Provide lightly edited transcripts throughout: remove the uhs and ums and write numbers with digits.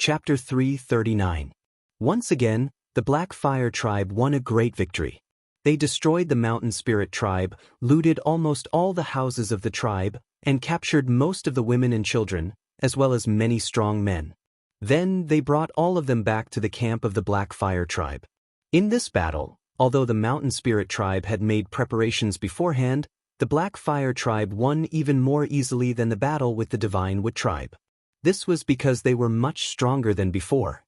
Chapter 339. Once again, the Black Fire Tribe won a great victory. They destroyed the Mountain Spirit Tribe, looted almost all the houses of the tribe, and captured most of the women and children, as well as many strong men. Then they brought all of them back to the camp of the Black Fire Tribe. In this battle, although the Mountain Spirit Tribe had made preparations beforehand, the Black Fire Tribe won even more easily than the battle with the Divine Wood Tribe. This was because they were much stronger than before.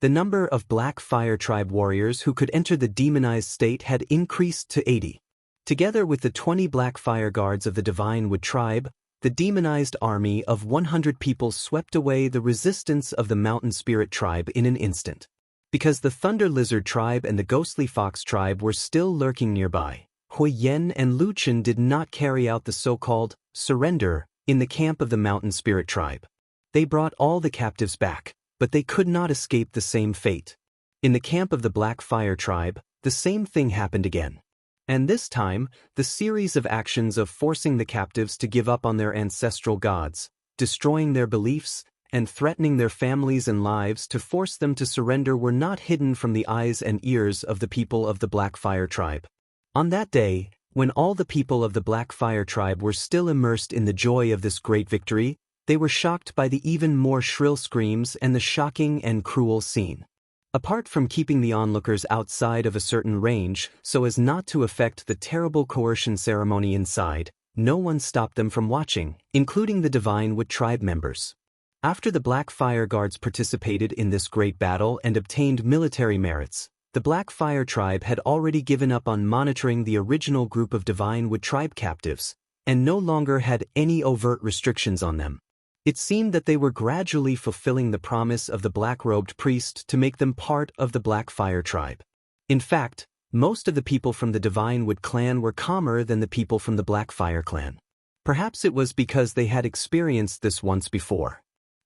The number of Black Fire Tribe warriors who could enter the demonized state had increased to 80. Together with the 20 Black Fire Guards of the Divine Wood Tribe, the demonized army of 100 people swept away the resistance of the Mountain Spirit Tribe in an instant. Because the Thunder Lizard Tribe and the Ghostly Fox Tribe were still lurking nearby, Hui Yen and Lu Chen did not carry out the so-called surrender in the camp of the Mountain Spirit Tribe. They brought all the captives back, but they could not escape the same fate. In the camp of the Black Fire Tribe, the same thing happened again. And this time, the series of actions of forcing the captives to give up on their ancestral gods, destroying their beliefs, and threatening their families and lives to force them to surrender were not hidden from the eyes and ears of the people of the Black Fire Tribe. On that day, when all the people of the Black Fire Tribe were still immersed in the joy of this great victory, they were shocked by the even more shrill screams and the shocking and cruel scene. Apart from keeping the onlookers outside of a certain range so as not to affect the terrible coercion ceremony inside, no one stopped them from watching, including the Divine Wood Tribe members. After the Black Fire Guards participated in this great battle and obtained military merits, the Black Fire Tribe had already given up on monitoring the original group of Divine Wood Tribe captives, and no longer had any overt restrictions on them. It seemed that they were gradually fulfilling the promise of the black-robed priest to make them part of the Black Fire Tribe. In fact, most of the people from the Divine Wood clan were calmer than the people from the Black Fire clan. Perhaps it was because they had experienced this once before.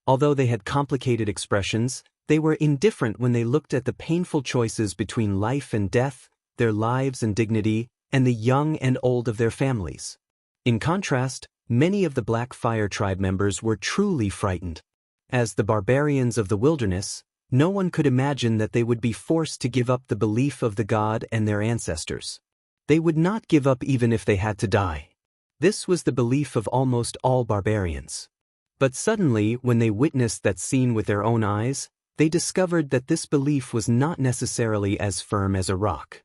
Although they had complicated expressions, they were indifferent when they looked at the painful choices between life and death, their lives and dignity, and the young and old of their families. In contrast, many of the Black Fire Tribe members were truly frightened. As the barbarians of the wilderness, no one could imagine that they would be forced to give up the belief of the god and their ancestors. They would not give up even if they had to die. This was the belief of almost all barbarians. But suddenly, when they witnessed that scene with their own eyes, they discovered that this belief was not necessarily as firm as a rock.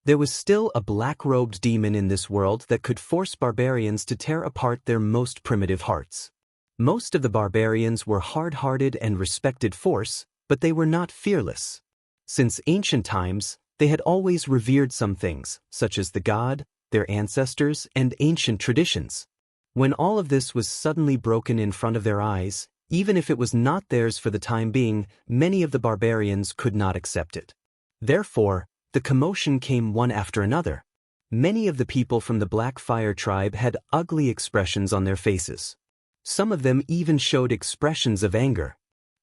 There was still a black-robed demon in this world that could force barbarians to tear apart their most primitive hearts. Most of the barbarians were hard-hearted and respected force, but they were not fearless. Since ancient times, they had always revered some things, such as the god, their ancestors, and ancient traditions. When all of this was suddenly broken in front of their eyes, even if it was not theirs for the time being, many of the barbarians could not accept it. Therefore, the commotion came one after another. Many of the people from the Black Fire Tribe had ugly expressions on their faces. Some of them even showed expressions of anger.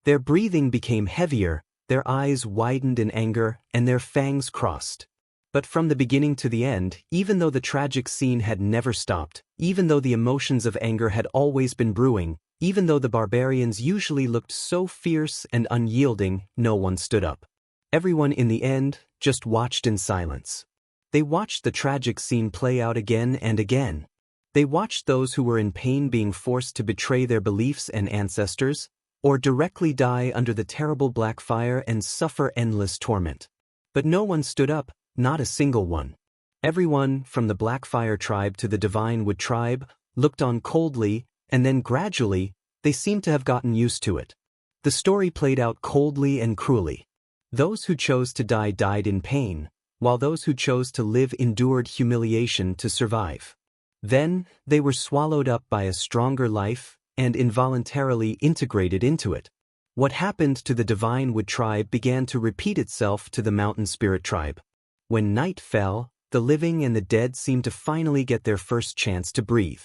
Their breathing became heavier, their eyes widened in anger, and their fangs crossed. But from the beginning to the end, even though the tragic scene had never stopped, even though the emotions of anger had always been brewing, even though the barbarians usually looked so fierce and unyielding, no one stood up. Everyone in the end just watched in silence. They watched the tragic scene play out again and again. They watched those who were in pain being forced to betray their beliefs and ancestors, or directly die under the terrible black fire and suffer endless torment. But no one stood up, not a single one. Everyone, from the Black Fire Tribe to the Divine Wood Tribe, looked on coldly, and then gradually, they seemed to have gotten used to it. The story played out coldly and cruelly. Those who chose to die died in pain, while those who chose to live endured humiliation to survive. Then, they were swallowed up by a stronger life and involuntarily integrated into it. What happened to the Divine Wood Tribe began to repeat itself to the Mountain Spirit Tribe. When night fell, the living and the dead seemed to finally get their first chance to breathe.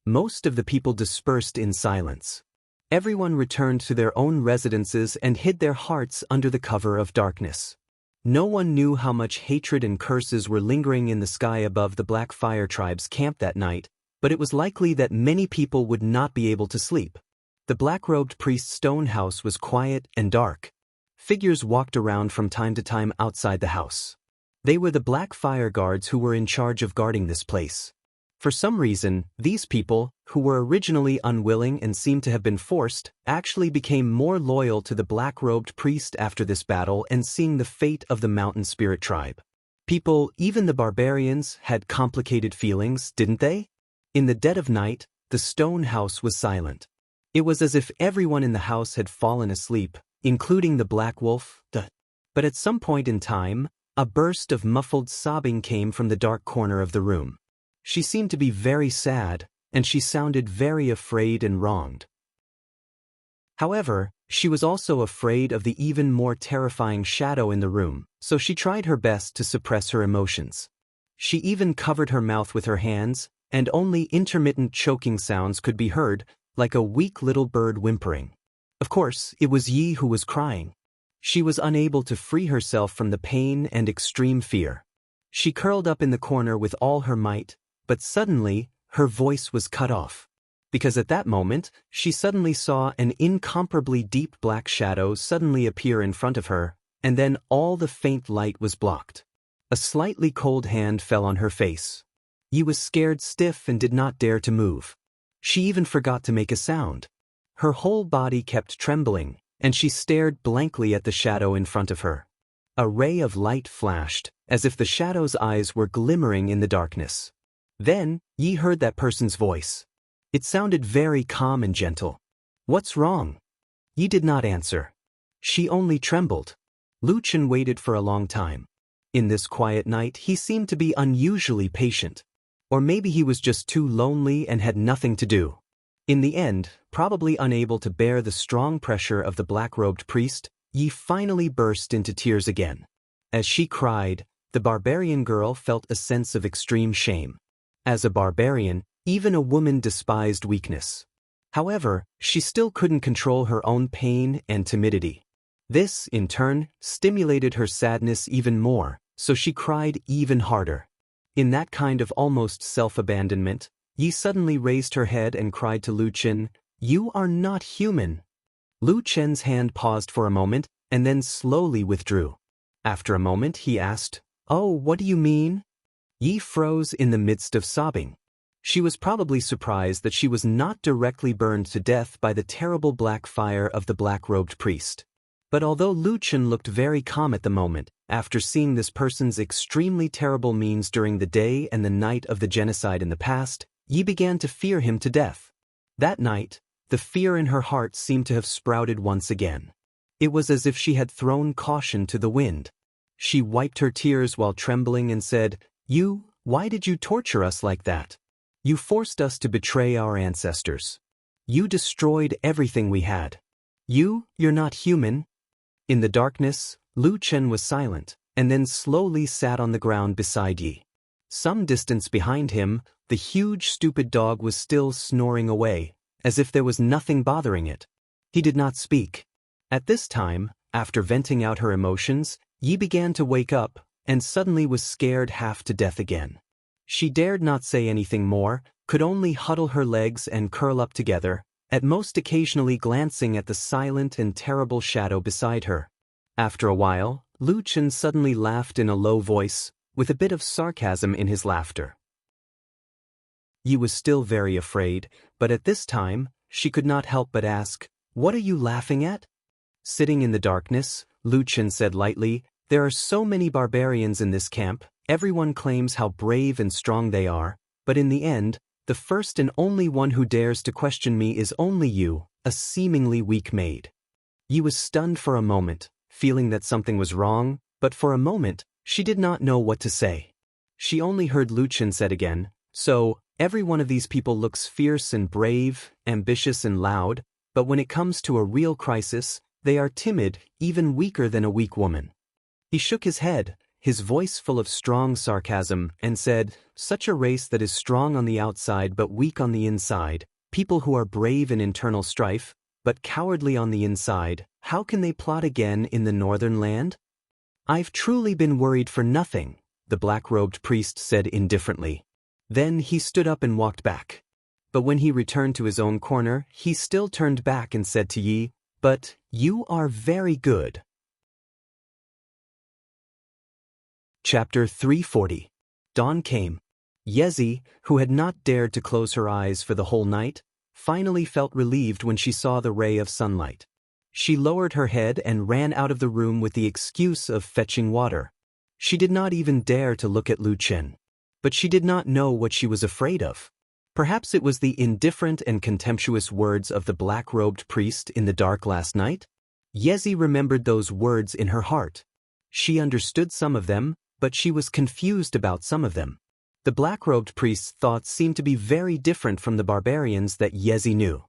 Most of the people dispersed in silence. Everyone returned to their own residences and hid their hearts under the cover of darkness. No one knew how much hatred and curses were lingering in the sky above the Black Fire Tribe's camp that night, but it was likely that many people would not be able to sleep. The black-robed priest's stone house was quiet and dark. Figures walked around from time to time outside the house. They were the black fire guards who were in charge of guarding this place. For some reason, these people, who were originally unwilling and seemed to have been forced, actually became more loyal to the black-robed priest after this battle and seeing the fate of the mountain spirit tribe. People, even the barbarians, had complicated feelings, didn't they? In the dead of night, the stone house was silent. It was as if everyone in the house had fallen asleep, including the black wolf. But at some point in time, a burst of muffled sobbing came from the dark corner of the room. She seemed to be very sad, and she sounded very afraid and wronged. However, she was also afraid of the even more terrifying shadow in the room, so she tried her best to suppress her emotions. She even covered her mouth with her hands, and only intermittent choking sounds could be heard, like a weak little bird whimpering. Of course, it was Yi who was crying. She was unable to free herself from the pain and extreme fear. She curled up in the corner with all her might, but suddenly, her voice was cut off. Because at that moment, she suddenly saw an incomparably deep black shadow suddenly appear in front of her, and then all the faint light was blocked. A slightly cold hand fell on her face. Yi was scared stiff and did not dare to move. She even forgot to make a sound. Her whole body kept trembling, and she stared blankly at the shadow in front of her. A ray of light flashed, as if the shadow's eyes were glimmering in the darkness. Then, Yi heard that person's voice. It sounded very calm and gentle. "What's wrong?" Yi did not answer. She only trembled. Lu Chen waited for a long time. In this quiet night, he seemed to be unusually patient. Or maybe he was just too lonely and had nothing to do. In the end, probably unable to bear the strong pressure of the black-robed priest, Yi finally burst into tears again. As she cried, the barbarian girl felt a sense of extreme shame. As a barbarian, even a woman despised weakness. However, she still couldn't control her own pain and timidity. This, in turn, stimulated her sadness even more, so she cried even harder. In that kind of almost self-abandonment, Yi suddenly raised her head and cried to Lu Chen, "You are not human." Lu Chen's hand paused for a moment, and then slowly withdrew. After a moment, he asked, "Oh, what do you mean?" Yi froze in the midst of sobbing. She was probably surprised that she was not directly burned to death by the terrible black fire of the black-robed priest. But although Lu Chen looked very calm at the moment, after seeing this person's extremely terrible means during the day and the night of the genocide in the past, Yi began to fear him to death. That night, the fear in her heart seemed to have sprouted once again. It was as if she had thrown caution to the wind. She wiped her tears while trembling and said, Why did you torture us like that? You forced us to betray our ancestors. You destroyed everything we had. You're not human." In the darkness, Lu Chen was silent, and then slowly sat on the ground beside Yi. Some distance behind him, the huge stupid dog was still snoring away, as if there was nothing bothering it. He did not speak. At this time, after venting out her emotions, Yi began to wake up, and suddenly was scared half to death again. She dared not say anything more, could only huddle her legs and curl up together, at most occasionally glancing at the silent and terrible shadow beside her. After a while, Lu Chen suddenly laughed in a low voice, with a bit of sarcasm in his laughter. Yi was still very afraid, but at this time, she could not help but ask, "What are you laughing at?" Sitting in the darkness, Lu Chen said lightly, "There are so many barbarians in this camp, everyone claims how brave and strong they are, but in the end, the first and only one who dares to question me is only you, a seemingly weak maid." Yi was stunned for a moment, feeling that something was wrong, but for a moment, she did not know what to say. She only heard Lu Chen said again, "So, every one of these people looks fierce and brave, ambitious and loud, but when it comes to a real crisis, they are timid, even weaker than a weak woman." He shook his head, his voice full of strong sarcasm, and said, "Such a race that is strong on the outside but weak on the inside, people who are brave in internal strife, but cowardly on the inside, how can they plot again in the northern land?" "I've truly been worried for nothing," the black-robed priest said indifferently. Then he stood up and walked back. but when he returned to his own corner, he still turned back and said to Yi, "But you are very good." Chapter 340. Dawn came. Yezi, who had not dared to close her eyes for the whole night, finally felt relieved when she saw the ray of sunlight. She lowered her head and ran out of the room with the excuse of fetching water. She did not even dare to look at Lu Chen. But she did not know what she was afraid of. Perhaps it was the indifferent and contemptuous words of the black-robed priest in the dark last night? Yezi remembered those words in her heart. She understood some of them, but she was confused about some of them. The black-robed priest's thoughts seemed to be very different from the barbarians that Yezi knew.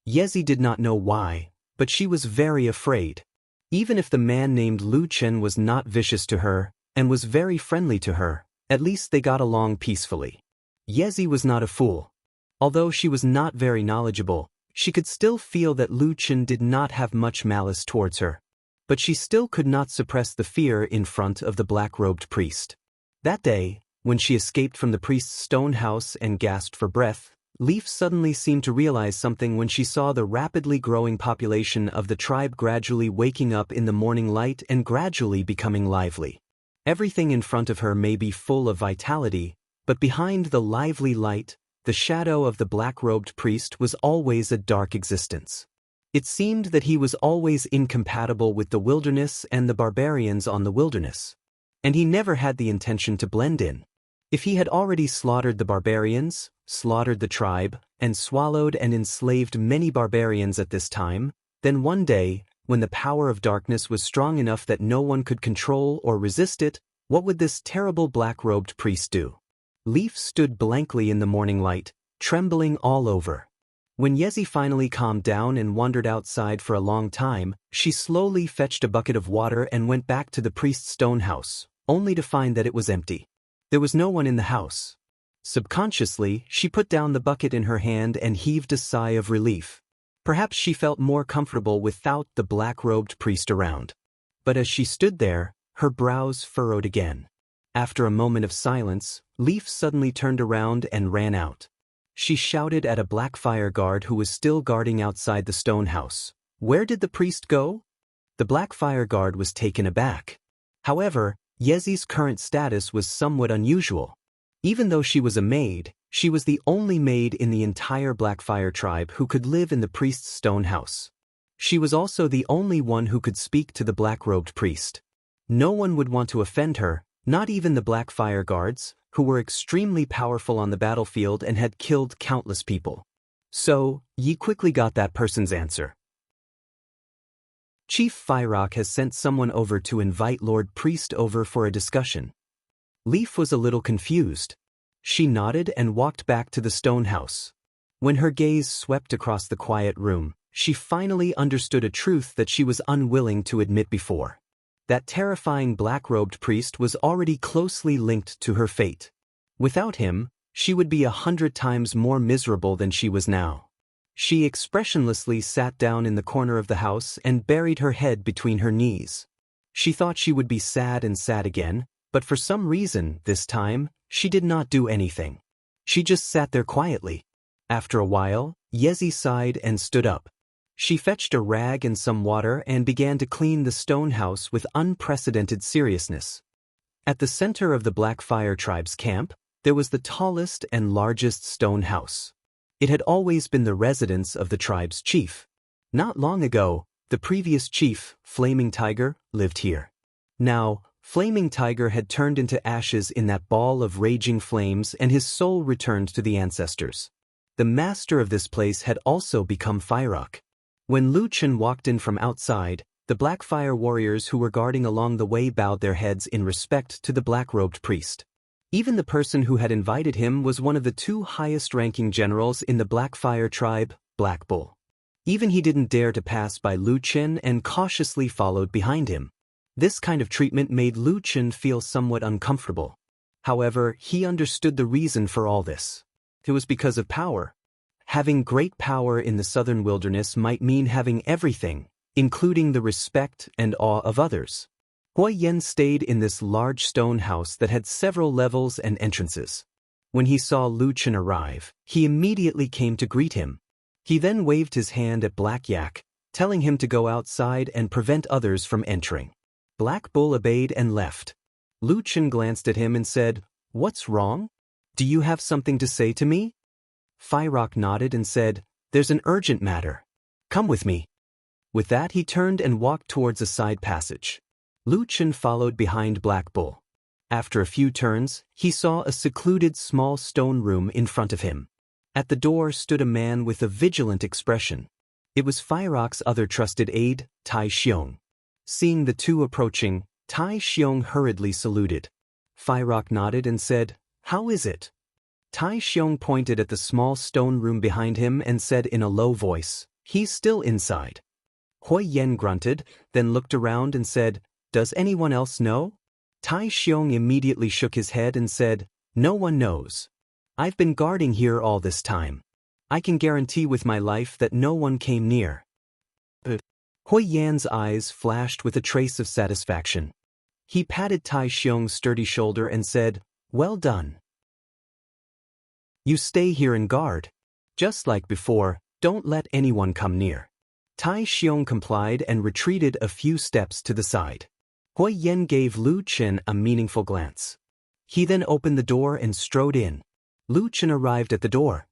Yezi did not know why, but she was very afraid. Even if the man named Lu Chen was not vicious to her, and was very friendly to her, at least they got along peacefully. Yezi was not a fool. Although she was not very knowledgeable, she could still feel that Lu Chen did not have much malice towards her. But she still could not suppress the fear in front of the black-robed priest. That day, when she escaped from the priest's stone house and gasped for breath, Leaf suddenly seemed to realize something when she saw the rapidly growing population of the tribe gradually waking up in the morning light and gradually becoming lively. Everything in front of her may be full of vitality, but behind the lively light, the shadow of the black-robed priest was always a dark existence. It seemed that he was always incompatible with the wilderness and the barbarians on the wilderness. And he never had the intention to blend in. If he had already slaughtered the barbarians, slaughtered the tribe, and swallowed and enslaved many barbarians at this time, then one day, when the power of darkness was strong enough that no one could control or resist it, what would this terrible black-robed priest do? Leaf stood blankly in the morning light, trembling all over. When Yezi finally calmed down and wandered outside for a long time, she slowly fetched a bucket of water and went back to the priest's stone house, only to find that it was empty. There was no one in the house. Subconsciously, she put down the bucket in her hand and heaved a sigh of relief. Perhaps she felt more comfortable without the black-robed priest around. But as she stood there, her brows furrowed again. After a moment of silence, Leaf suddenly turned around and ran out. She shouted at a black fire guard who was still guarding outside the stone house. "Where did the priest go?" The black fire guard was taken aback. However, Yezi's current status was somewhat unusual. Even though she was a maid, she was the only maid in the entire Blackfire tribe who could live in the priest's stone house. She was also the only one who could speak to the black-robed priest. No one would want to offend her, not even the Blackfire guards, who were extremely powerful on the battlefield and had killed countless people. So, Yi quickly got that person's answer. Chief Fyrock has sent someone over to invite Lord Priest over for a discussion. Leaf was a little confused. She nodded and walked back to the stone house. When her gaze swept across the quiet room, she finally understood a truth that she was unwilling to admit before. That terrifying black-robed priest was already closely linked to her fate. Without him, she would be 100 times more miserable than she was now. She expressionlessly sat down in the corner of the house and buried her head between her knees. She thought she would be sad and sad again, but for some reason, this time, she did not do anything. She just sat there quietly. After a while, Yezi sighed and stood up. She fetched a rag and some water and began to clean the stone house with unprecedented seriousness. At the center of the Blackfire tribe's camp, there was the tallest and largest stone house. It had always been the residence of the tribe's chief. Not long ago, the previous chief, Flaming Tiger, lived here. Now, Flaming Tiger had turned into ashes in that ball of raging flames and his soul returned to the ancestors. The master of this place had also become Fyrock. When Lu Chen walked in from outside, the Blackfire warriors who were guarding along the way bowed their heads in respect to the black-robed priest. Even the person who had invited him was one of the 2 highest-ranking generals in the Blackfire tribe, Black Bull. Even he didn't dare to pass by Lu Chen and cautiously followed behind him. This kind of treatment made Lu Chen feel somewhat uncomfortable. However, he understood the reason for all this. It was because of power. Having great power in the southern wilderness might mean having everything, including the respect and awe of others. Hua Yen stayed in this large stone house that had several levels and entrances. When he saw Lu Chen arrive, he immediately came to greet him. He then waved his hand at Black Yak, telling him to go outside and prevent others from entering. Black Bull obeyed and left. Lu Chen glanced at him and said, "What's wrong? Do you have something to say to me?" Fyrock nodded and said, "There's an urgent matter. Come with me." With that he turned and walked towards a side passage. Lu Chen followed behind Black Bull. After a few turns, he saw a secluded small stone room in front of him. At the door stood a man with a vigilant expression. It was Fyrock's other trusted aide, Tai Xiong. Seeing the two approaching, Tai Xiong hurriedly saluted. Fyrock nodded and said, "How is it?" Tai Xiong pointed at the small stone room behind him and said in a low voice, "He's still inside." Hui Yen grunted, then looked around and said, "Does anyone else know?" Tai Xiong immediately shook his head and said, "No one knows. I've been guarding here all this time. I can guarantee with my life that no one came near." Hui Yan's eyes flashed with a trace of satisfaction. He patted Tai Xiong's sturdy shoulder and said, "Well done. You stay here and guard. Just like before, don't let anyone come near." Tai Xiong complied and retreated a few steps to the side. Hui Yen gave Lu Chen a meaningful glance. He then opened the door and strode in. Lu Chen arrived at the door.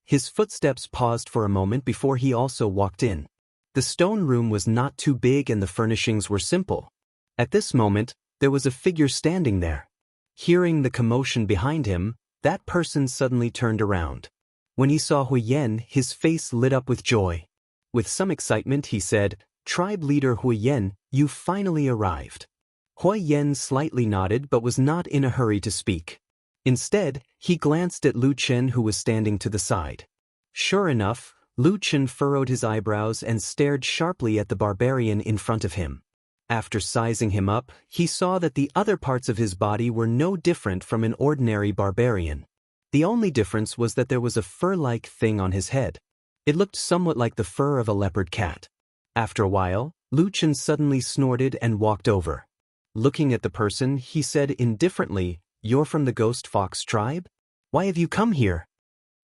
His footsteps paused for a moment before he also walked in. The stone room was not too big and the furnishings were simple. At this moment, there was a figure standing there. Hearing the commotion behind him, that person suddenly turned around. When he saw Hui Yen, his face lit up with joy. With some excitement, he said, "Tribe leader Hui Yen, you finally arrived." Hui Yen slightly nodded but was not in a hurry to speak. Instead, he glanced at Lu Chen who was standing to the side. Sure enough, Lu Chen furrowed his eyebrows and stared sharply at the barbarian in front of him. After sizing him up, he saw that the other parts of his body were no different from an ordinary barbarian. The only difference was that there was a fur-like thing on his head. It looked somewhat like the fur of a leopard cat. After a while, Lu Chen suddenly snorted and walked over. Looking at the person, he said indifferently, "You're from the Ghost Fox tribe? Why have you come here?"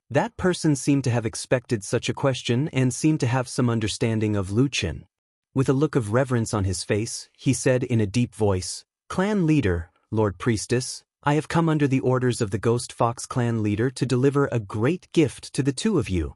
That person seemed to have expected such a question and seemed to have some understanding of Lu Chen. With a look of reverence on his face, he said in a deep voice, "Clan leader, Lord Priestess, I have come under the orders of the Ghost Fox clan leader to deliver a great gift to the two of you."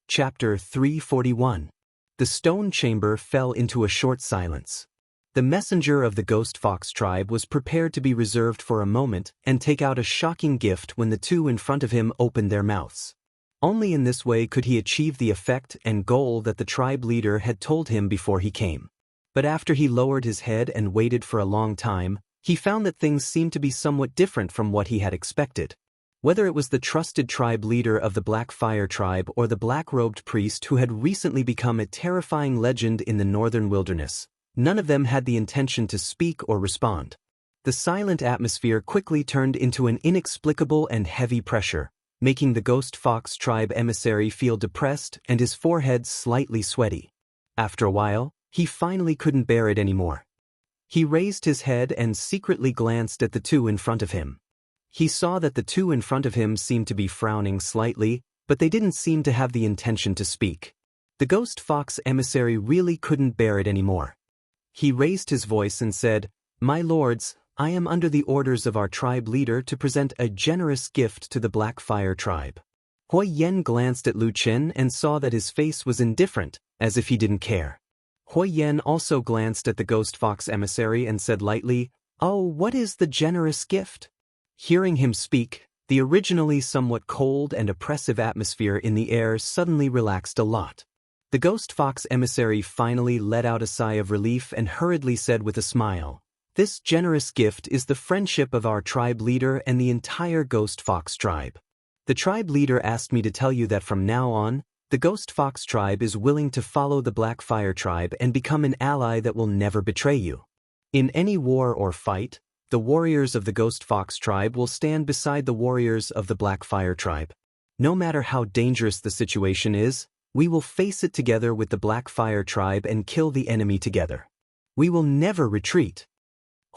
Chapter 341. The stone chamber fell into a short silence. The messenger of the Ghost Fox tribe was prepared to be reserved for a moment and take out a shocking gift when the two in front of him opened their mouths. Only in this way could he achieve the effect and goal that the tribe leader had told him before he came. But after he lowered his head and waited for a long time, he found that things seemed to be somewhat different from what he had expected. Whether it was the trusted tribe leader of the Black Fire tribe or the black-robed priest who had recently become a terrifying legend in the northern wilderness, none of them had the intention to speak or respond. The silent atmosphere quickly turned into an inexplicable and heavy pressure, making the Ghost Fox tribe emissary feel depressed and his forehead slightly sweaty. After a while, he finally couldn't bear it anymore. He raised his head and secretly glanced at the two in front of him. He saw that the two in front of him seemed to be frowning slightly, but they didn't seem to have the intention to speak. The Ghost Fox emissary really couldn't bear it anymore. He raised his voice and said, "My lords, I am under the orders of our tribe leader to present a generous gift to the Black Fire tribe." Hui Yen glanced at Lu Chen and saw that his face was indifferent, as if he didn't care. Hui Yen also glanced at the Ghost Fox emissary and said lightly, "Oh, what is the generous gift?" Hearing him speak, the originally somewhat cold and oppressive atmosphere in the air suddenly relaxed a lot. The Ghost Fox emissary finally let out a sigh of relief and hurriedly said with a smile, "This generous gift is the friendship of our tribe leader and the entire Ghost Fox tribe. The tribe leader asked me to tell you that from now on, the Ghost Fox tribe is willing to follow the Black Fire tribe and become an ally that will never betray you. In any war or fight, the warriors of the Ghost Fox tribe will stand beside the warriors of the Black Fire tribe. No matter how dangerous the situation is, we will face it together with the Black Fire tribe and kill the enemy together. We will never retreat."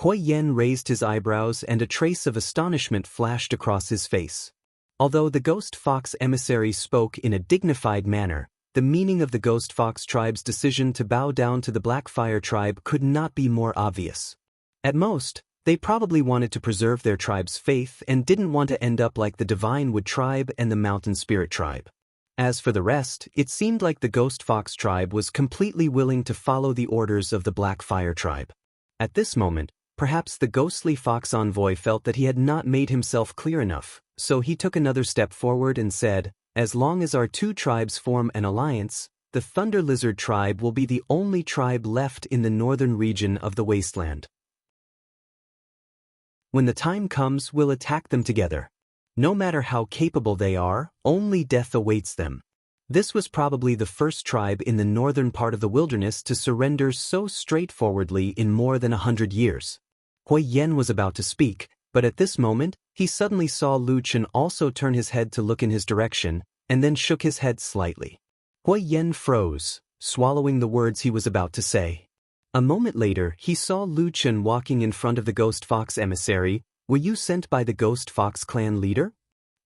Hui Yen raised his eyebrows and a trace of astonishment flashed across his face. Although the Ghost Fox emissary spoke in a dignified manner, the meaning of the Ghost Fox tribe's decision to bow down to the Blackfire tribe could not be more obvious. At most, they probably wanted to preserve their tribe's faith and didn't want to end up like the Divine Wood tribe and the Mountain Spirit tribe. As for the rest, it seemed like the Ghost Fox tribe was completely willing to follow the orders of the Blackfire tribe. At this moment, perhaps the ghostly fox envoy felt that he had not made himself clear enough, so he took another step forward and said, "As long as our two tribes form an alliance, the Thunder Lizard tribe will be the only tribe left in the northern region of the wasteland. When the time comes, we'll attack them together. No matter how capable they are, only death awaits them." This was probably the first tribe in the northern part of the wilderness to surrender so straightforwardly in more than 100 years. Hui Yen was about to speak, but at this moment, he suddenly saw Lu Chen also turn his head to look in his direction, and then shook his head slightly. Hui Yen froze, swallowing the words he was about to say. A moment later, he saw Lu Chen walking in front of the Ghost Fox emissary. "Were you sent by the Ghost Fox clan leader?"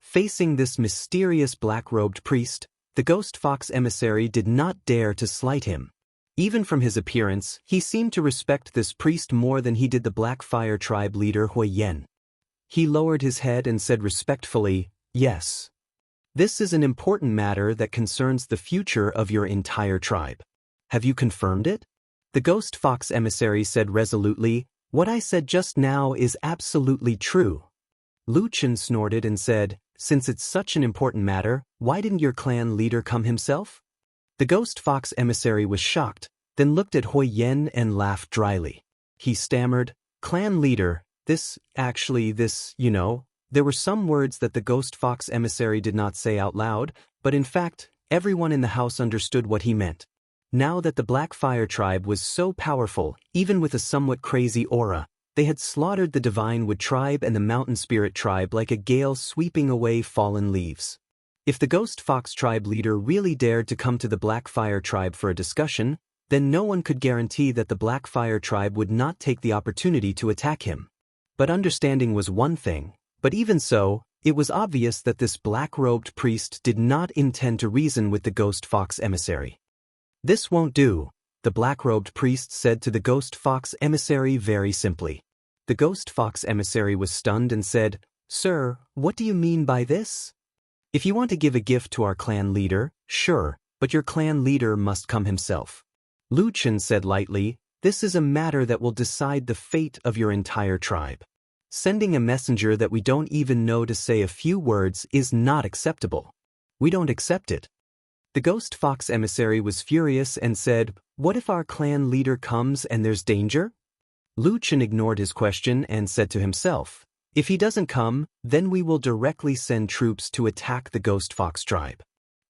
Facing this mysterious black-robed priest, the Ghost Fox emissary did not dare to slight him. Even from his appearance, he seemed to respect this priest more than he did the Blackfire tribe leader Hui Yen. He lowered his head and said respectfully, "Yes. This is an important matter that concerns the future of your entire tribe. Have you confirmed it?" The Ghost Fox emissary said resolutely, "What I said just now is absolutely true." Lu Chen snorted and said, "Since it's such an important matter, why didn't your clan leader come himself?" The Ghost Fox emissary was shocked, then looked at Hui Yen and laughed dryly. He stammered, "Clan leader, this, There were some words that the Ghost Fox emissary did not say out loud, but in fact, everyone in the house understood what he meant. Now that the Blackfire tribe was so powerful, even with a somewhat crazy aura, they had slaughtered the Divine Wood tribe and the Mountain Spirit tribe like a gale sweeping away fallen leaves. If the Ghost Fox tribe leader really dared to come to the Blackfire tribe for a discussion, then no one could guarantee that the Blackfire tribe would not take the opportunity to attack him. But understanding was one thing, but even so, it was obvious that this black-robed priest did not intend to reason with the Ghost Fox emissary. "This won't do," the black-robed priest said to the Ghost Fox emissary very simply. The Ghost Fox emissary was stunned and said, "Sir, what do you mean by this? If you want to give a gift to our clan leader, sure, but your clan leader must come himself." Lu Chen said lightly, "This is a matter that will decide the fate of your entire tribe. Sending a messenger that we don't even know to say a few words is not acceptable. We don't accept it." The Ghost Fox emissary was furious and said, "What if our clan leader comes and there's danger?" Lu Chen ignored his question and said to himself, "If he doesn't come, then we will directly send troops to attack the Ghost Fox tribe."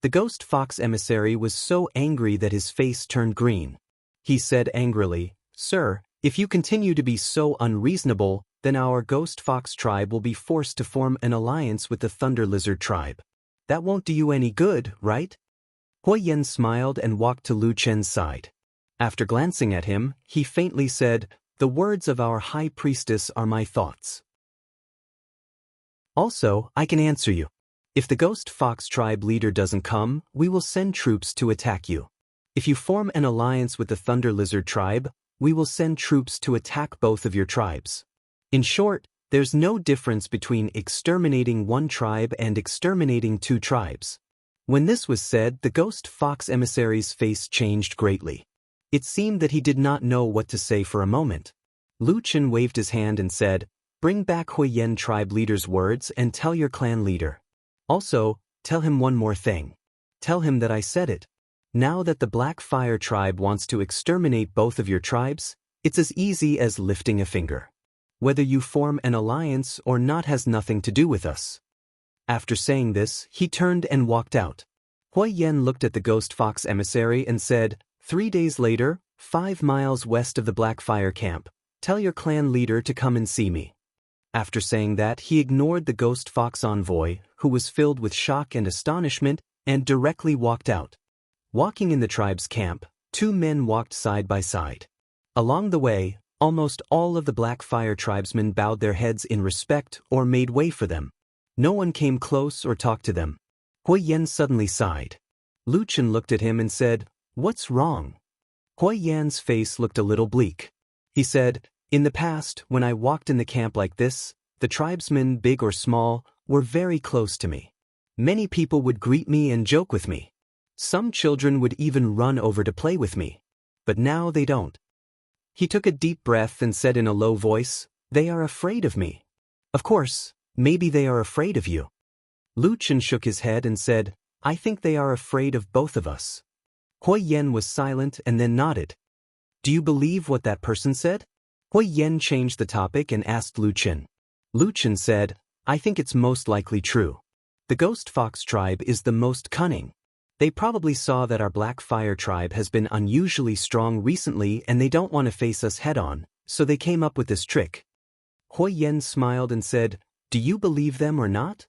The Ghost Fox emissary was so angry that his face turned green. He said angrily, "Sir, if you continue to be so unreasonable, then our Ghost Fox tribe will be forced to form an alliance with the Thunder Lizard tribe. That won't do you any good, right?" Hui Yen smiled and walked to Lu Chen's side. After glancing at him, he faintly said, "The words of our high priestess are my thoughts. Also, I can answer you. If the Ghost Fox tribe leader doesn't come, we will send troops to attack you. If you form an alliance with the Thunder Lizard tribe, we will send troops to attack both of your tribes. In short, there's no difference between exterminating one tribe and exterminating two tribes." When this was said, the Ghost Fox emissary's face changed greatly. It seemed that he did not know what to say for a moment. Lu Chen waved his hand and said, "Bring back Hui Yen tribe leader's words and tell your clan leader. Also, tell him one more thing. Tell him that I said it. Now that the Blackfire tribe wants to exterminate both of your tribes, it's as easy as lifting a finger. Whether you form an alliance or not has nothing to do with us." After saying this, he turned and walked out. Hui Yen looked at the Ghost Fox emissary and said, 3 days later, 5 miles west of the Blackfire camp, tell your clan leader to come and see me." After saying that, he ignored the Ghost Fox envoy, who was filled with shock and astonishment, and directly walked out. Walking in the tribe's camp, 2 men walked side by side. Along the way, Almost all of the Black Fire tribesmen bowed their heads in respect or made way for them. No one came close or talked to them. Hui Yan suddenly sighed. Lu Chen looked at him and said, "What's wrong?" Hui Yan's face looked a little bleak. He said, "In the past, when I walked in the camp like this, the tribesmen, big or small, were very close to me. Many people would greet me and joke with me. Some children would even run over to play with me. But now they don't." He took a deep breath and said in a low voice, "They are afraid of me." "Of course, maybe they are afraid of you." Lu Chen shook his head and said, "I think they are afraid of both of us." Hui Yan was silent and then nodded. "Do you believe what that person said?" Hui Yan changed the topic and asked Lu Chen. Lu Chen said, "I think it's most likely true. The Ghost Fox tribe is the most cunning. They probably saw that our Black Fire tribe has been unusually strong recently and they don't want to face us head-on, so they came up with this trick." Hui Yan smiled and said, "Do you believe them or not?"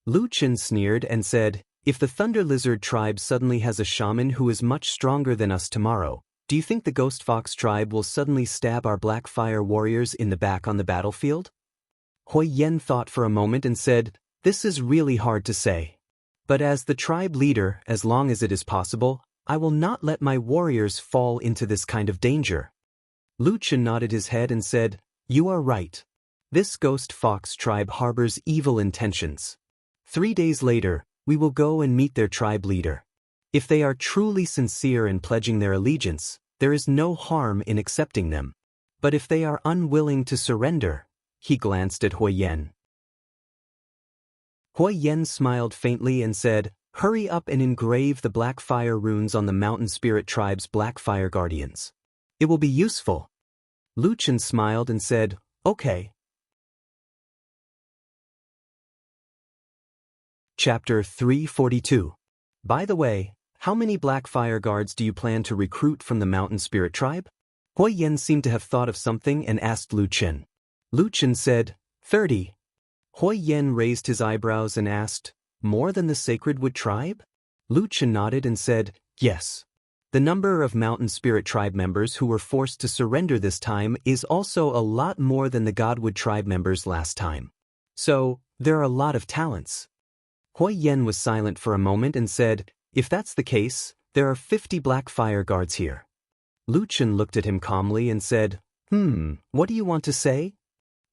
Lu Chen sneered and said, "If the Thunder Lizard tribe suddenly has a shaman who is much stronger than us tomorrow, do you think the Ghost Fox tribe will suddenly stab our Black Fire warriors in the back on the battlefield?" Hui Yan thought for a moment and said, "This is really hard to say. But as the tribe leader, as long as it is possible, I will not let my warriors fall into this kind of danger." Lu Chen nodded his head and said, "You are right. This Ghost Fox tribe harbors evil intentions. 3 days later, we will go and meet their tribe leader. If they are truly sincere in pledging their allegiance, there is no harm in accepting them. But if they are unwilling to surrender," he glanced at Hui Yan. Hui Yan smiled faintly and said, "Hurry up and engrave the Black Fire runes on the Mountain Spirit Tribe's Black Fire Guardians. It will be useful." Lu Chen smiled and said, "Okay." Chapter 342. By the way, how many Black Fire Guards do you plan to recruit from the Mountain Spirit Tribe? Hui Yan seemed to have thought of something and asked Lu Chen. Lu Chen said, 30. Hui Yan raised his eyebrows and asked, "More than the Sacred Wood tribe?" Lu Chen nodded and said, "Yes. The number of Mountain Spirit tribe members who were forced to surrender this time is also a lot more than the Godwood tribe members last time. So, there are a lot of talents." Hui Yan was silent for a moment and said, "If that's the case, there are 50 Black Fire Guards here." Lu Chen looked at him calmly and said, What do you want to say?"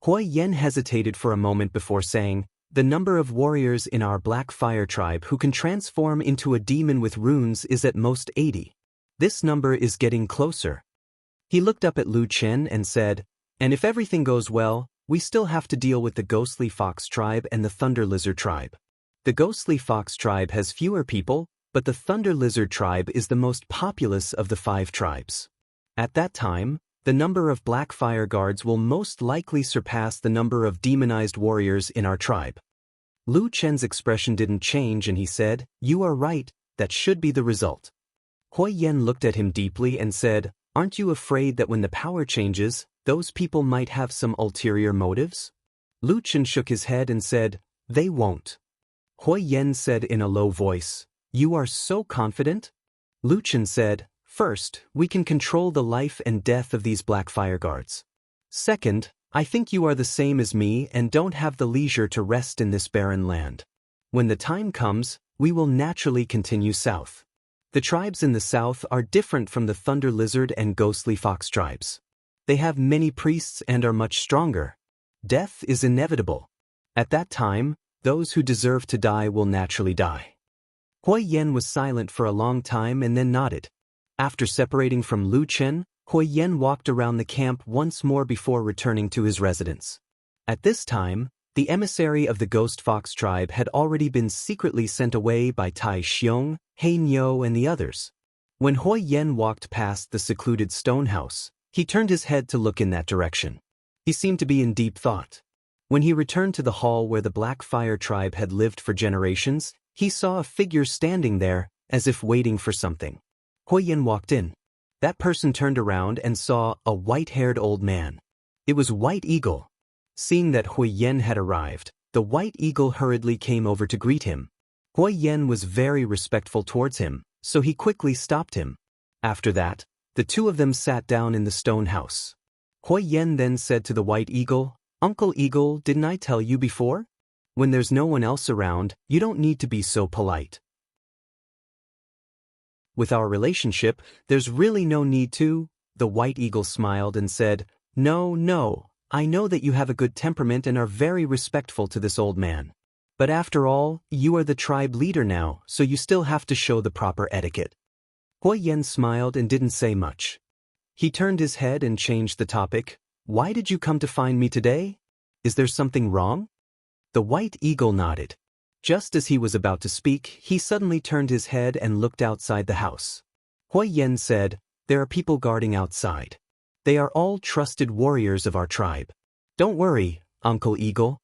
Hui Yan hesitated for a moment before saying, "The number of warriors in our Black Fire tribe who can transform into a demon with runes is at most 80. This number is getting closer." He looked up at Lu Chen and said, "And if everything goes well, we still have to deal with the Ghostly Fox tribe and the Thunder Lizard tribe. The Ghostly Fox tribe has fewer people, but the Thunder Lizard tribe is the most populous of the 5 tribes. At that time, the number of Black Fire Guards will most likely surpass the number of demonized warriors in our tribe." Lu Chen's expression didn't change and he said, "You are right, that should be the result." Hui Yan looked at him deeply and said, "Aren't you afraid that when the power changes, those people might have some ulterior motives?" Lu Chen shook his head and said, "They won't." Hui Yan said in a low voice, "You are so confident?" Lu Chen said, "First, we can control the life and death of these Black Fire Guards. Second, I think you are the same as me and don't have the leisure to rest in this barren land. When the time comes, we will naturally continue south. The tribes in the south are different from the Thunder Lizard and Ghostly Fox tribes. They have many priests and are much stronger. Death is inevitable. At that time, those who deserve to die will naturally die." Hui Yan was silent for a long time and then nodded. After separating from Lu Chen, Hui Yan walked around the camp once more before returning to his residence. At this time, the emissary of the Ghost Fox tribe had already been secretly sent away by Tai Xiong, He Niu and the others. When Hui Yan walked past the secluded stone house, he turned his head to look in that direction. He seemed to be in deep thought. When he returned to the hall where the Black Fire tribe had lived for generations, he saw a figure standing there, as if waiting for something. Hui Yan walked in. That person turned around and saw a white-haired old man. It was White Eagle. Seeing that Hui Yan had arrived, the White Eagle hurriedly came over to greet him. Hui Yan was very respectful towards him, so he quickly stopped him. After that, the two of them sat down in the stone house. Hui Yen then said to the White Eagle, "Uncle Eagle, didn't I tell you before? When there's no one else around, you don't need to be so polite. With our relationship, there's really no need to." The White Eagle smiled and said, "No, no, I know that you have a good temperament and are very respectful to this old man. But after all, you are the tribe leader now, so you still have to show the proper etiquette." Hui Yen smiled and didn't say much. He turned his head and changed the topic. "Why did you come to find me today? Is there something wrong?" The White Eagle nodded. Just as he was about to speak, he suddenly turned his head and looked outside the house. Hui Yen said, "There are people guarding outside. They are all trusted warriors of our tribe. Don't worry, Uncle Eagle."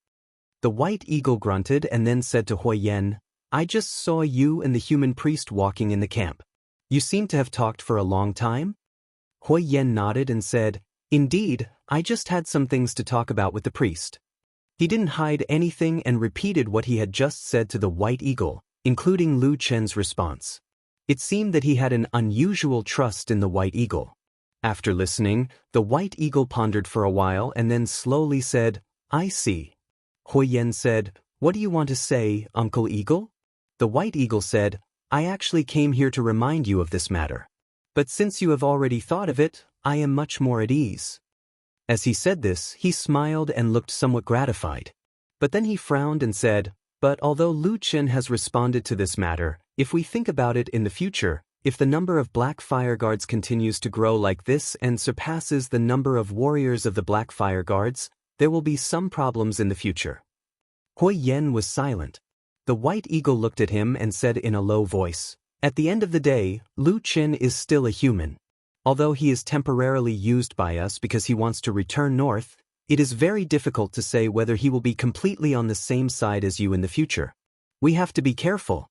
The White Eagle grunted and then said to Hui Yen, "I just saw you and the human priest walking in the camp. You seem to have talked for a long time?" Hui Yen nodded and said, "Indeed, I just had some things to talk about with the priest." He didn't hide anything and repeated what he had just said to the White Eagle, including Lu Chen's response. It seemed that he had an unusual trust in the White Eagle. After listening, the White Eagle pondered for a while and then slowly said, "I see." Hui Yen said, "What do you want to say, Uncle Eagle?" The White Eagle said, "I actually came here to remind you of this matter. But since you have already thought of it, I am much more at ease." As he said this, he smiled and looked somewhat gratified. But then he frowned and said, "But although Lu Chen has responded to this matter, if we think about it in the future, if the number of Black Fire Guards continues to grow like this and surpasses the number of warriors of the Black Fire Guards, there will be some problems in the future." Hui Yen was silent. The White Eagle looked at him and said in a low voice, "At the end of the day, Lu Chen is still a human. Although he is temporarily used by us because he wants to return north, it is very difficult to say whether he will be completely on the same side as you in the future. We have to be careful."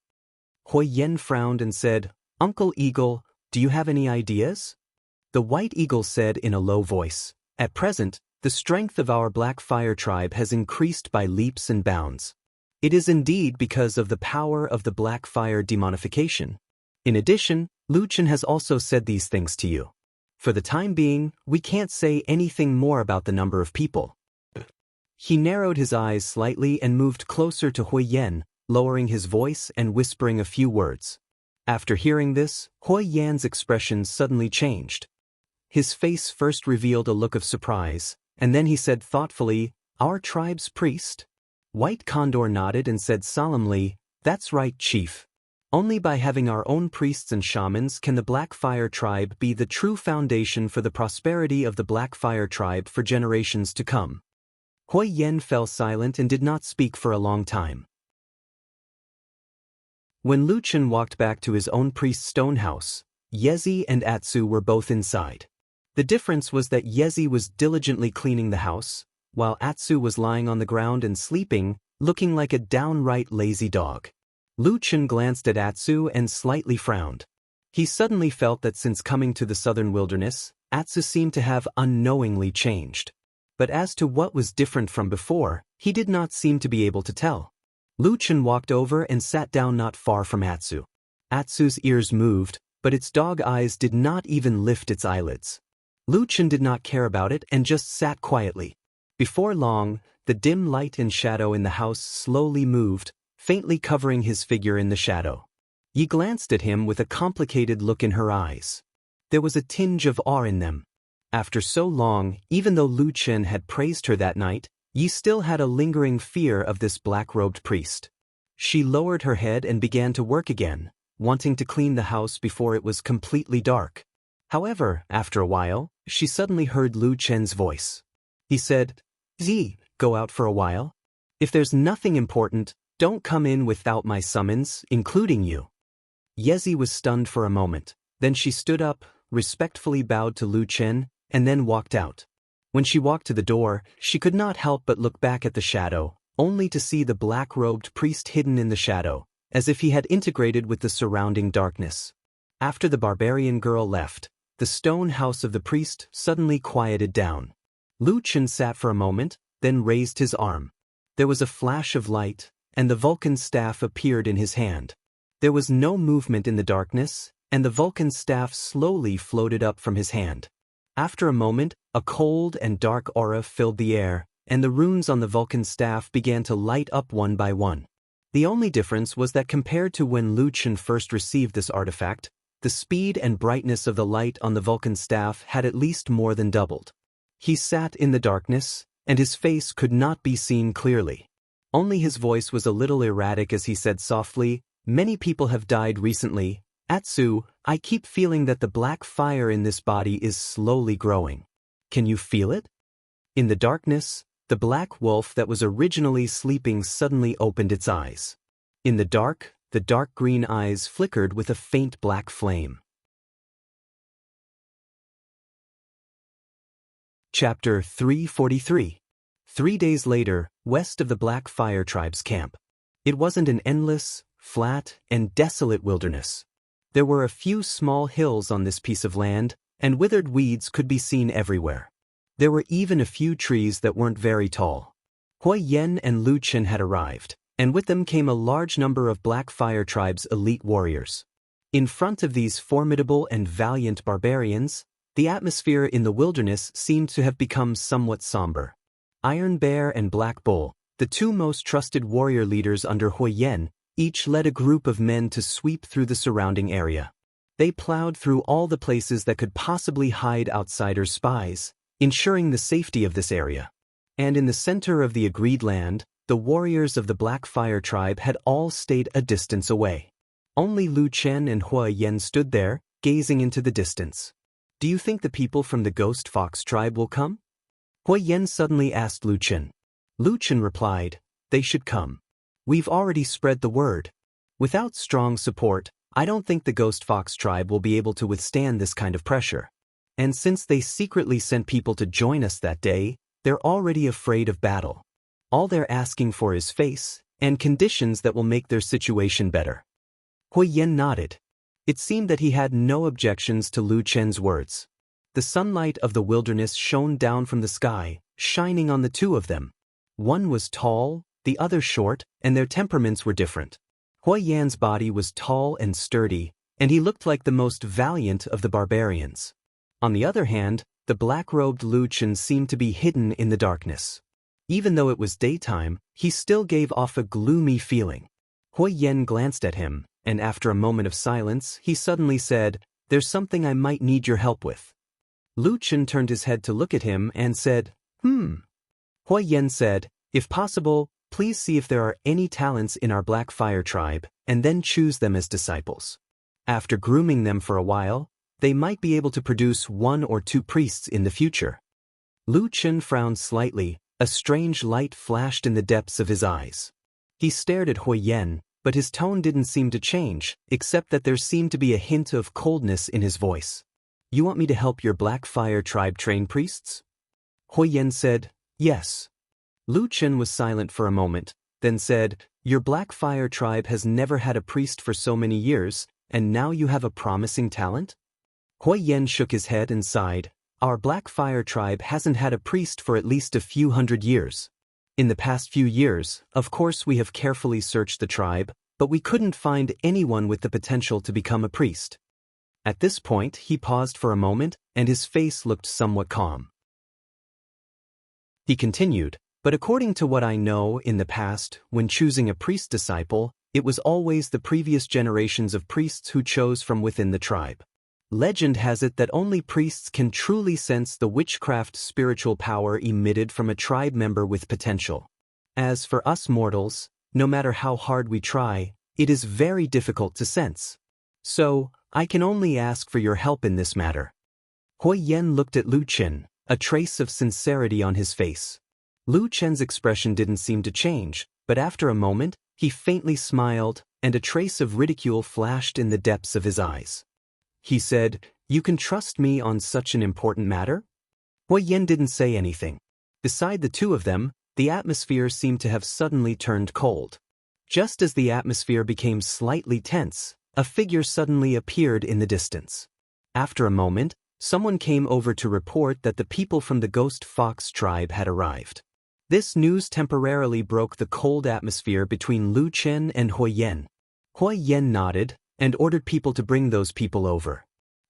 Hui Yen frowned and said, "Uncle Eagle, do you have any ideas?" The White Eagle said in a low voice, "At present, the strength of our Black Fire tribe has increased by leaps and bounds. It is indeed because of the power of the Black Fire demonification. In addition, Lu Chen has also said these things to you. For the time being, we can't say anything more about the number of people." He narrowed his eyes slightly and moved closer to Hui Yen, lowering his voice and whispering a few words. After hearing this, Hui Yan's expression suddenly changed. His face first revealed a look of surprise, and then he said thoughtfully, "Our tribe's priest?" White Condor nodded and said solemnly, "That's right, Chief. Only by having our own priests and shamans can the Black Fire tribe be the true foundation for the prosperity of the Black Fire tribe for generations to come." Hui Yen fell silent and did not speak for a long time. When Lu Chen walked back to his own priest's stone house, Yezi and Atsu were both inside. The difference was that Yezi was diligently cleaning the house, while Atsu was lying on the ground and sleeping, looking like a downright lazy dog. Lu Chen glanced at Atsu and slightly frowned. He suddenly felt that since coming to the southern wilderness, Atsu seemed to have unknowingly changed. But as to what was different from before, he did not seem to be able to tell. Lu Chen walked over and sat down not far from Atsu. Atsu's ears moved, but its dog eyes did not even lift its eyelids. Lu Chen did not care about it and just sat quietly. Before long, the dim light and shadow in the house slowly moved, faintly covering his figure in the shadow. Yi glanced at him with a complicated look in her eyes. There was a tinge of awe in them. After so long, even though Lu Chen had praised her that night, Yi still had a lingering fear of this black-robed priest. She lowered her head and began to work again, wanting to clean the house before it was completely dark. However, after a while, she suddenly heard Lu Chen's voice. He said, "Yi, go out for a while. If there's nothing important, don't come in without my summons, including you." Yezi was stunned for a moment. Then she stood up, respectfully bowed to Lu Chen, and then walked out. When she walked to the door, she could not help but look back at the shadow, only to see the black-robed priest hidden in the shadow, as if he had integrated with the surrounding darkness. After the barbarian girl left, the stone house of the priest suddenly quieted down. Lu Chen sat for a moment, then raised his arm. There was a flash of light, and the Vulcan staff appeared in his hand. There was no movement in the darkness, and the Vulcan staff slowly floated up from his hand. After a moment, a cold and dark aura filled the air, and the runes on the Vulcan staff began to light up one by one. The only difference was that compared to when Lu Chen first received this artifact, the speed and brightness of the light on the Vulcan staff had at least more than doubled. He sat in the darkness, and his face could not be seen clearly. Only his voice was a little erratic as he said softly, "Many people have died recently. Atsu, I keep feeling that the black fire in this body is slowly growing. Can you feel it?" In the darkness, the black wolf that was originally sleeping suddenly opened its eyes. In the dark green eyes flickered with a faint black flame. Chapter 343. 3 days later, west of the Black Fire Tribe's camp. It wasn't an endless, flat, and desolate wilderness. There were a few small hills on this piece of land, and withered weeds could be seen everywhere. There were even a few trees that weren't very tall. Hui Yen and Lu Chen had arrived, and with them came a large number of Black Fire Tribe's elite warriors. In front of these formidable and valiant barbarians, the atmosphere in the wilderness seemed to have become somewhat somber. Iron Bear and Black Bull, the two most trusted warrior leaders under Hui Yen, each led a group of men to sweep through the surrounding area. They plowed through all the places that could possibly hide outsiders' spies, ensuring the safety of this area. And in the center of the agreed land, the warriors of the Black Fire Tribe had all stayed a distance away. Only Lu Chen and Hui Yen stood there, gazing into the distance. "Do you think the people from the Ghost Fox Tribe will come?" Hui Yen suddenly asked Lu Chen. Lu Chen replied, "They should come. We've already spread the word. Without strong support, I don't think the Ghost Fox Tribe will be able to withstand this kind of pressure. And since they secretly sent people to join us that day, they're already afraid of battle. All they're asking for is face and conditions that will make their situation better." Hui Yen nodded. It seemed that he had no objections to Lu Chen's words. The sunlight of the wilderness shone down from the sky, shining on the two of them. One was tall, the other short, and their temperaments were different. Hui Yan's body was tall and sturdy, and he looked like the most valiant of the barbarians. On the other hand, the black-robed Lu Chen seemed to be hidden in the darkness. Even though it was daytime, he still gave off a gloomy feeling. Hui Yen glanced at him, and after a moment of silence, he suddenly said, "There's something I might need your help with." Lu Chen turned his head to look at him and said, Hui Yen said, "If possible, please see if there are any talents in our Black Fire Tribe, and then choose them as disciples. After grooming them for a while, they might be able to produce 1 or 2 priests in the future." Lu Chen frowned slightly, a strange light flashed in the depths of his eyes. He stared at Hui Yen, but his tone didn't seem to change, except that there seemed to be a hint of coldness in his voice. "You want me to help your Black Fire Tribe train priests?" Hui Yen said, "Yes." Lu Chen was silent for a moment, then said, "Your Black Fire Tribe has never had a priest for so many years, and now you have a promising talent?" Hui Yen shook his head and sighed. "Our Black Fire Tribe hasn't had a priest for at least a few hundred years. In the past few years, of course we have carefully searched the tribe, but we couldn't find anyone with the potential to become a priest." At this point, he paused for a moment, and his face looked somewhat calm. He continued, "But according to what I know, in the past, when choosing a priest disciple, it was always the previous generations of priests who chose from within the tribe. Legend has it that only priests can truly sense the witchcraft spiritual power emitted from a tribe member with potential. As for us mortals, no matter how hard we try, it is very difficult to sense. So, I can only ask for your help in this matter." Hui Yen looked at Lu Chen, a trace of sincerity on his face. Lu Chen's expression didn't seem to change, but after a moment, he faintly smiled, and a trace of ridicule flashed in the depths of his eyes. He said, "You can trust me on such an important matter?" Hui Yen didn't say anything. Beside the two of them, the atmosphere seemed to have suddenly turned cold. Just as the atmosphere became slightly tense, a figure suddenly appeared in the distance. After a moment, someone came over to report that the people from the Ghost Fox Tribe had arrived. This news temporarily broke the cold atmosphere between Lu Chen and Hui Yen. Hui Yen nodded, and ordered people to bring those people over.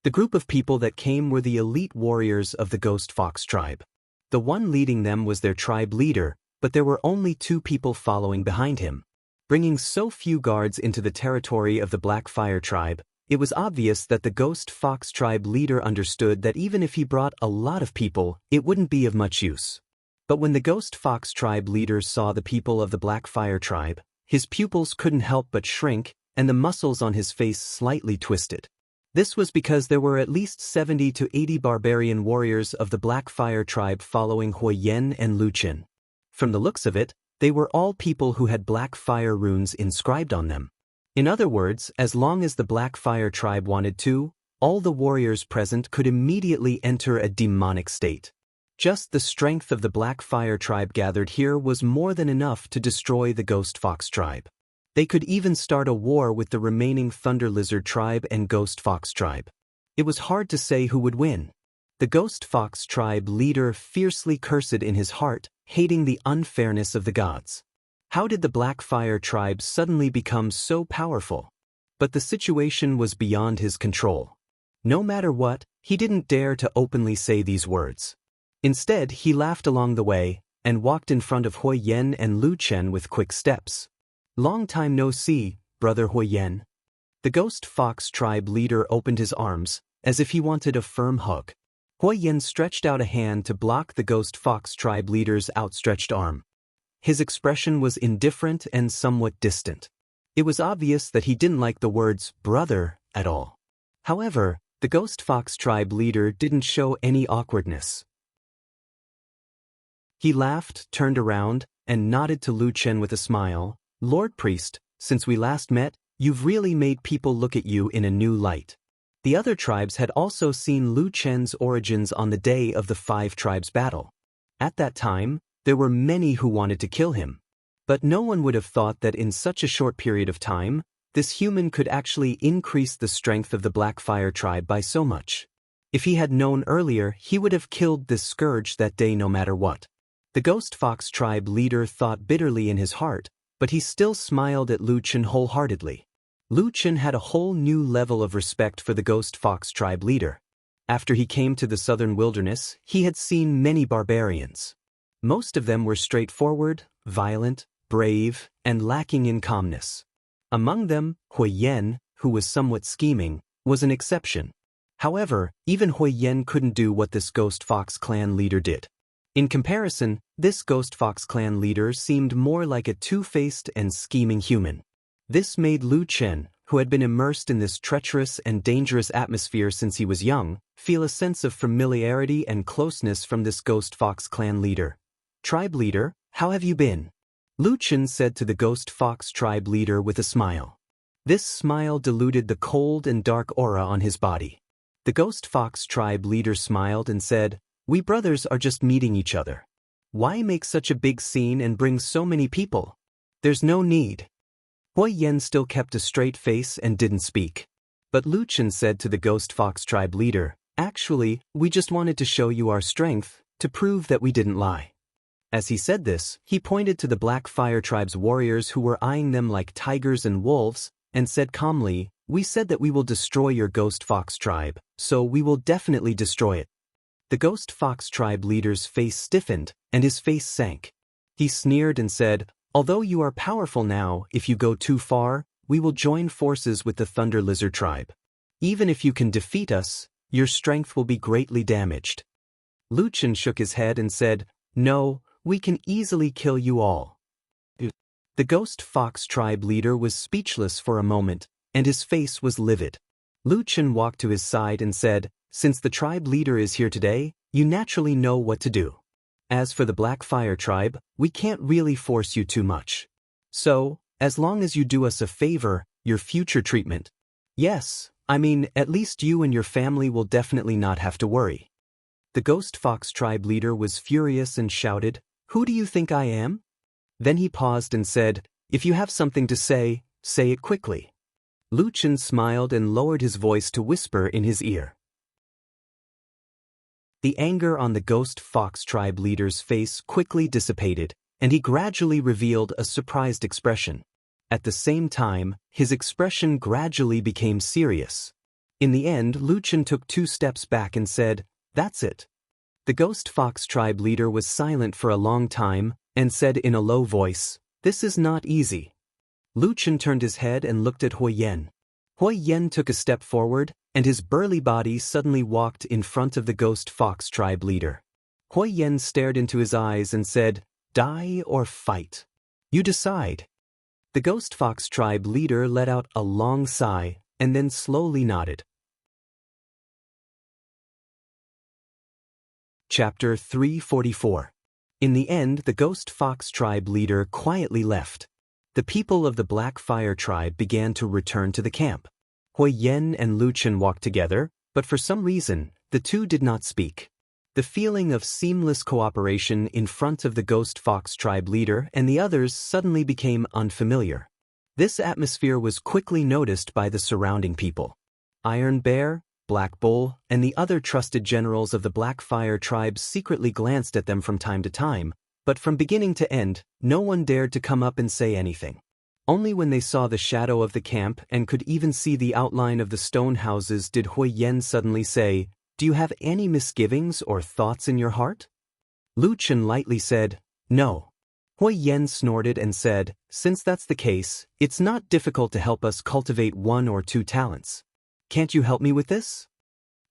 The group of people that came were the elite warriors of the Ghost Fox tribe. The one leading them was their tribe leader, but there were only 2 people following behind him. Bringing so few guards into the territory of the Black Fire tribe, it was obvious that the Ghost Fox tribe leader understood that even if he brought a lot of people, it wouldn't be of much use. But when the Ghost Fox tribe leader saw the people of the Black Fire tribe, his pupils couldn't help but shrink, and the muscles on his face slightly twisted. This was because there were at least 70 to 80 barbarian warriors of the Black Fire tribe following Huiyen and Luchen. From the looks of it, they were all people who had Black Fire runes inscribed on them. In other words, as long as the Black Fire tribe wanted to, all the warriors present could immediately enter a demonic state. Just the strength of the Black Fire tribe gathered here was more than enough to destroy the Ghost Fox tribe. They could even start a war with the remaining Thunder Lizard tribe and Ghost Fox tribe. It was hard to say who would win. The Ghost Fox tribe leader fiercely cursed in his heart, hating the unfairness of the gods. How did the Black Fire tribe suddenly become so powerful? But the situation was beyond his control. No matter what, he didn't dare to openly say these words. Instead, he laughed along the way, and walked in front of Huiyen and Luchen with quick steps. "Long time no see, brother Huiyen." The Ghost Fox tribe leader opened his arms, as if he wanted a firm hug. Huiyen stretched out a hand to block the Ghost Fox tribe leader's outstretched arm. His expression was indifferent and somewhat distant. It was obvious that he didn't like the words brother at all. However, the Ghost Fox tribe leader didn't show any awkwardness. He laughed, turned around, and nodded to Luchen with a smile. "Lord Priest, since we last met, you've really made people look at you in a new light." The other tribes had also seen Luchen's origins on the day of the 5 tribes battle. At that time, there were many who wanted to kill him. But no one would have thought that in such a short period of time, this human could actually increase the strength of the Black Fire tribe by so much. If he had known earlier, he would have killed this scourge that day no matter what. The Ghost Fox tribe leader thought bitterly in his heart, but he still smiled at Luchen wholeheartedly. Luchen had a whole new level of respect for the Ghost Fox tribe leader. After he came to the southern wilderness, he had seen many barbarians. Most of them were straightforward, violent, brave, and lacking in calmness. Among them, Huiyen, who was somewhat scheming, was an exception. However, even Huiyen couldn't do what this Ghost Fox clan leader did. In comparison, this Ghost Fox clan leader seemed more like a two-faced and scheming human. This made Luchen, who had been immersed in this treacherous and dangerous atmosphere since he was young, feel a sense of familiarity and closeness from this Ghost Fox clan leader. "Tribe leader, how have you been?" Luchen said to the Ghost Fox tribe leader with a smile. This smile diluted the cold and dark aura on his body. The Ghost Fox tribe leader smiled and said, "We brothers are just meeting each other. Why make such a big scene and bring so many people? There's no need." Huiyen still kept a straight face and didn't speak. But Luchen said to the Ghost Fox tribe leader, "Actually, we just wanted to show you our strength, to prove that we didn't lie." As he said this, he pointed to the Black Fire tribe's warriors who were eyeing them like tigers and wolves, and said calmly, "We said that we will destroy your Ghost Fox tribe, so we will definitely destroy it." The Ghost Fox tribe leader's face stiffened, and his face sank. He sneered and said, "Although you are powerful now, if you go too far, we will join forces with the Thunder Lizard tribe. Even if you can defeat us, your strength will be greatly damaged." Luchen shook his head and said, "No, we can easily kill you all." The Ghost Fox tribe leader was speechless for a moment, and his face was livid. Luchen walked to his side and said, "Since the tribe leader is here today, you naturally know what to do. As for the Black Fire tribe, we can't really force you too much. So, as long as you do us a favor, your future treatment. Yes, I mean, at least you and your family will definitely not have to worry." The Ghost Fox tribe leader was furious and shouted, "Who do you think I am?" Then he paused and said, "If you have something to say, say it quickly." Luchen smiled and lowered his voice to whisper in his ear. The anger on the Ghost Fox tribe leader's face quickly dissipated, and he gradually revealed a surprised expression. At the same time, his expression gradually became serious. In the end, Luchan took 2 steps back and said, "That's it." The Ghost Fox tribe leader was silent for a long time and said in a low voice, "This is not easy." Luchan turned his head and looked at Huyen. Huyen took a step forward, and his burly body suddenly walked in front of the Ghost Fox tribe leader. Huyen stared into his eyes and said, "Die or fight. You decide." The Ghost Fox tribe leader let out a long sigh and then slowly nodded. Chapter 344. In the end, the Ghost Fox tribe leader quietly left. The people of the Black Fire tribe began to return to the camp. Huyen and Luchan walked together, but for some reason, the two did not speak. The feeling of seamless cooperation in front of the Ghost Fox tribe leader and the others suddenly became unfamiliar. This atmosphere was quickly noticed by the surrounding people. Iron Bear, Black Bull, and the other trusted generals of the Black Fire tribe secretly glanced at them from time to time, but from beginning to end, no one dared to come up and say anything. Only when they saw the shadow of the camp and could even see the outline of the stone houses did Huyen suddenly say, "Do you have any misgivings or thoughts in your heart?" Luchan lightly said, "No." Huyen snorted and said, "Since that's the case, it's not difficult to help us cultivate 1 or 2 talents. Can't you help me with this?"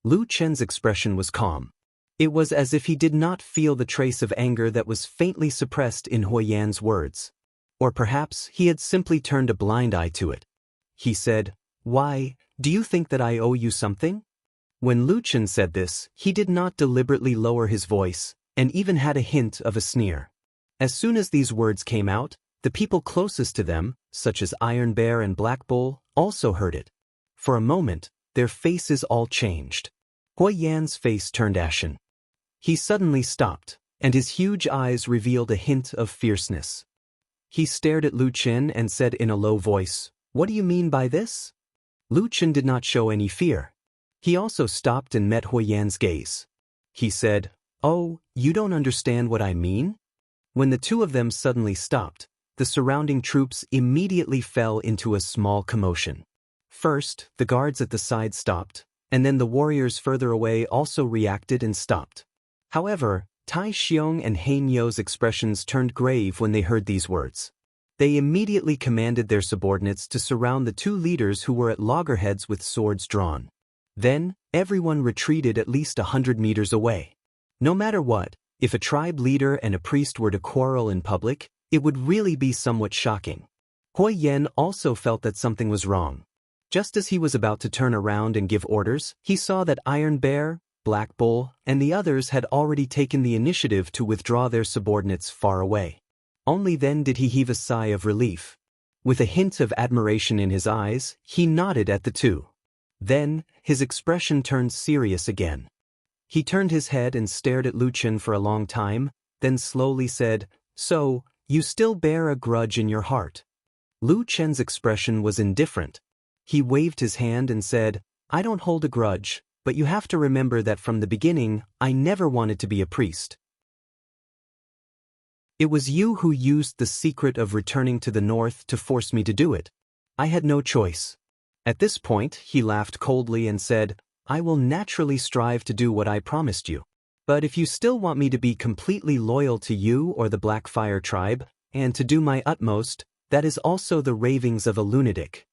Luchan's expression was calm. It was as if he did not feel the trace of anger that was faintly suppressed in Huyen's words. Or perhaps he had simply turned a blind eye to it. He said, "Why, do you think that I owe you something?" When Luchan said this, he did not deliberately lower his voice, and even had a hint of a sneer. As soon as these words came out, the people closest to them, such as Iron Bear and Black Bull, also heard it. For a moment, their faces all changed. Huyen's face turned ashen. He suddenly stopped, and his huge eyes revealed a hint of fierceness. He stared at Luchan and said in a low voice, "What do you mean by this?" Luchan did not show any fear. He also stopped and met Huyen's gaze. He said, "Oh, you don't understand what I mean?" When the two of them suddenly stopped, the surrounding troops immediately fell into a small commotion. First, the guards at the side stopped, and then the warriors further away also reacted and stopped. However, Tai Xiong and Hein You's expressions turned grave when they heard these words. They immediately commanded their subordinates to surround the 2 leaders who were at loggerheads with swords drawn. Then, everyone retreated at least 100 meters away. No matter what, if a tribe leader and a priest were to quarrel in public, it would really be somewhat shocking. Huyen also felt that something was wrong. Just as he was about to turn around and give orders, he saw that Iron Bear, Black Bull, and the others had already taken the initiative to withdraw their subordinates far away. Only then did he heave a sigh of relief. With a hint of admiration in his eyes, he nodded at the 2. Then, his expression turned serious again. He turned his head and stared at Luchan for a long time, then slowly said, "So, you still bear a grudge in your heart?" Luchan's expression was indifferent. He waved his hand and said, "I don't hold a grudge, but you have to remember that from the beginning, I never wanted to be a priest. It was you who used the secret of returning to the north to force me to do it. I had no choice." At this point, he laughed coldly and said, "I will naturally strive to do what I promised you. But if you still want me to be completely loyal to you or the Black Fire tribe, and to do my utmost, that is also the ravings of a lunatic."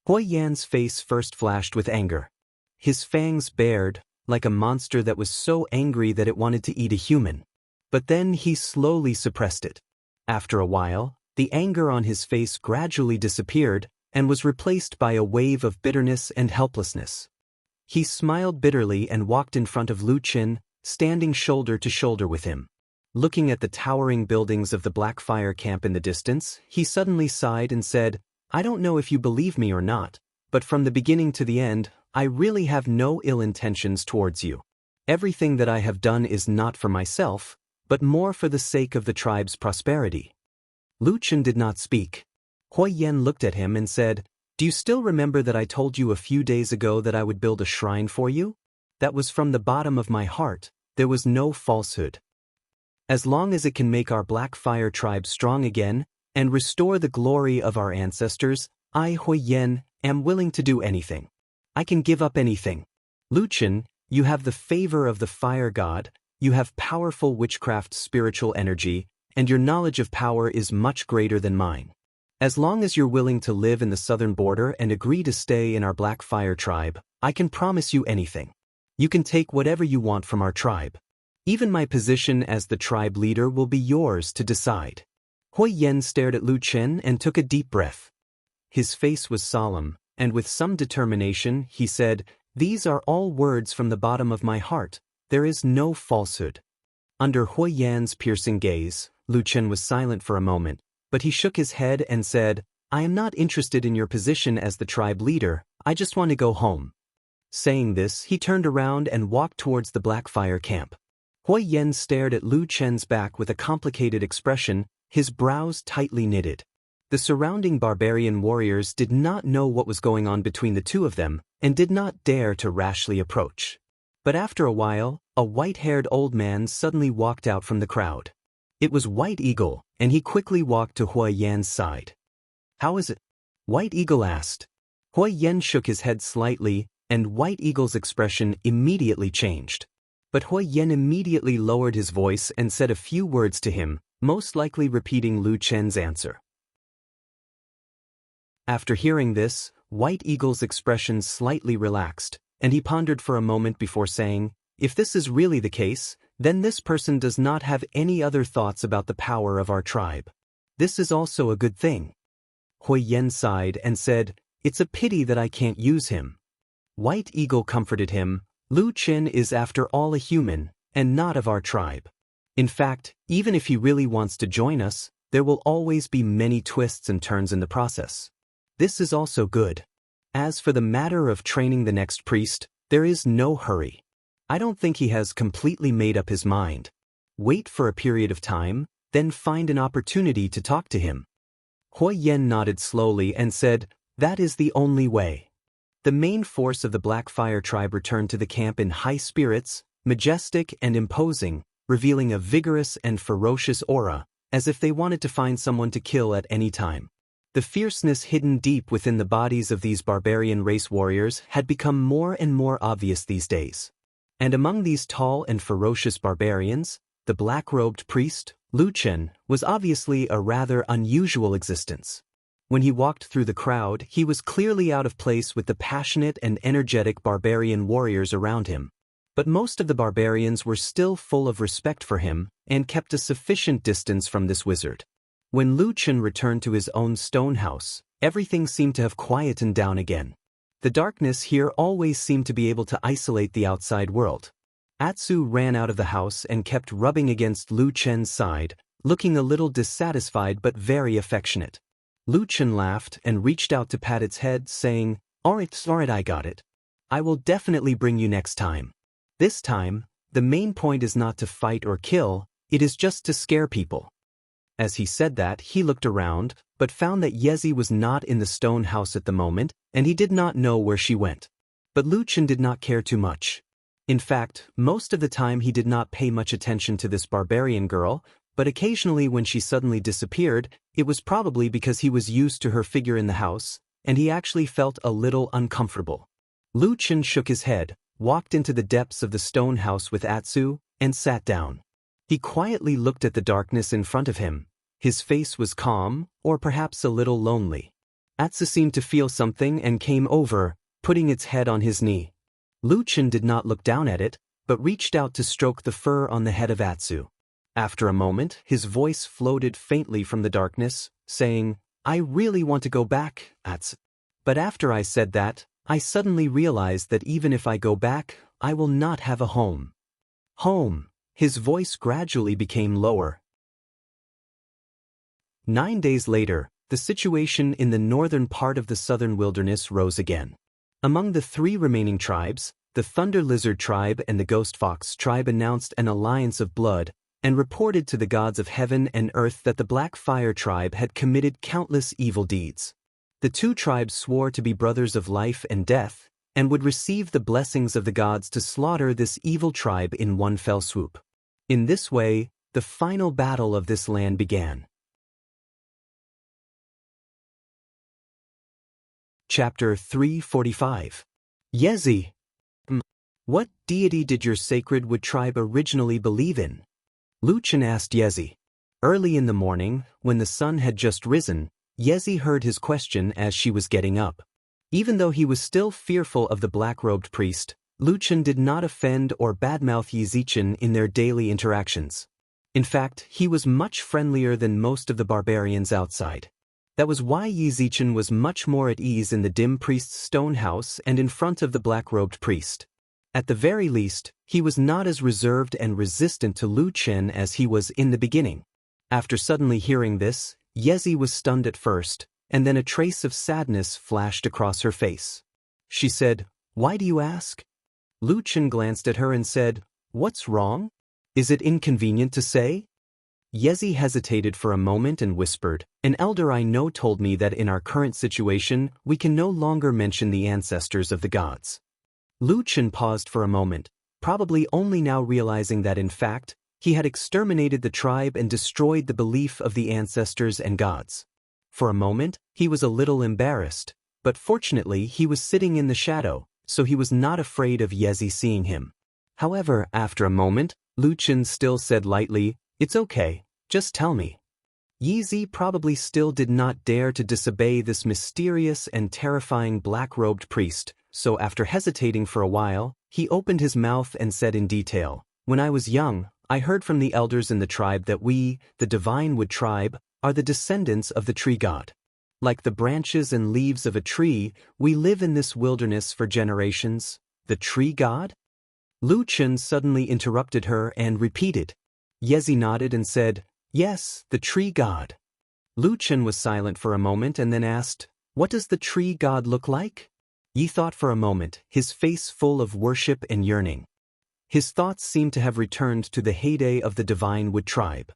Huyen's face first flashed with anger. His fangs bared, like a monster that was so angry that it wanted to eat a human. But then he slowly suppressed it. After a while, the anger on his face gradually disappeared and was replaced by a wave of bitterness and helplessness. He smiled bitterly and walked in front of Luchan, standing shoulder to shoulder with him. Looking at the towering buildings of the Black Fire camp in the distance, he suddenly sighed and said, "I don't know if you believe me or not, but from the beginning to the end, I really have no ill intentions towards you. Everything that I have done is not for myself, but more for the sake of the tribe's prosperity." Luchan did not speak. Huyen looked at him and said, "Do you still remember that I told you a few days ago that I would build a shrine for you? That was from the bottom of my heart. There was no falsehood. As long as it can make our Black Fire tribe strong again and restore the glory of our ancestors, I, Huyen, am willing to do anything. I can give up anything. Lu Chen, you have the favor of the fire god, you have powerful witchcraft spiritual energy, and your knowledge of power is much greater than mine. As long as you're willing to live in the southern border and agree to stay in our Black Fire tribe, I can promise you anything. You can take whatever you want from our tribe. Even my position as the tribe leader will be yours to decide. Hui Yen stared at Lu Chen and took a deep breath. His face was solemn, and with some determination he said, "These are all words from the bottom of my heart. There is no falsehood." Under Hui Yan's piercing gaze, Lu Chen was silent for a moment, but he shook his head and said, "I am not interested in your position as the tribe leader, I just want to go home." Saying this, he turned around and walked towards the Black Fire camp. Hui Yen stared at Lu Chen's back with a complicated expression, his brows tightly knitted. The surrounding barbarian warriors did not know what was going on between the two of them, and did not dare to rashly approach. But after a while, a white-haired old man suddenly walked out from the crowd. It was White Eagle, and he quickly walked to Hui Yan's side. "How is it?" White Eagle asked. Hui Yan shook his head slightly, and White Eagle's expression immediately changed. But Hui Yan immediately lowered his voice and said a few words to him, most likely repeating Lu Chen's answer. After hearing this, White Eagle's expression slightly relaxed, and he pondered for a moment before saying, "If this is really the case, then this person does not have any other thoughts about the power of our tribe. This is also a good thing." Hui Yan sighed and said, "It's a pity that I can't use him." White Eagle comforted him, "Lu Chen is after all a human, and not of our tribe. In fact, even if he really wants to join us, there will always be many twists and turns in the process. This is also good. As for the matter of training the next priest, there is no hurry. I don't think he has completely made up his mind. Wait for a period of time, then find an opportunity to talk to him." Hui Yan nodded slowly and said, "That is the only way." The main force of the Black Fire tribe returned to the camp in high spirits, majestic and imposing, revealing a vigorous and ferocious aura, as if they wanted to find someone to kill at any time. The fierceness hidden deep within the bodies of these barbarian race warriors had become more and more obvious these days. And among these tall and ferocious barbarians, the black-robed priest, Lu Chen, was obviously a rather unusual existence. When he walked through the crowd, he was clearly out of place with the passionate and energetic barbarian warriors around him. But most of the barbarians were still full of respect for him and kept a sufficient distance from this wizard. When Lu Chen returned to his own stone house, everything seemed to have quietened down again. The darkness here always seemed to be able to isolate the outside world. Atsu ran out of the house and kept rubbing against Lu Chen's side, looking a little dissatisfied but very affectionate. Lu Chen laughed and reached out to pat its head, saying, Alright, I got it. I will definitely bring you next time. This time, the main point is not to fight or kill, it is just to scare people." As he said that, he looked around, but found that Yezi was not in the stone house at the moment, and he did not know where she went. But Lu Chen did not care too much. In fact, most of the time he did not pay much attention to this barbarian girl, but occasionally when she suddenly disappeared, it was probably because he was used to her figure in the house, and he actually felt a little uncomfortable. Lu Chen shook his head, walked into the depths of the stone house with Atsu, and sat down. He quietly looked at the darkness in front of him. His face was calm, or perhaps a little lonely. Atsu seemed to feel something and came over, putting its head on his knee. Lu Chen did not look down at it, but reached out to stroke the fur on the head of Atsu. After a moment, his voice floated faintly from the darkness, saying, I really want to go back, Atsu. But after I said that, I suddenly realized that even if I go back, I will not have a home. Home. His voice gradually became lower. 9 days later, the situation in the northern part of the southern wilderness rose again. Among the 3 remaining tribes, the Thunder Lizard tribe and the Ghost Fox tribe announced an alliance of blood and reported to the gods of heaven and earth that the Black Fire tribe had committed countless evil deeds. The 2 tribes swore to be brothers of life and death, and would receive the blessings of the gods to slaughter this evil tribe in one fell swoop. In this way, the final battle of this land began. Chapter 345. Yezi. What deity did your sacred Wood tribe originally believe in? Luchan asked Yezi. Early in the morning, when the sun had just risen, Yezi heard his question as she was getting up. Even though he was still fearful of the black-robed priest, Luchan did not offend or badmouth Yizichin in their daily interactions. In fact, he was much friendlier than most of the barbarians outside. That was why Yizichin was much more at ease in the dim priest's stone house and in front of the black-robed priest. At the very least, he was not as reserved and resistant to Luchan as he was in the beginning. After suddenly hearing this, Yezi was stunned at first, and then a trace of sadness flashed across her face. She said, "Why do you ask?" Luchan glanced at her and said, "What's wrong? Is it inconvenient to say?" Yezi hesitated for a moment and whispered, "An elder I know told me that in our current situation we can no longer mention the ancestors of the gods." Luchan paused for a moment, probably only now realizing that in fact, he had exterminated the tribe and destroyed the belief of the ancestors and gods. For a moment, he was a little embarrassed, but fortunately he was sitting in the shadow, so he was not afraid of Yezi seeing him. However, after a moment, Luchan still said lightly, "It's okay, just tell me." Yezi probably still did not dare to disobey this mysterious and terrifying black-robed priest, so after hesitating for a while, he opened his mouth and said in detail, "When I was young, I heard from the elders in the tribe that we, the Divine Wood tribe, are the descendants of the tree god. Like the branches and leaves of a tree, we live in this wilderness for generations. The tree god?" Luchan suddenly interrupted her and repeated. Yezi nodded and said, "Yes, the tree god." Luchan was silent for a moment and then asked, "What does the tree god look like?" Yi thought for a moment, his face full of worship and yearning. His thoughts seemed to have returned to the heyday of the Divine Wood tribe.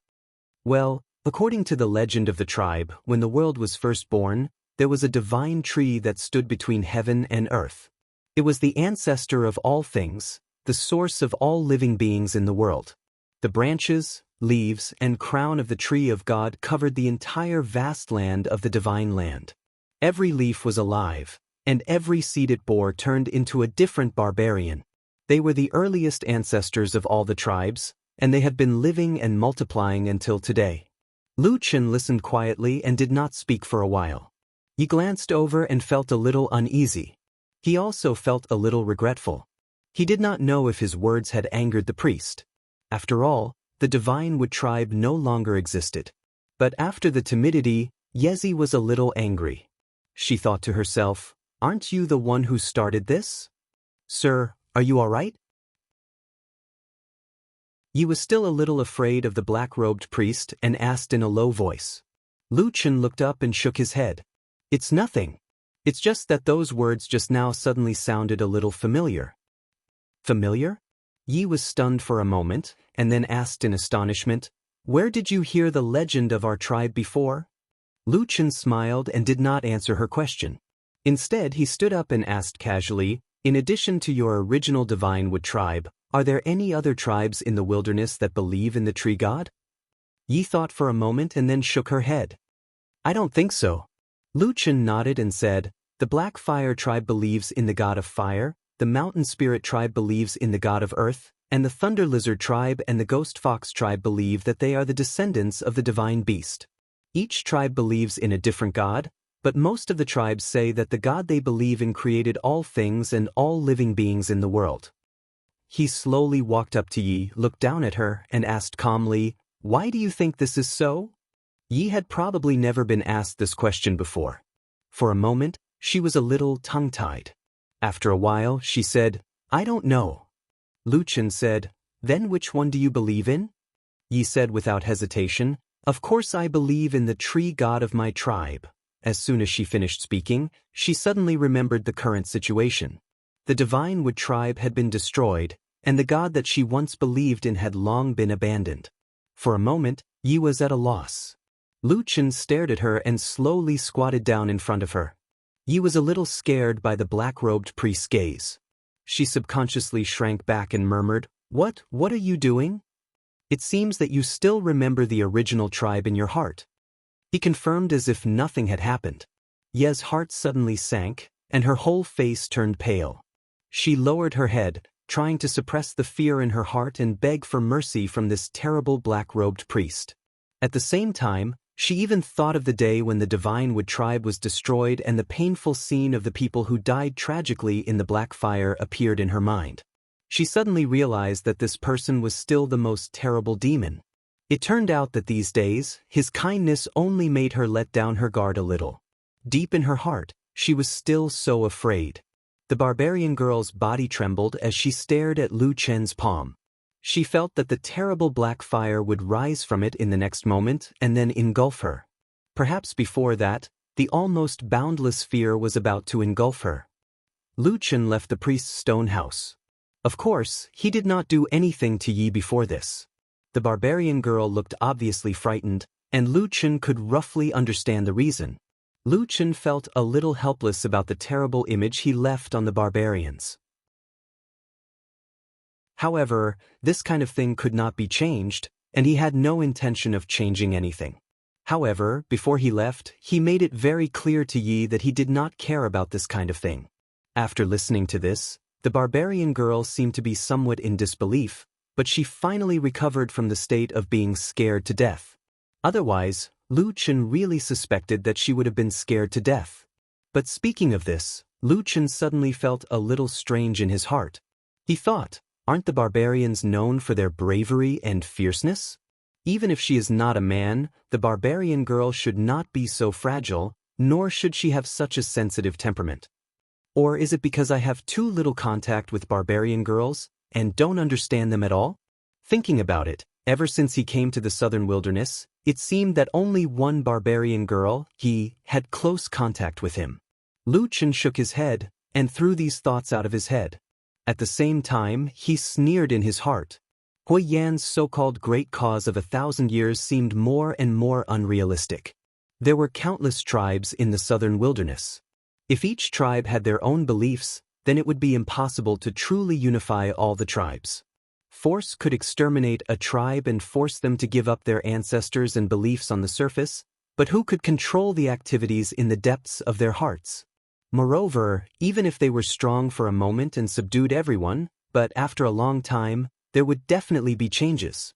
Well, according to the legend of the tribe, when the world was first born, there was a divine tree that stood between heaven and earth. It was the ancestor of all things, the source of all living beings in the world. The branches, leaves, and crown of the tree of God covered the entire vast land of the divine land. Every leaf was alive, and every seed it bore turned into a different barbarian. They were the earliest ancestors of all the tribes, and they have been living and multiplying until today. Luchan listened quietly and did not speak for a while. He glanced over and felt a little uneasy. He also felt a little regretful. He did not know if his words had angered the priest. After all, the Divine Wood tribe no longer existed. But after the timidity, Yezi was a little angry. She thought to herself, "Aren't you the one who started this? Sir, are you all right?" Yi was still a little afraid of the black-robed priest and asked in a low voice. Luchan looked up and shook his head. "It's nothing. It's just that those words just now suddenly sounded a little familiar." Familiar? Yi was stunned for a moment, and then asked in astonishment, "Where did you hear the legend of our tribe before?" Luchan smiled and did not answer her question. Instead, he stood up and asked casually, "In addition to your original Divine Wood tribe, are there any other tribes in the wilderness that believe in the tree god?" Yi thought for a moment and then shook her head. "I don't think so." Luchan nodded and said, "The Black Fire tribe believes in the god of fire, the Mountain Spirit tribe believes in the god of earth, and the Thunder Lizard tribe and the Ghost Fox tribe believe that they are the descendants of the divine beast. Each tribe believes in a different god, but most of the tribes say that the god they believe in created all things and all living beings in the world." He slowly walked up to Yi, looked down at her, and asked calmly, "Why do you think this is so?" Yi had probably never been asked this question before. For a moment, she was a little tongue-tied. After a while, she said, "I don't know." Luchan said, "Then which one do you believe in?" Yi said without hesitation, "Of course I believe in the tree god of my tribe." As soon as she finished speaking, she suddenly remembered the current situation. The Divine Wood tribe had been destroyed, and the god that she once believed in had long been abandoned. For a moment, Yi was at a loss. Luchan stared at her and slowly squatted down in front of her. Yi was a little scared by the black-robed priest's gaze. She subconsciously shrank back and murmured, What are you doing?" "It seems that you still remember the original tribe in your heart." He confirmed as if nothing had happened. Yi's heart suddenly sank, and her whole face turned pale. She lowered her head, trying to suppress the fear in her heart and beg for mercy from this terrible black-robed priest. At the same time, she even thought of the day when the Divine tribe was destroyed and the painful scene of the people who died tragically in the black fire appeared in her mind. She suddenly realized that this person was still the most terrible demon. It turned out that these days, his kindness only made her let down her guard a little. Deep in her heart, she was still so afraid. The barbarian girl's body trembled as she stared at Lu Chen's palm. She felt that the terrible black fire would rise from it in the next moment and then engulf her. Perhaps before that, the almost boundless fear was about to engulf her. Lu Chen left the priest's stone house. Of course, he did not do anything to Yi before this. The barbarian girl looked obviously frightened, and Lu Chen could roughly understand the reason. Lu Chen felt a little helpless about the terrible image he left on the barbarians. However, this kind of thing could not be changed, and he had no intention of changing anything. However, before he left, he made it very clear to Yi that he did not care about this kind of thing. After listening to this, the barbarian girl seemed to be somewhat in disbelief, but she finally recovered from the state of being scared to death. Otherwise, Lu Chen really suspected that she would have been scared to death. But speaking of this, Lu Chen suddenly felt a little strange in his heart. He thought, aren't the barbarians known for their bravery and fierceness? Even if she is not a man, the barbarian girl should not be so fragile, nor should she have such a sensitive temperament. Or is it because I have too little contact with barbarian girls, and don't understand them at all? Thinking about it, ever since he came to the southern wilderness, it seemed that only one barbarian girl, Yi, had close contact with him. Lu Chen shook his head, and threw these thoughts out of his head. At the same time, he sneered in his heart. Hui Yan's so-called great cause of 1,000 years seemed more and more unrealistic. There were countless tribes in the southern wilderness. If each tribe had their own beliefs, then it would be impossible to truly unify all the tribes. Force could exterminate a tribe and force them to give up their ancestors and beliefs on the surface, but who could control the activities in the depths of their hearts? Moreover, even if they were strong for a moment and subdued everyone, but after a long time, there would definitely be changes.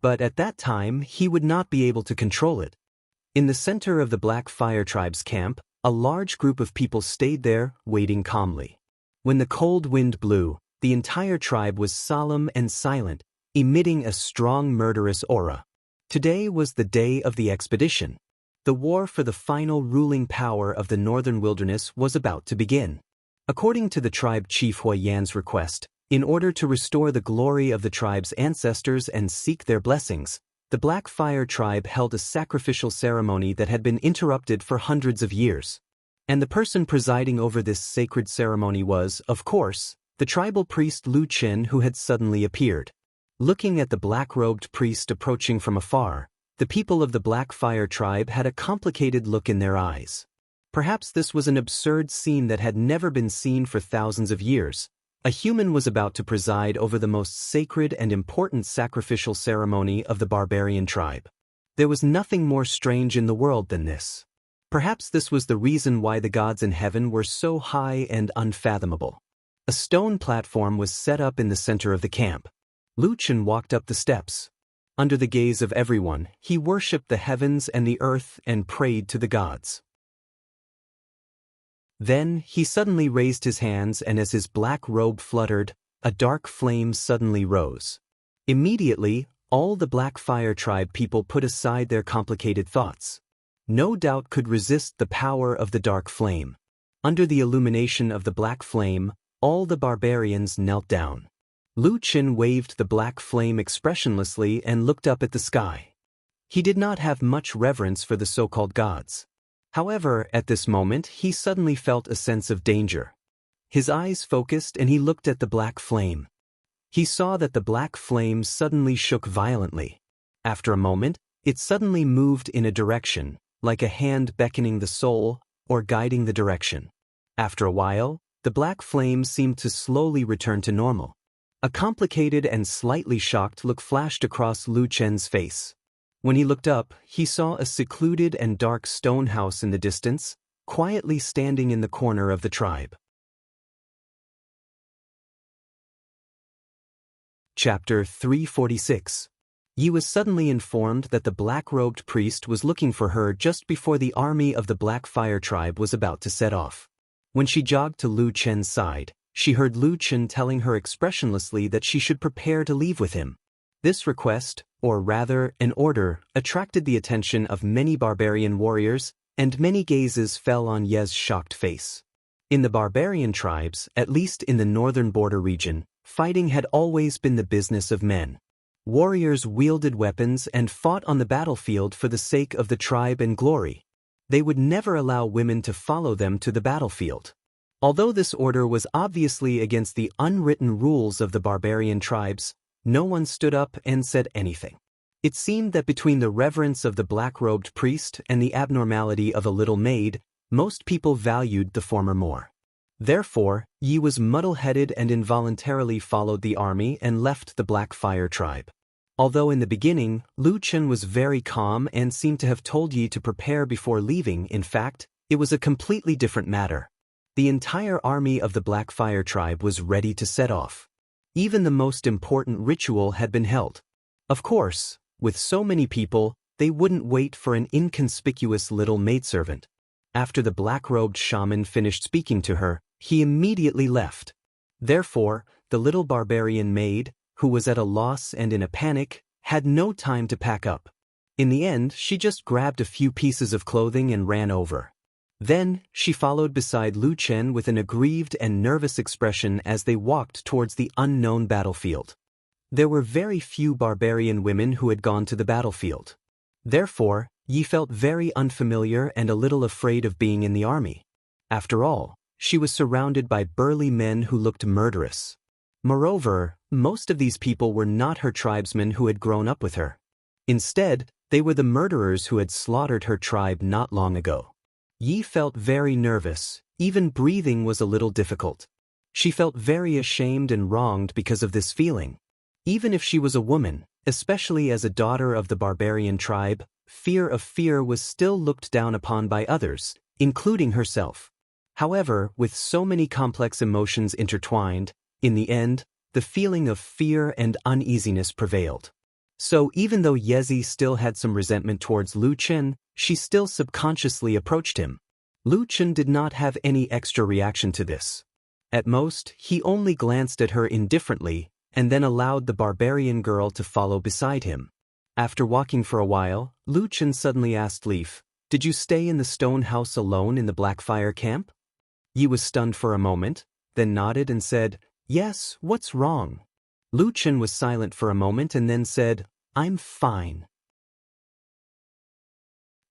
But at that time, he would not be able to control it. In the center of the Black Fire Tribe's camp, a large group of people stayed there, waiting calmly. When the cold wind blew, the entire tribe was solemn and silent, emitting a strong murderous aura. Today was the day of the expedition. The war for the final ruling power of the northern wilderness was about to begin. According to the tribe chief Hui Yan's request, in order to restore the glory of the tribe's ancestors and seek their blessings, the Black Fire Tribe held a sacrificial ceremony that had been interrupted for hundreds of years. And the person presiding over this sacred ceremony was, of course, the tribal priest Lu Chen, who had suddenly appeared. Looking at the black-robed priest approaching from afar, the people of the Black Fire Tribe had a complicated look in their eyes. Perhaps this was an absurd scene that had never been seen for thousands of years. A human was about to preside over the most sacred and important sacrificial ceremony of the barbarian tribe. There was nothing more strange in the world than this. Perhaps this was the reason why the gods in heaven were so high and unfathomable. A stone platform was set up in the center of the camp. Lu Chen walked up the steps. Under the gaze of everyone, he worshipped the heavens and the earth and prayed to the gods. Then, he suddenly raised his hands, and as his black robe fluttered, a dark flame suddenly rose. Immediately, all the Black Fire Tribe people put aside their complicated thoughts. No doubt could resist the power of the dark flame. Under the illumination of the black flame, all the barbarians knelt down. Lu Chen waved the black flame expressionlessly and looked up at the sky. He did not have much reverence for the so-called gods. However, at this moment, he suddenly felt a sense of danger. His eyes focused and he looked at the black flame. He saw that the black flame suddenly shook violently. After a moment, it suddenly moved in a direction, like a hand beckoning the soul or guiding the direction. After a while, the black flame seemed to slowly return to normal. A complicated and slightly shocked look flashed across Lu Chen's face. When he looked up, he saw a secluded and dark stone house in the distance, quietly standing in the corner of the tribe. Chapter 346. Yi was suddenly informed that the black-robed priest was looking for her just before the army of the Black Fire tribe was about to set off. When she jogged to Lu Chen's side, she heard Lu Chen telling her expressionlessly that she should prepare to leave with him. This request, or rather, an order, attracted the attention of many barbarian warriors, and many gazes fell on Ye's shocked face. In the barbarian tribes, at least in the northern border region, fighting had always been the business of men. Warriors wielded weapons and fought on the battlefield for the sake of the tribe and glory. They would never allow women to follow them to the battlefield. Although this order was obviously against the unwritten rules of the barbarian tribes, no one stood up and said anything. It seemed that between the reverence of the black-robed priest and the abnormality of a little maid, most people valued the former more. Therefore, Yi was muddle-headed and involuntarily followed the army and left the Black Fire tribe. Although in the beginning, Lu Chen was very calm and seemed to have told Yi to prepare before leaving, in fact, it was a completely different matter. The entire army of the Black Fire tribe was ready to set off. Even the most important ritual had been held. Of course, with so many people, they wouldn't wait for an inconspicuous little maidservant. After the black-robed shaman finished speaking to her, he immediately left. Therefore, the little barbarian maid, who was at a loss and in a panic, had no time to pack up. In the end, she just grabbed a few pieces of clothing and ran over. Then, she followed beside Lu Chen with an aggrieved and nervous expression as they walked towards the unknown battlefield. There were very few barbarian women who had gone to the battlefield. Therefore, Yi felt very unfamiliar and a little afraid of being in the army. After all, she was surrounded by burly men who looked murderous. Moreover, most of these people were not her tribesmen who had grown up with her. Instead, they were the murderers who had slaughtered her tribe not long ago. Yi felt very nervous, even breathing was a little difficult. She felt very ashamed and wronged because of this feeling. Even if she was a woman, especially as a daughter of the barbarian tribe, fear was still looked down upon by others, including herself. However, with so many complex emotions intertwined, in the end, the feeling of fear and uneasiness prevailed. So even though Yezi still had some resentment towards Lu Chen, she still subconsciously approached him. Lu Chen did not have any extra reaction to this. At most, he only glanced at her indifferently, and then allowed the barbarian girl to follow beside him. After walking for a while, Lu Chen suddenly asked Leaf, "Did you stay in the stone house alone in the Blackfire camp?" Yi was stunned for a moment, then nodded and said, "Yes, what's wrong?" Lu Chen was silent for a moment and then said, "I'm fine."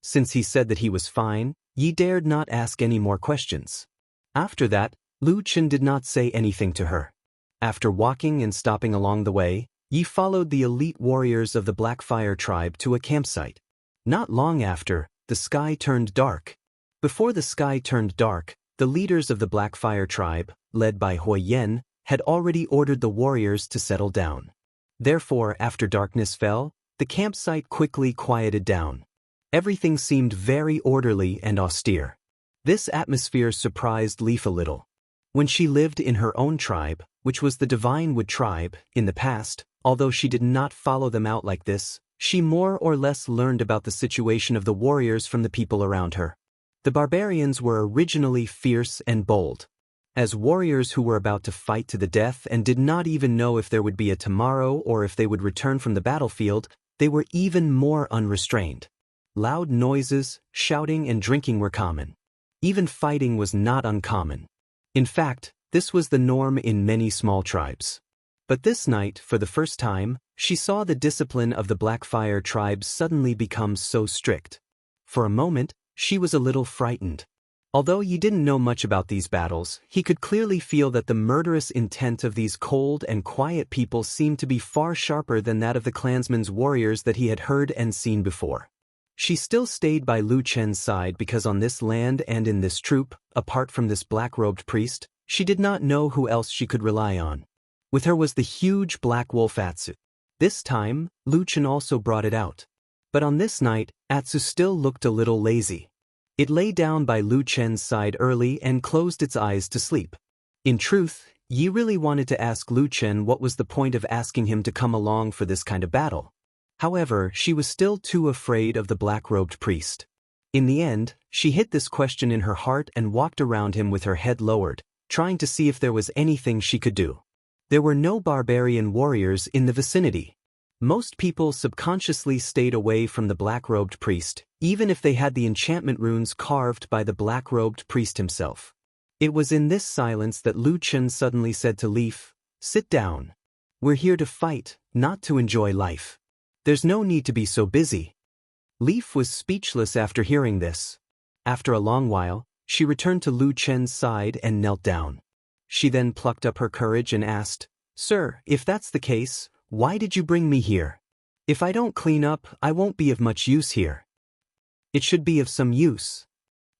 Since he said that he was fine, Yi dared not ask any more questions. After that, Lu Chen did not say anything to her. After walking and stopping along the way, Yi followed the elite warriors of the Blackfire tribe to a campsite. Not long after, the sky turned dark. Before the sky turned dark, the leaders of the Blackfire tribe, led by Hui Yen, had already ordered the warriors to settle down. Therefore, after darkness fell, the campsite quickly quieted down. Everything seemed very orderly and austere. This atmosphere surprised Leaf a little. When she lived in her own tribe, which was the Divine Wood tribe, in the past, although she did not follow them out like this, she more or less learned about the situation of the warriors from the people around her. The barbarians were originally fierce and bold. As warriors who were about to fight to the death and did not even know if there would be a tomorrow or if they would return from the battlefield, they were even more unrestrained. Loud noises, shouting and drinking were common. Even fighting was not uncommon. In fact, this was the norm in many small tribes. But this night, for the first time, she saw the discipline of the Blackfire tribe suddenly become so strict. For a moment, she was a little frightened. Although Yi didn't know much about these battles, he could clearly feel that the murderous intent of these cold and quiet people seemed to be far sharper than that of the clansmen's warriors that he had heard and seen before. She still stayed by Lu Chen's side because on this land and in this troop, apart from this black-robed priest, she did not know who else she could rely on. With her was the huge black wolf Atsu. This time, Lu Chen also brought it out. But on this night, Atsu still looked a little lazy. It lay down by Lu Chen's side early and closed its eyes to sleep. In truth, Yi really wanted to ask Lu Chen what was the point of asking him to come along for this kind of battle. However, she was still too afraid of the black-robed priest. In the end, she hid this question in her heart and walked around him with her head lowered, trying to see if there was anything she could do. There were no barbarian warriors in the vicinity. Most people subconsciously stayed away from the black-robed priest, even if they had the enchantment runes carved by the black-robed priest himself. It was in this silence that Lu Chen suddenly said to Leaf, "Sit down. We're here to fight, not to enjoy life. There's no need to be so busy." Leaf was speechless after hearing this. After a long while, she returned to Lu Chen's side and knelt down. She then plucked up her courage and asked, "Sir, if that's the case, why did you bring me here? If I don't clean up, I won't be of much use here." "It should be of some use."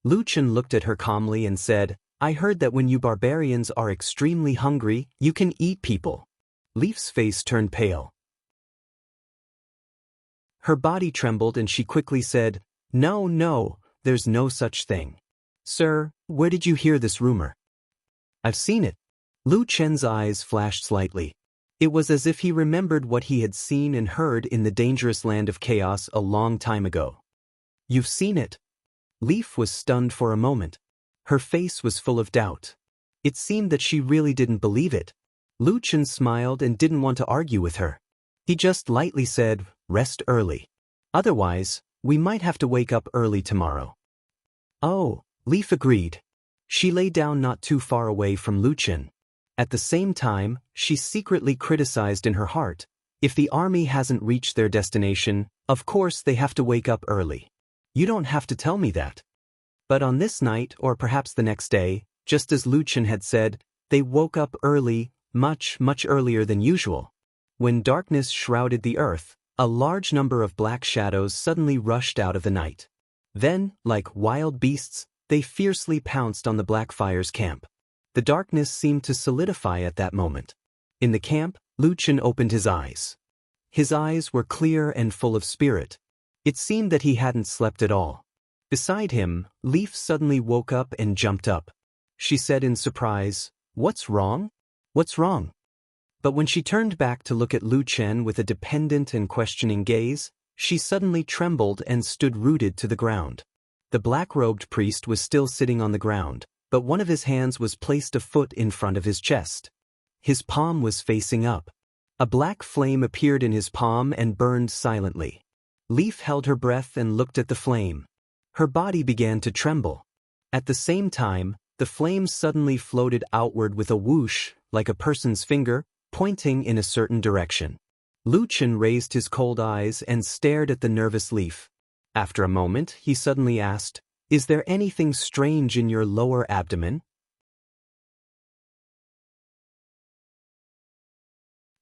Lu Chen looked at her calmly and said, "I heard that when you barbarians are extremely hungry, you can eat people." Leaf's face turned pale. Her body trembled and she quickly said, No, there's no such thing." "Sir, where did you hear this rumor?" "I've seen it." Lu Chen's eyes flashed slightly. It was as if he remembered what he had seen and heard in the dangerous land of chaos a long time ago. "You've seen it?" Leaf was stunned for a moment. Her face was full of doubt. It seemed that she really didn't believe it. Lu Chen smiled and didn't want to argue with her. He just lightly said, "Rest early. Otherwise, we might have to wake up early tomorrow." "Oh," Leaf agreed. She lay down not too far away from Lu Chen. At the same time, she secretly criticized in her heart, if the army hasn't reached their destination, of course they have to wake up early. You don't have to tell me that. But on this night, or perhaps the next day, just as Lu Chen had said, they woke up early, much earlier than usual. When darkness shrouded the earth, a large number of black shadows suddenly rushed out of the night. Then, like wild beasts, they fiercely pounced on the Blackfire's camp. The darkness seemed to solidify at that moment. In the camp, Lu Chen opened his eyes. His eyes were clear and full of spirit. It seemed that he hadn't slept at all. Beside him, Leaf suddenly woke up and jumped up. She said in surprise, "What's wrong? What's wrong?" But when she turned back to look at Lu Chen with a dependent and questioning gaze, she suddenly trembled and stood rooted to the ground. The black-robed priest was still sitting on the ground, but one of his hands was placed a foot in front of his chest. His palm was facing up. A black flame appeared in his palm and burned silently. Leaf held her breath and looked at the flame. Her body began to tremble. At the same time, the flame suddenly floated outward with a whoosh, like a person's finger, pointing in a certain direction. Lu Chen raised his cold eyes and stared at the nervous Leaf. After a moment, he suddenly asked, "Is there anything strange in your lower abdomen?"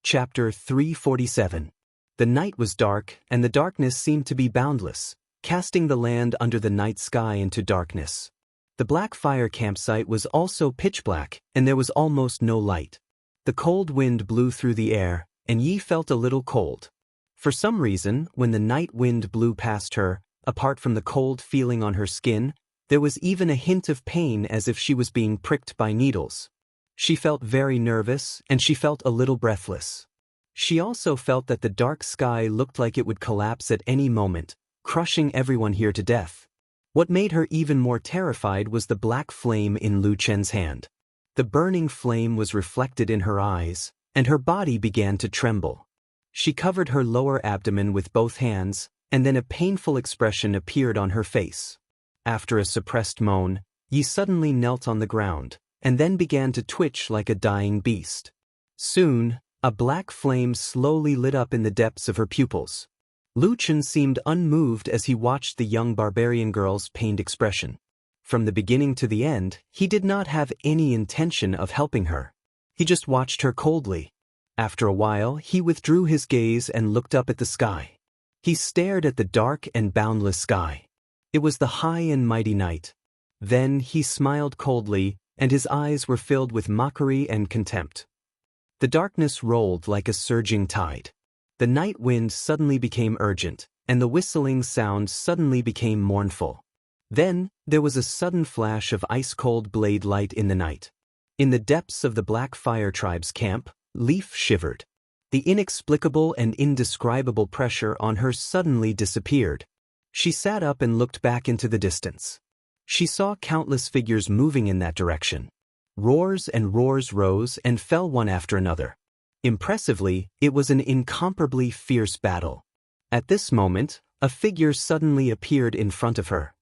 Chapter 347. The night was dark, and the darkness seemed to be boundless, casting the land under the night sky into darkness. The Blackfire campsite was also pitch black, and there was almost no light. The cold wind blew through the air, and Yi felt a little cold. For some reason, when the night wind blew past her, apart from the cold feeling on her skin, there was even a hint of pain as if she was being pricked by needles. She felt very nervous, and she felt a little breathless. She also felt that the dark sky looked like it would collapse at any moment, crushing everyone here to death. What made her even more terrified was the black flame in Lu Chen's hand. The burning flame was reflected in her eyes, and her body began to tremble. She covered her lower abdomen with both hands, and then a painful expression appeared on her face. After a suppressed moan, Yi suddenly knelt on the ground, and then began to twitch like a dying beast. Soon, a black flame slowly lit up in the depths of her pupils. Lu Chen seemed unmoved as he watched the young barbarian girl's pained expression. From the beginning to the end, he did not have any intention of helping her. He just watched her coldly. After a while, he withdrew his gaze and looked up at the sky. He stared at the dark and boundless sky. It was the high and mighty night. Then he smiled coldly, and his eyes were filled with mockery and contempt. The darkness rolled like a surging tide. The night wind suddenly became urgent, and the whistling sound suddenly became mournful. Then, there was a sudden flash of ice-cold blade light in the night. In the depths of the Black Fire Tribe's camp, Leaf shivered. The inexplicable and indescribable pressure on her suddenly disappeared. She sat up and looked back into the distance. She saw countless figures moving in that direction. Roars and roars rose and fell one after another. Impressively, it was an incomparably fierce battle. At this moment, a figure suddenly appeared in front of her.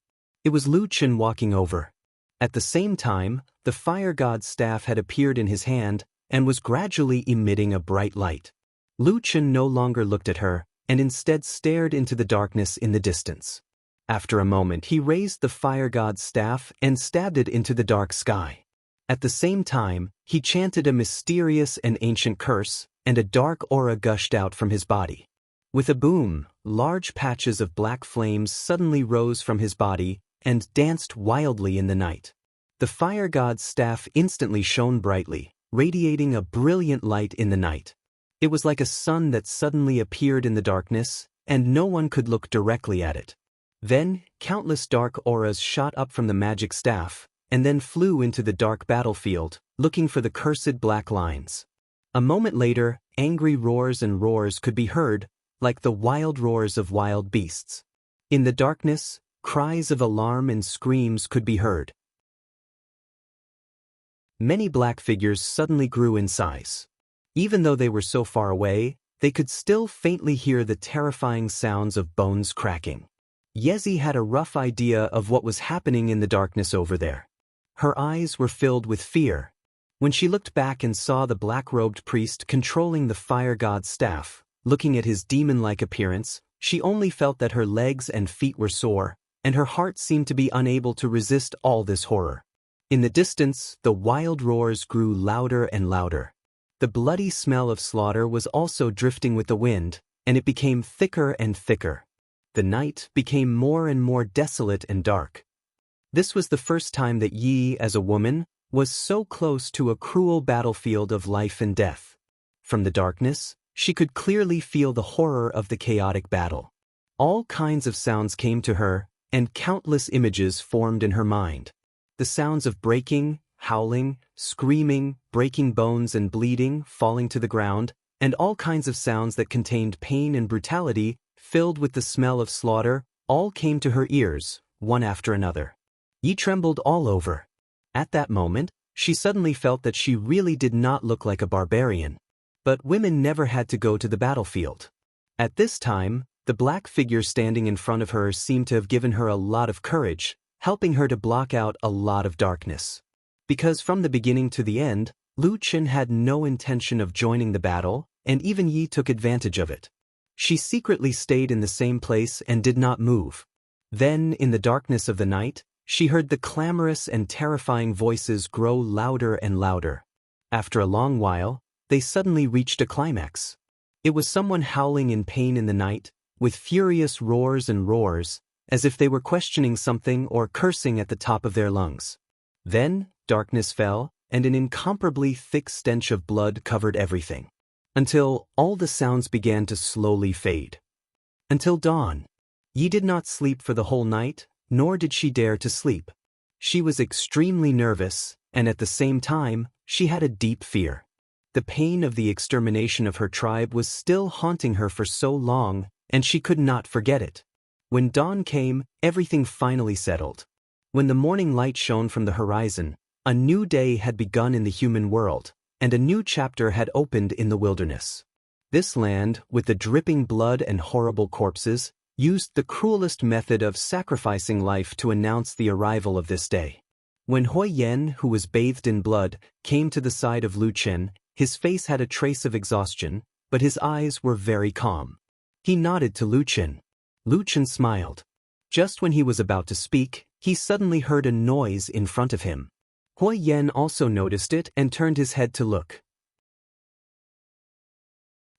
It was Lu Chen walking over. At the same time, the fire god's staff had appeared in his hand and was gradually emitting a bright light. Lu Chen no longer looked at her, and instead stared into the darkness in the distance. After a moment he raised the fire god's staff and stabbed it into the dark sky. At the same time, he chanted a mysterious and ancient curse, and a dark aura gushed out from his body. With a boom, large patches of black flames suddenly rose from his body and danced wildly in the night. The fire god's staff instantly shone brightly, radiating a brilliant light in the night. It was like a sun that suddenly appeared in the darkness, and no one could look directly at it. Then, countless dark auras shot up from the magic staff, and then flew into the dark battlefield, looking for the cursed black lines. A moment later, angry roars and roars could be heard, like the wild roars of wild beasts. In the darkness, cries of alarm and screams could be heard. Many black figures suddenly grew in size. Even though they were so far away, they could still faintly hear the terrifying sounds of bones cracking. Yezi had a rough idea of what was happening in the darkness over there. Her eyes were filled with fear. When she looked back and saw the black-robed priest controlling the fire god's staff, looking at his demon-like appearance, she only felt that her legs and feet were sore, and her heart seemed to be unable to resist all this horror. In the distance, the wild roars grew louder and louder. The bloody smell of slaughter was also drifting with the wind, and it became thicker and thicker. The night became more and more desolate and dark. This was the first time that Yi, as a woman, was so close to a cruel battlefield of life and death. From the darkness, she could clearly feel the horror of the chaotic battle. All kinds of sounds came to her, and countless images formed in her mind. The sounds of breaking, howling, screaming, breaking bones and bleeding, falling to the ground, and all kinds of sounds that contained pain and brutality, filled with the smell of slaughter, all came to her ears, one after another. Yi trembled all over. At that moment, she suddenly felt that she really did not look like a barbarian. But women never had to go to the battlefield. At this time, the black figure standing in front of her seemed to have given her a lot of courage, helping her to block out a lot of darkness. Because from the beginning to the end, Lu Chen had no intention of joining the battle, and even Yi took advantage of it. She secretly stayed in the same place and did not move. Then, in the darkness of the night, she heard the clamorous and terrifying voices grow louder and louder. After a long while, they suddenly reached a climax. It was someone howling in pain in the night, with furious roars and roars, as if they were questioning something or cursing at the top of their lungs. Then, darkness fell, and an incomparably thick stench of blood covered everything. Until all the sounds began to slowly fade. Until dawn. Yi did not sleep for the whole night, nor did she dare to sleep. She was extremely nervous, and at the same time, she had a deep fear. The pain of the extermination of her tribe was still haunting her for so long, and she could not forget it. When dawn came, everything finally settled. When the morning light shone from the horizon, a new day had begun in the human world, and a new chapter had opened in the wilderness. This land, with the dripping blood and horrible corpses, used the cruelest method of sacrificing life to announce the arrival of this day. When Hui Yan, who was bathed in blood, came to the side of Lu Chen, his face had a trace of exhaustion, but his eyes were very calm. He nodded to Lu Chen. Lu Chen smiled. Just when he was about to speak, he suddenly heard a noise in front of him. Hui Yan also noticed it and turned his head to look.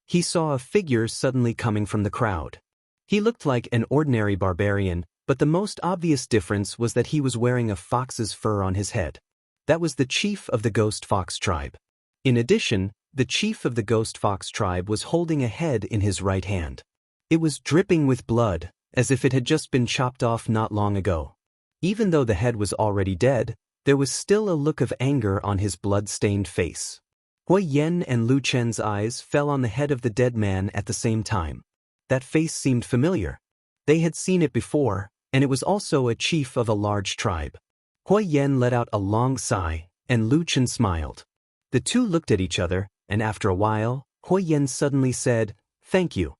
He saw a figure suddenly coming from the crowd. He looked like an ordinary barbarian, but the most obvious difference was that he was wearing a fox's fur on his head. That was the chief of the Ghost Fox tribe. In addition, the chief of the Ghost Fox tribe was holding a head in his right hand. It was dripping with blood, as if it had just been chopped off not long ago. Even though the head was already dead, there was still a look of anger on his blood-stained face. Hui Yen and Lu Chen's eyes fell on the head of the dead man at the same time. That face seemed familiar. They had seen it before, and it was also a chief of a large tribe. Hui Yen let out a long sigh, and Lu Chen smiled. The two looked at each other, and after a while, Hui Yen suddenly said, "Thank you."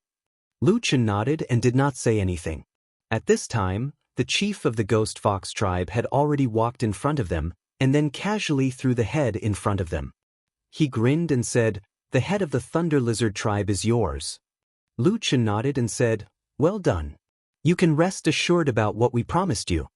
Lu Chen nodded and did not say anything. At this time, the chief of the Ghost Fox tribe had already walked in front of them, and then casually threw the head in front of them. He grinned and said, "The head of the Thunder Lizard tribe is yours." Lu Chen nodded and said, "Well done. You can rest assured about what we promised you."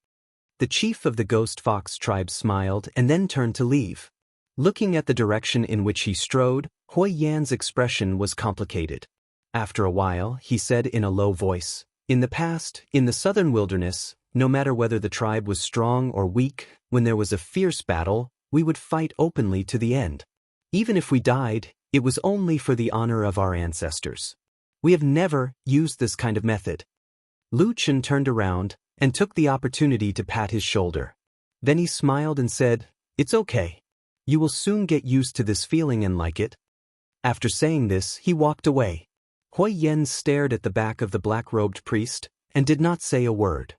The chief of the Ghost Fox tribe smiled and then turned to leave. Looking at the direction in which he strode, Hui Yan's expression was complicated. After a while, he said in a low voice, "In the past, in the southern wilderness, no matter whether the tribe was strong or weak, when there was a fierce battle, we would fight openly to the end. Even if we died, it was only for the honor of our ancestors. We have never used this kind of method." Lu Chen turned around and took the opportunity to pat his shoulder. Then he smiled and said, "It's okay. You will soon get used to this feeling and like it." After saying this, he walked away. Hui Yen stared at the back of the black-robed priest and did not say a word.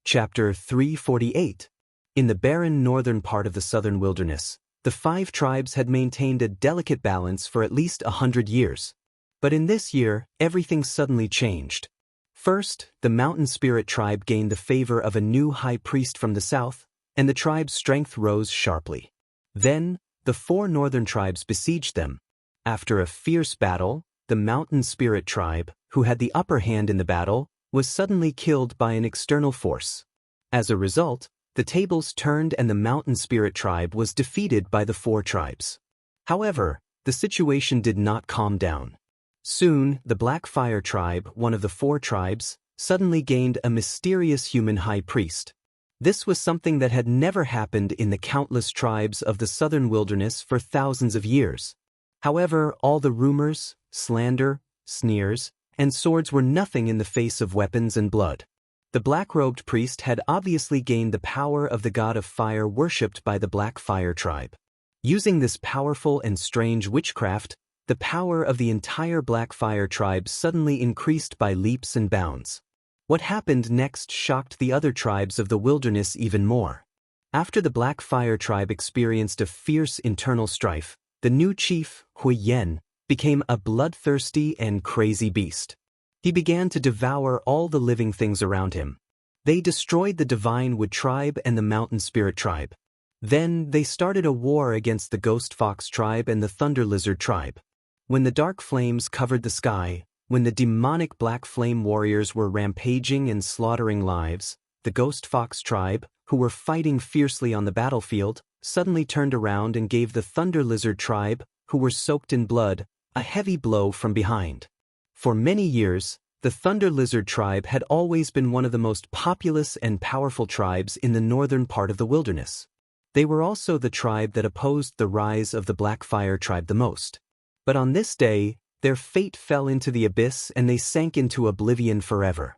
Chapter 348. In the barren northern part of the southern wilderness, the 5 tribes had maintained a delicate balance for at least 100 years. But in this year, everything suddenly changed. First, the Mountain Spirit tribe gained the favor of a new high priest from the south, and the tribe's strength rose sharply. Then, the 4 northern tribes besieged them. After a fierce battle, the Mountain Spirit tribe, who had the upper hand in the battle, was suddenly killed by an external force. As a result, the tables turned and the Mountain Spirit tribe was defeated by the 4 tribes. However, the situation did not calm down. Soon, the Black Fire tribe, one of the 4 tribes, suddenly gained a mysterious human high priest. This was something that had never happened in the countless tribes of the southern wilderness for thousands of years. However, all the rumors, slander, sneers, and swords were nothing in the face of weapons and blood. The black-robed priest had obviously gained the power of the god of fire worshipped by the Black Fire tribe. Using this powerful and strange witchcraft, the power of the entire Black Fire tribe suddenly increased by leaps and bounds. What happened next shocked the other tribes of the wilderness even more. After the Black Fire tribe experienced a fierce internal strife, the new chief, Hui Yen, became a bloodthirsty and crazy beast. He began to devour all the living things around him. They destroyed the Divine Wood tribe and the Mountain Spirit tribe. Then they started a war against the Ghost Fox tribe and the Thunder Lizard tribe. When the dark flames covered the sky, when the demonic Black Flame warriors were rampaging and slaughtering lives, the Ghost Fox tribe, who were fighting fiercely on the battlefield, suddenly turned around and gave the Thunder Lizard tribe, who were soaked in blood, a heavy blow from behind. For many years, the Thunder Lizard tribe had always been one of the most populous and powerful tribes in the northern part of the wilderness. They were also the tribe that opposed the rise of the Black Fire tribe the most. But on this day, their fate fell into the abyss and they sank into oblivion forever.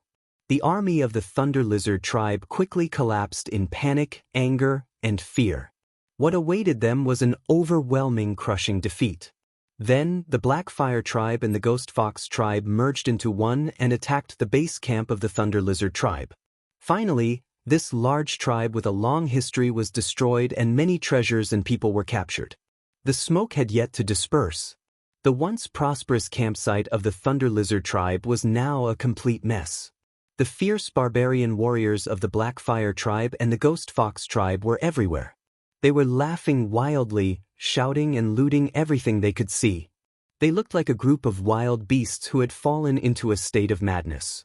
The army of the Thunder Lizard tribe quickly collapsed in panic, anger, and fear. What awaited them was an overwhelming, crushing defeat. Then, the Black Fire tribe and the Ghost Fox tribe merged into one and attacked the base camp of the Thunder Lizard tribe. Finally, this large tribe with a long history was destroyed and many treasures and people were captured. The smoke had yet to disperse. The once prosperous campsite of the Thunder Lizard tribe was now a complete mess. The fierce barbarian warriors of the Black Fire tribe and the Ghost Fox tribe were everywhere. They were laughing wildly, shouting and looting everything they could see. They looked like a group of wild beasts who had fallen into a state of madness.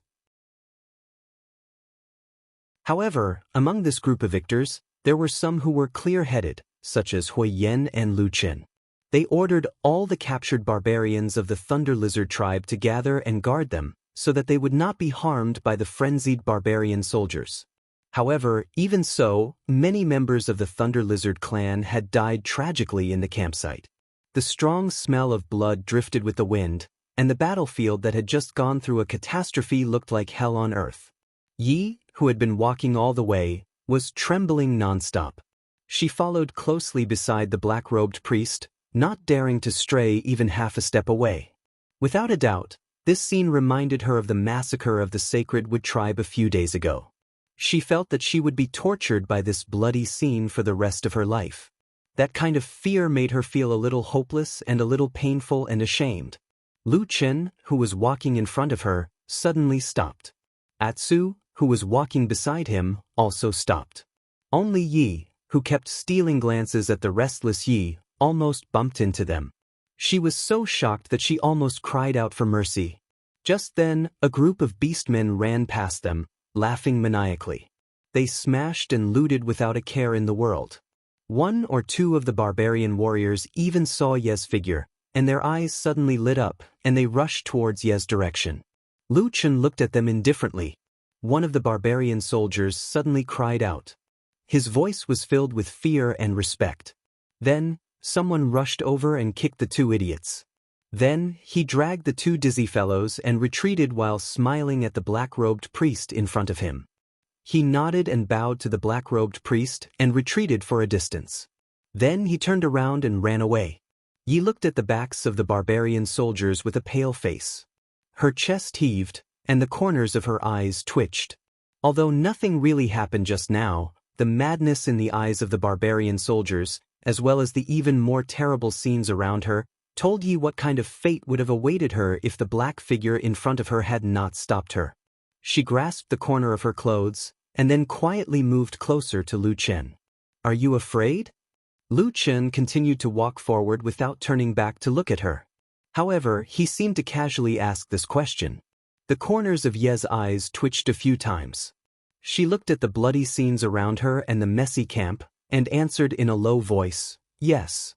However, among this group of victors, there were some who were clear-headed, such as Hui Yen and Lu Chen. They ordered all the captured barbarians of the Thunder Lizard tribe to gather and guard them, so that they would not be harmed by the frenzied barbarian soldiers. However, even so, many members of the Thunder Lizard clan had died tragically in the campsite. The strong smell of blood drifted with the wind, and the battlefield that had just gone through a catastrophe looked like hell on earth. Yi, who had been walking all the way, was trembling nonstop. She followed closely beside the black-robed priest, not daring to stray even half a step away. Without a doubt, this scene reminded her of the massacre of the Sacred Wood tribe a few days ago. She felt that she would be tortured by this bloody scene for the rest of her life. That kind of fear made her feel a little hopeless and a little painful and ashamed. Lu Chen, who was walking in front of her, suddenly stopped. Atsu, who was walking beside him, also stopped. Only Yi, who kept stealing glances at the restless Yi, almost bumped into them. She was so shocked that she almost cried out for mercy. Just then, a group of beastmen ran past them, laughing maniacally. They smashed and looted without a care in the world. One or two of the barbarian warriors even saw Ye's figure, and their eyes suddenly lit up, and they rushed towards Ye's direction. Lu Chen looked at them indifferently. One of the barbarian soldiers suddenly cried out. His voice was filled with fear and respect. Then, someone rushed over and kicked the two idiots. Then, he dragged the two dizzy fellows and retreated while smiling at the black-robed priest in front of him. He nodded and bowed to the black-robed priest and retreated for a distance. Then he turned around and ran away. Yi looked at the backs of the barbarian soldiers with a pale face. Her chest heaved, and the corners of her eyes twitched. Although nothing really happened just now, the madness in the eyes of the barbarian soldiers, as well as the even more terrible scenes around her, told Yi what kind of fate would have awaited her if the black figure in front of her had not stopped her. She grasped the corner of her clothes, and then quietly moved closer to Lu Chen. "Are you afraid?" Lu Chen continued to walk forward without turning back to look at her. However, he seemed to casually ask this question. The corners of Ye's eyes twitched a few times. She looked at the bloody scenes around her and the messy camp, and answered in a low voice, "Yes."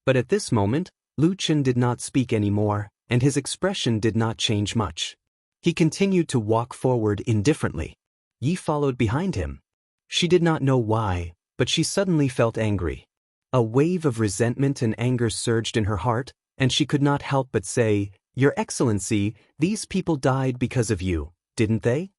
But at this moment, Lu Chen did not speak anymore, and his expression did not change much. He continued to walk forward indifferently. Yi followed behind him. She did not know why, but she suddenly felt angry. A wave of resentment and anger surged in her heart, and she could not help but say, "Your Excellency, these people died because of you, didn't they?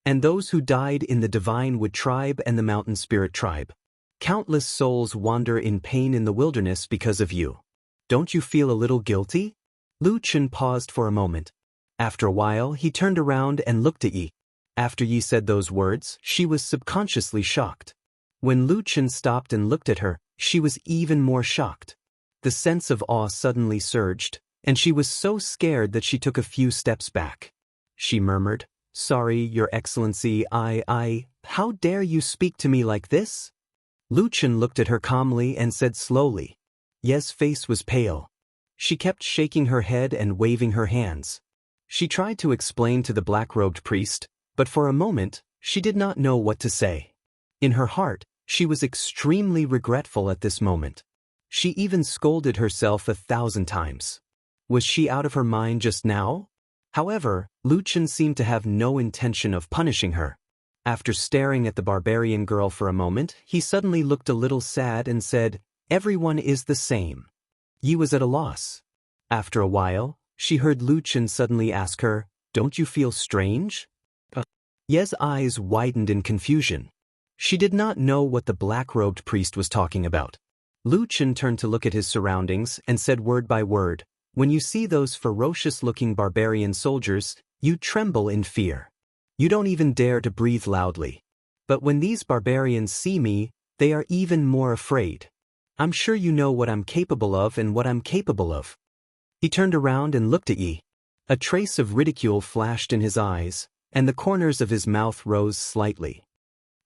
And those who died in the Divine Wood tribe and the Mountain Spirit tribe. Countless souls wander in pain in the wilderness because of you. Don't you feel a little guilty?" Lu Chen paused for a moment. After a while, he turned around and looked at Yi. After Yi said those words, she was subconsciously shocked. When Lu Chen stopped and looked at her, she was even more shocked. The sense of awe suddenly surged, and she was so scared that she took a few steps back. She murmured, "Sorry, Your Excellency, how dare you speak to me like this?" Lu Chen looked at her calmly and said slowly. Ye's face was pale. She kept shaking her head and waving her hands. She tried to explain to the black-robed priest, but for a moment, she did not know what to say. In her heart, she was extremely regretful at this moment. She even scolded herself 1,000 times. Was she out of her mind just now? However, Lu Chen seemed to have no intention of punishing her. After staring at the barbarian girl for a moment, he suddenly looked a little sad and said, "Everyone is the same." Yi was at a loss. After a while, she heard Lu Chen suddenly ask her, "Don't you feel strange?" Ye's eyes widened in confusion. She did not know what the black-robed priest was talking about. Lu Chen turned to look at his surroundings and said word by word, "When you see those ferocious-looking barbarian soldiers, you tremble in fear. You don't even dare to breathe loudly. But when these barbarians see me, they are even more afraid. I'm sure you know what I'm capable of and what I'm capable of." He turned around and looked at Yi. A trace of ridicule flashed in his eyes, and the corners of his mouth rose slightly.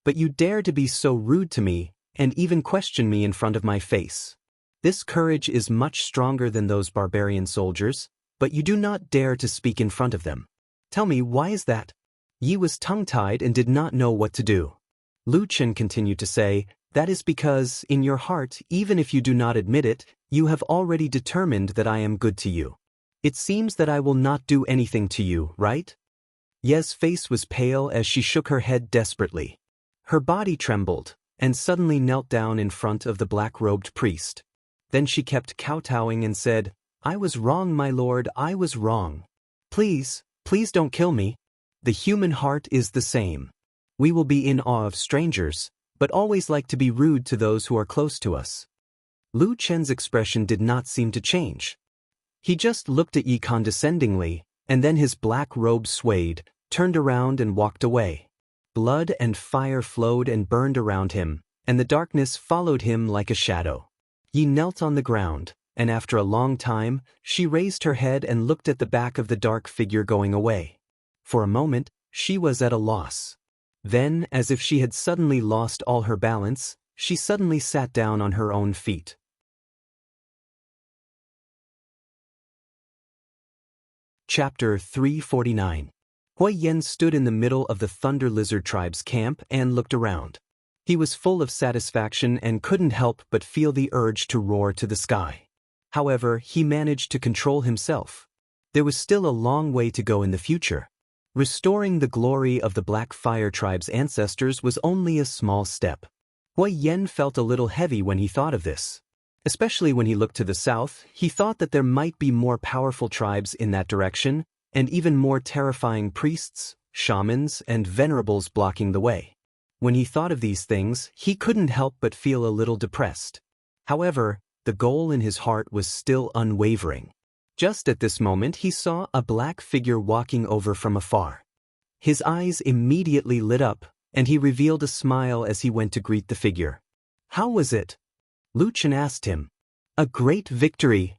"But you dare to be so rude to me, and even question me in front of my face. This courage is much stronger than those barbarian soldiers, but you do not dare to speak in front of them. Tell me, why is that?" Yi was tongue-tied and did not know what to do. Lu Chen continued to say, "That is because, in your heart, even if you do not admit it, you have already determined that I am good to you. It seems that I will not do anything to you, right?" Ye's face was pale as she shook her head desperately. Her body trembled, and suddenly knelt down in front of the black-robed priest. Then she kept kowtowing and said, "I was wrong, my lord, I was wrong. Please, please don't kill me. The human heart is the same. We will be in awe of strangers, but always like to be rude to those who are close to us. Lu Chen's expression did not seem to change. He just looked at Yi condescendingly, and then his black robe swayed, turned around and walked away. Blood and fire flowed and burned around him, and the darkness followed him like a shadow. Yi knelt on the ground, and after a long time, she raised her head and looked at the back of the dark figure going away. For a moment, she was at a loss. Then, as if she had suddenly lost all her balance, she suddenly sat down on her own feet. Chapter 349. Hui Yen stood in the middle of the Thunder Lizard tribe's camp and looked around. He was full of satisfaction and couldn't help but feel the urge to roar to the sky. However, he managed to control himself. There was still a long way to go in the future. Restoring the glory of the Black Fire tribe's ancestors was only a small step. Hui Yen felt a little heavy when he thought of this. Especially when he looked to the south, he thought that there might be more powerful tribes in that direction, and even more terrifying priests, shamans, and venerables blocking the way. When he thought of these things, he couldn't help but feel a little depressed. However, the goal in his heart was still unwavering. Just at this moment he saw a black figure walking over from afar. His eyes immediately lit up, and he revealed a smile as he went to greet the figure. "How was it?" Lu Chen asked him. "A great victory,"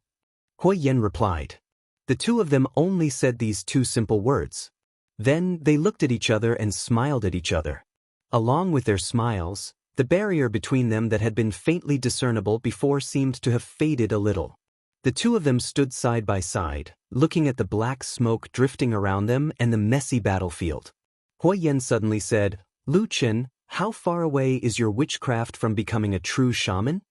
Hui Yen replied. The two of them only said these two simple words. Then they looked at each other and smiled at each other. Along with their smiles, the barrier between them that had been faintly discernible before seemed to have faded a little. The two of them stood side by side, looking at the black smoke drifting around them and the messy battlefield. Hui Yen suddenly said, "Lu Chen, how far away is your witchcraft from becoming a true shaman?"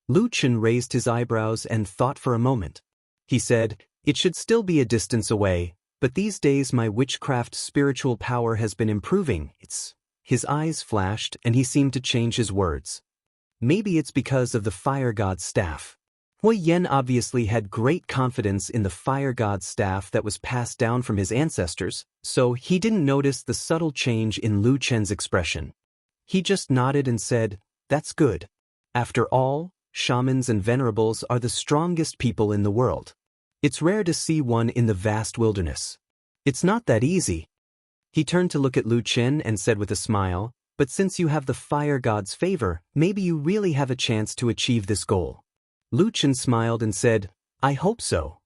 Lu Chen raised his eyebrows and thought for a moment. He said, "It should still be a distance away, but these days my witchcraft spiritual power has been improving. His eyes flashed and he seemed to change his words. "Maybe it's because of the fire god's staff." Hui Yen obviously had great confidence in the fire god's staff that was passed down from his ancestors, so he didn't notice the subtle change in Lu Chen's expression. He just nodded and said, "That's good. After all, shamans and venerables are the strongest people in the world. It's rare to see one in the vast wilderness. It's not that easy." He turned to look at Lu Chen and said with a smile, "But since you have the fire god's favor, maybe you really have a chance to achieve this goal." Lu Chen smiled and said, "I hope so."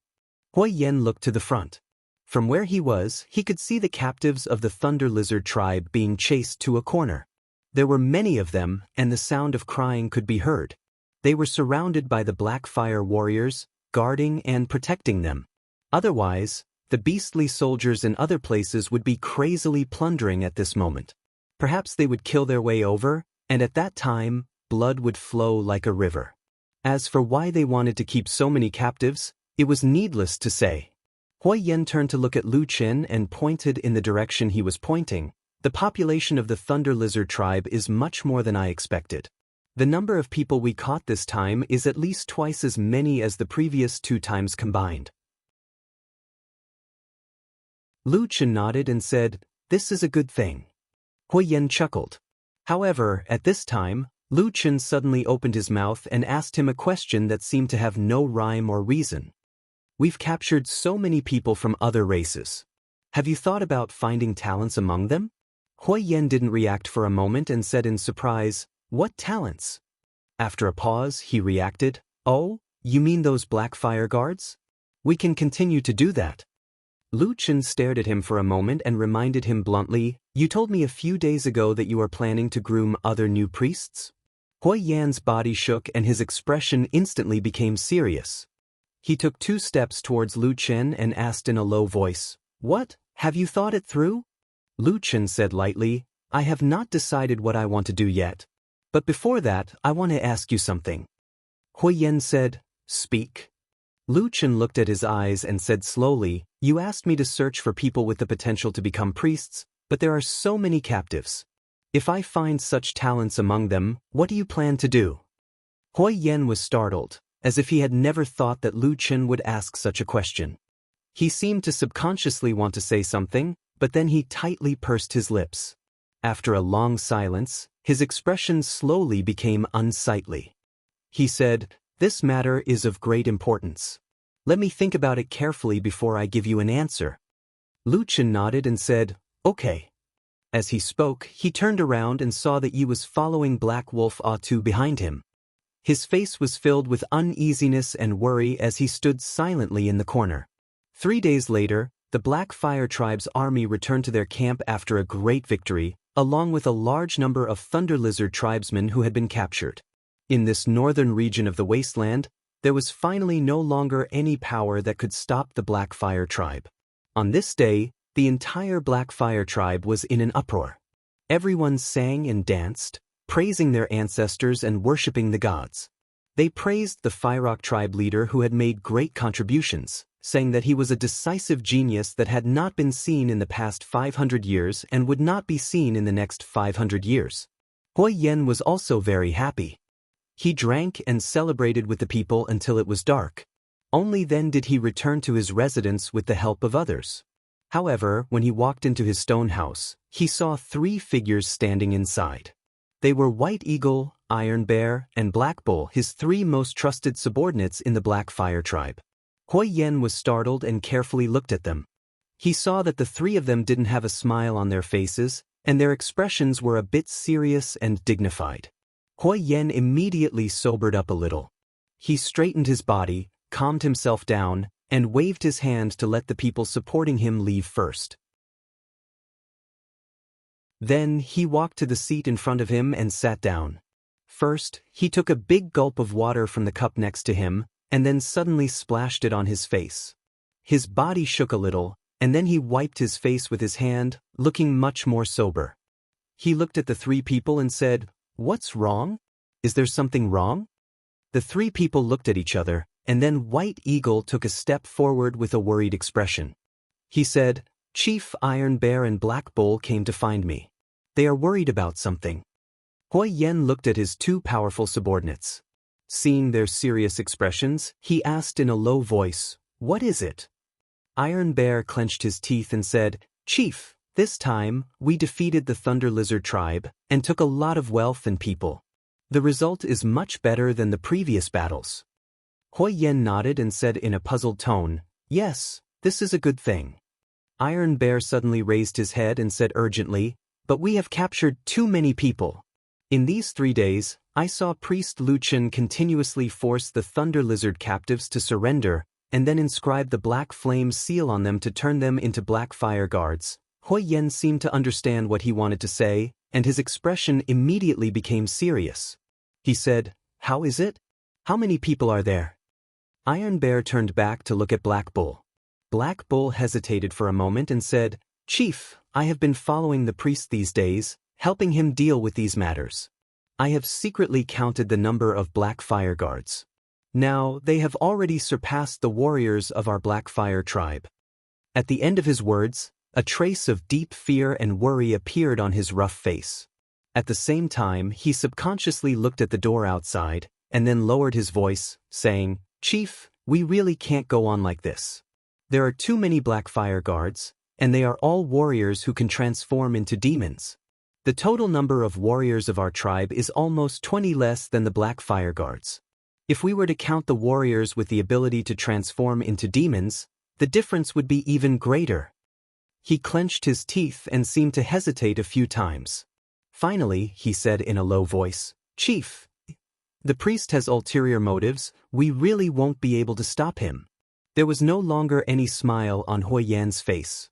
Hui Yen looked to the front. From where he was, he could see the captives of the Thunder Lizard tribe being chased to a corner. There were many of them, and the sound of crying could be heard. They were surrounded by the Black Fire warriors, guarding and protecting them. Otherwise, the beastly soldiers in other places would be crazily plundering at this moment. Perhaps they would kill their way over, and at that time, blood would flow like a river. As for why they wanted to keep so many captives, it was needless to say. Hui Yen turned to look at Lu Chen and pointed in the direction he was pointing. "The population of the Thunder Lizard tribe is much more than I expected. The number of people we caught this time is at least twice as many as the previous 2 times combined." Lu Chen nodded and said, "This is a good thing." Hui Yen chuckled. However, at this time, Lu Chen suddenly opened his mouth and asked him a question that seemed to have no rhyme or reason. "We've captured so many people from other races. Have you thought about finding talents among them?" Hui Yen didn't react for a moment and said in surprise, "What talents?" After a pause, he reacted, "Oh, you mean those Black Fire guards? We can continue to do that." Lu Chen stared at him for a moment and reminded him bluntly, "You told me a few days ago that you are planning to groom other new priests?" Hui Yan's body shook and his expression instantly became serious. He took 2 steps towards Lu Chen and asked in a low voice, "What? Have you thought it through?" Lu Chen said lightly, "I have not decided what I want to do yet. But before that, I want to ask you something." Hui Yan said, "Speak." Lu Chen looked at his eyes and said slowly, "You asked me to search for people with the potential to become priests, but there are so many captives. If I find such talents among them, what do you plan to do?" Hui Yan was startled, as if he had never thought that Lu Chen would ask such a question. He seemed to subconsciously want to say something, but then he tightly pursed his lips. After a long silence, his expression slowly became unsightly. He said, "This matter is of great importance. Let me think about it carefully before I give you an answer." Lu Chen nodded and said, "Okay." As he spoke, he turned around and saw that Yi was following Black Wolf Atu behind him. His face was filled with uneasiness and worry as he stood silently in the corner. 3 days later, the Black Fire Tribe's army returned to their camp after a great victory, along with a large number of Thunder Lizard tribesmen who had been captured. In this northern region of the wasteland, there was finally no longer any power that could stop the Black Fire Tribe. On this day, the entire Black Fire Tribe was in an uproar. Everyone sang and danced, praising their ancestors and worshipping the gods. They praised the Firerock tribe leader who had made great contributions, saying that he was a decisive genius that had not been seen in the past 500 years and would not be seen in the next 500 years. Hui Yen was also very happy. He drank and celebrated with the people until it was dark. Only then did he return to his residence with the help of others. However, when he walked into his stone house, he saw 3 figures standing inside. They were White Eagle, Iron Bear, and Black Bull, his 3 most trusted subordinates in the Black Fire Tribe. Hui Yen was startled and carefully looked at them. He saw that the 3 of them didn't have a smile on their faces, and their expressions were a bit serious and dignified. Hui Yen immediately sobered up a little. He straightened his body, calmed himself down, and waved his hand to let the people supporting him leave first. Then he walked to the seat in front of him and sat down. First, he took a big gulp of water from the cup next to him, and then suddenly splashed it on his face. His body shook a little, and then he wiped his face with his hand, looking much more sober. He looked at the 3 people and said, "What's wrong? Is there something wrong?" The 3 people looked at each other, and then White Eagle took a step forward with a worried expression. He said, "Chief Iron Bear and Black Bull came to find me. They are worried about something." Hui Yen looked at his 2 powerful subordinates. Seeing their serious expressions, he asked in a low voice, "What is it?" Iron Bear clenched his teeth and said, "Chief, this time, we defeated the Thunder Lizard tribe and took a lot of wealth and people. The result is much better than the previous battles." Hui Yen nodded and said in a puzzled tone, "Yes, this is a good thing." Iron Bear suddenly raised his head and said urgently, "But we have captured too many people. In these 3 days, I saw Priest Lu Chen continuously force the Thunder Lizard captives to surrender and then inscribe the Black Flame seal on them to turn them into Black Fire Guards." Hui Yen seemed to understand what he wanted to say, and his expression immediately became serious. He said, "How is it? How many people are there?" Iron Bear turned back to look at Black Bull. Black Bull hesitated for a moment and said, "Chief, I have been following the priest these days, helping him deal with these matters. I have secretly counted the number of Black Fire Guards. Now, they have already surpassed the warriors of our Black Fire tribe." At the end of his words, a trace of deep fear and worry appeared on his rough face. At the same time, he subconsciously looked at the door outside, and then lowered his voice, saying, "Chief, we really can't go on like this. There are too many Black Fire Guards, and they are all warriors who can transform into demons. The total number of warriors of our tribe is almost 20 less than the Black Fire Guards. If we were to count the warriors with the ability to transform into demons, the difference would be even greater." He clenched his teeth and seemed to hesitate a few times. Finally, he said in a low voice, "Chief, the priest has ulterior motives. We really won't be able to stop him." There was no longer any smile on Hui Yan's face.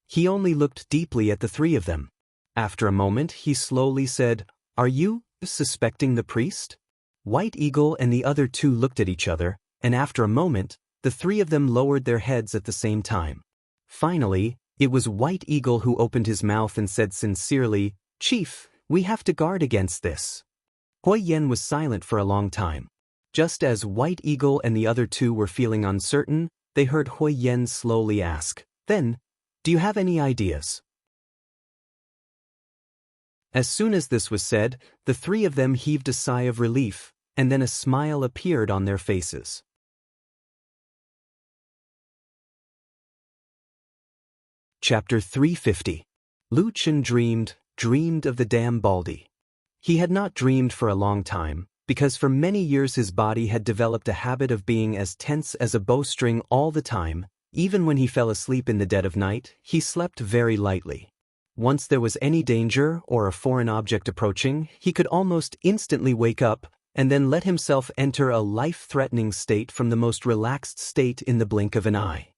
He only looked deeply at the 3 of them. After a moment, he slowly said, "Are you suspecting the priest?" White Eagle and the other 2 looked at each other, and after a moment, the 3 of them lowered their heads at the same time. Finally, it was White Eagle who opened his mouth and said sincerely, "Chief, we have to guard against this." Hui Yen was silent for a long time. Just as White Eagle and the other 2 were feeling uncertain, they heard Hui Yen slowly ask, "Then, do you have any ideas?" As soon as this was said, the 3 of them heaved a sigh of relief, and then a smile appeared on their faces. Chapter 350. Lu Chen dreamed of the damn Baldy. He had not dreamed for a long time, because for many years his body had developed a habit of being as tense as a bowstring all the time. Even when he fell asleep in the dead of night, he slept very lightly. Once there was any danger or a foreign object approaching, he could almost instantly wake up and then let himself enter a life-threatening state from the most relaxed state in the blink of an eye.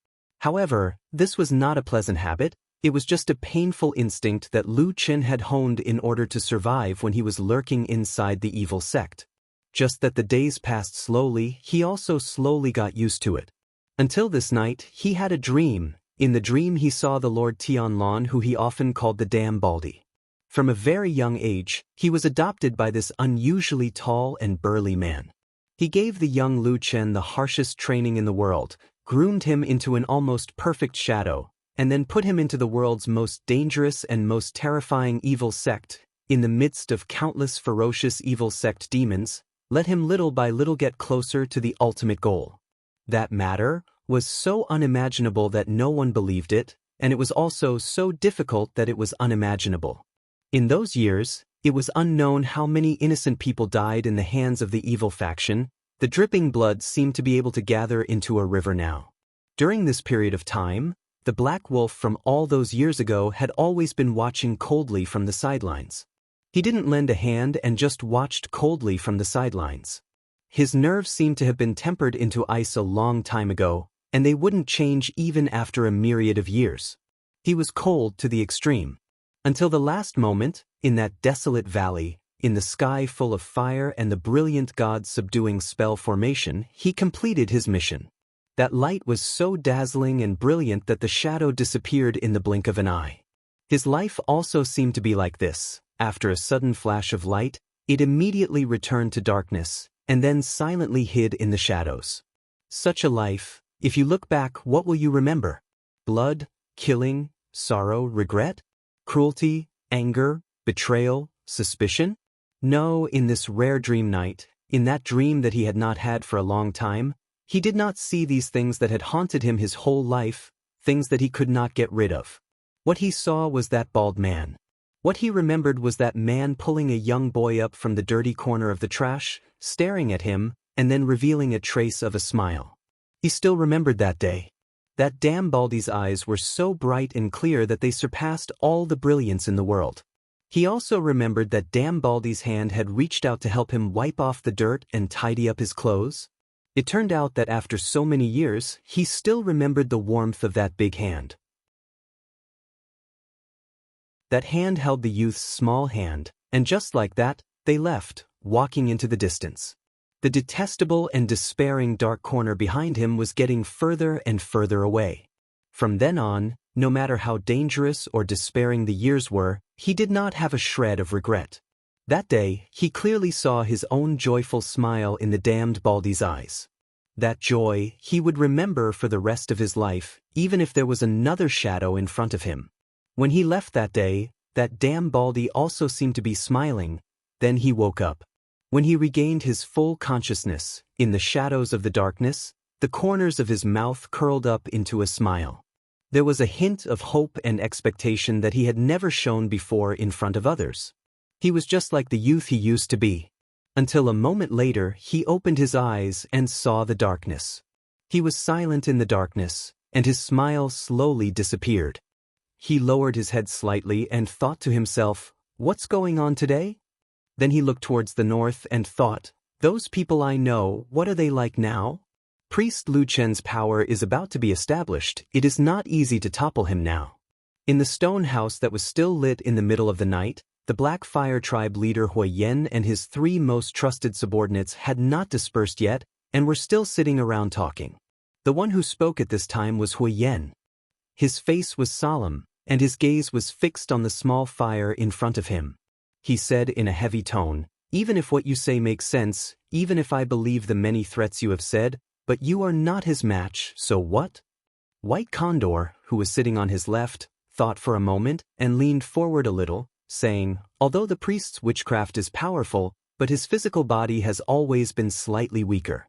However, this was not a pleasant habit. It was just a painful instinct that Lu Chen had honed in order to survive when he was lurking inside the evil sect. Just that the days passed slowly, he also slowly got used to it. Until this night, he had a dream. In the dream he saw the Lord Tianlan, who he often called the damn Baldy. From a very young age, he was adopted by this unusually tall and burly man. He gave the young Lu Chen the harshest training in the world, groomed him into an almost perfect shadow, and then put him into the world's most dangerous and most terrifying evil sect. In the midst of countless ferocious evil sect demons, let him little by little get closer to the ultimate goal. That matter was so unimaginable that no one believed it, and it was also so difficult that it was unimaginable. In those years, it was unknown how many innocent people died in the hands of the evil faction. The dripping blood seemed to be able to gather into a river now. During this period of time, the Black Wolf from all those years ago had always been watching coldly from the sidelines. He didn't lend a hand and just watched coldly from the sidelines. His nerves seemed to have been tempered into ice a long time ago, and they wouldn't change even after a myriad of years. He was cold to the extreme. Until the last moment, in that desolate valley, in the sky full of fire and the brilliant god-subduing spell formation, he completed his mission. That light was so dazzling and brilliant that the shadow disappeared in the blink of an eye. His life also seemed to be like this. After a sudden flash of light, it immediately returned to darkness, and then silently hid in the shadows. Such a life, if you look back, what will you remember? Blood, killing, sorrow, regret? Cruelty, anger, betrayal, suspicion? No, in this rare dream night, in that dream that he had not had for a long time, he did not see these things that had haunted him his whole life, things that he could not get rid of. What he saw was that bald man. What he remembered was that man pulling a young boy up from the dirty corner of the trash, staring at him, and then revealing a trace of a smile. He still remembered that day. That damn Baldy's eyes were so bright and clear that they surpassed all the brilliance in the world. He also remembered that damn Baldy's hand had reached out to help him wipe off the dirt and tidy up his clothes. It turned out that after so many years, he still remembered the warmth of that big hand. That hand held the youth's small hand, and just like that, they left, walking into the distance. The detestable and despairing dark corner behind him was getting further and further away. From then on, no matter how dangerous or despairing the years were, he did not have a shred of regret. That day, he clearly saw his own joyful smile in the damned Baldy's eyes. That joy he would remember for the rest of his life, even if there was another shadow in front of him. When he left that day, that damn Baldy also seemed to be smiling. Then he woke up. When he regained his full consciousness, in the shadows of the darkness, the corners of his mouth curled up into a smile. There was a hint of hope and expectation that he had never shown before in front of others. He was just like the youth he used to be. Until a moment later, he opened his eyes and saw the darkness. He was silent in the darkness, and his smile slowly disappeared. He lowered his head slightly and thought to himself, "What's going on today?" Then he looked towards the north and thought, "Those people I know, what are they like now?" Priest Lu Chen's power is about to be established. It is not easy to topple him now. In the stone house that was still lit in the middle of the night, the Black Fire Tribe leader Hui Yen and his 3 most trusted subordinates had not dispersed yet and were still sitting around talking. The one who spoke at this time was Hui Yen. His face was solemn, and his gaze was fixed on the small fire in front of him. He said in a heavy tone, "Even if what you say makes sense, even if I believe the many threats you have said, but you are not his match, so what?" White Condor, who was sitting on his left, thought for a moment and leaned forward a little, saying, "Although the priest's witchcraft is powerful, but his physical body has always been slightly weaker.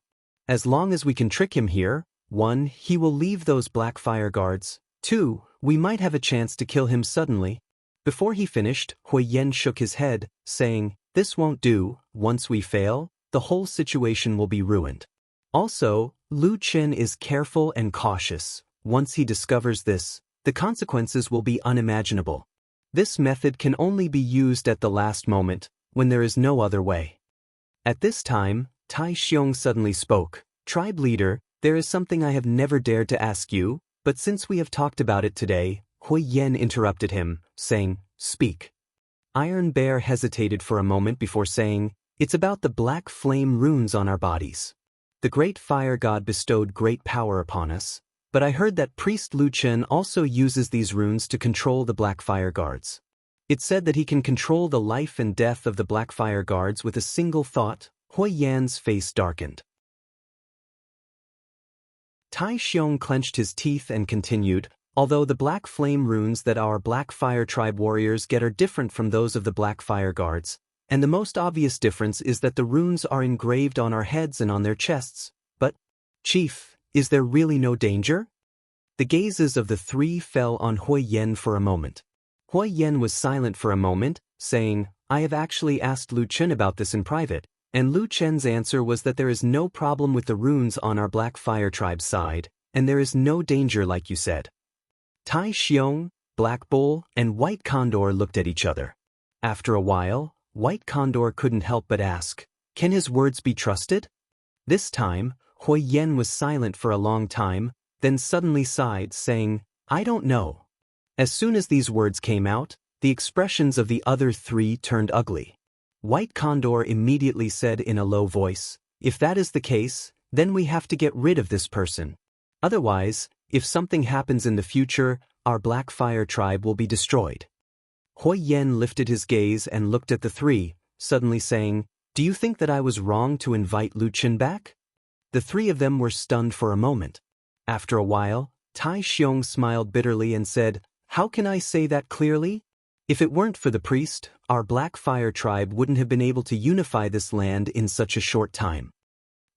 As long as we can trick him here, 1. He will leave those Black Fire Guards, 2. We might have a chance to kill him suddenly. Before he finished, Hui Yen shook his head, saying, "This won't do. Once we fail, the whole situation will be ruined." Also, Lu Chen is careful and cautious. Once he discovers this, the consequences will be unimaginable. This method can only be used at the last moment, when there is no other way. At this time, Tai Xiong suddenly spoke. "Tribe leader, there is something I have never dared to ask you, but since we have talked about it today," Hui Yen interrupted him, saying, "Speak." Iron Bear hesitated for a moment before saying, "It's about the black flame runes on our bodies. The great fire god bestowed great power upon us, but I heard that priest Lu Chen also uses these runes to control the black fire guards. It's said that he can control the life and death of the black fire guards with a single thought." Hui Yan's face darkened. Tai Xiong clenched his teeth and continued, "Although the black flame runes that our Black Fire Tribe warriors get are different from those of the Black Fire Guards, and the most obvious difference is that the runes are engraved on our heads and on their chests. But, Chief, is there really no danger?" The gazes of the three fell on Hui Yen for a moment. Hui Yen was silent for a moment, saying, "I have actually asked Lu Chen about this in private, and Lu Chen's answer was that there is no problem with the runes on our Black Fire Tribe's side, and there is no danger like you said." Tai Xiong, Black Bull, and White Condor looked at each other. After a while, White Condor couldn't help but ask, "Can his words be trusted?" This time, Hui Yen was silent for a long time, then suddenly sighed, saying, "I don't know." As soon as these words came out, the expressions of the other three turned ugly. White Condor immediately said in a low voice, "If that is the case, then we have to get rid of this person. Otherwise, if something happens in the future, our Black Fire Tribe will be destroyed." Hui Yen lifted his gaze and looked at the three, suddenly saying, "Do you think that I was wrong to invite Lu Chen back?" The three of them were stunned for a moment. After a while, Tai Xiong smiled bitterly and said, "How can I say that clearly? If it weren't for the priest, our Black Fire Tribe wouldn't have been able to unify this land in such a short time."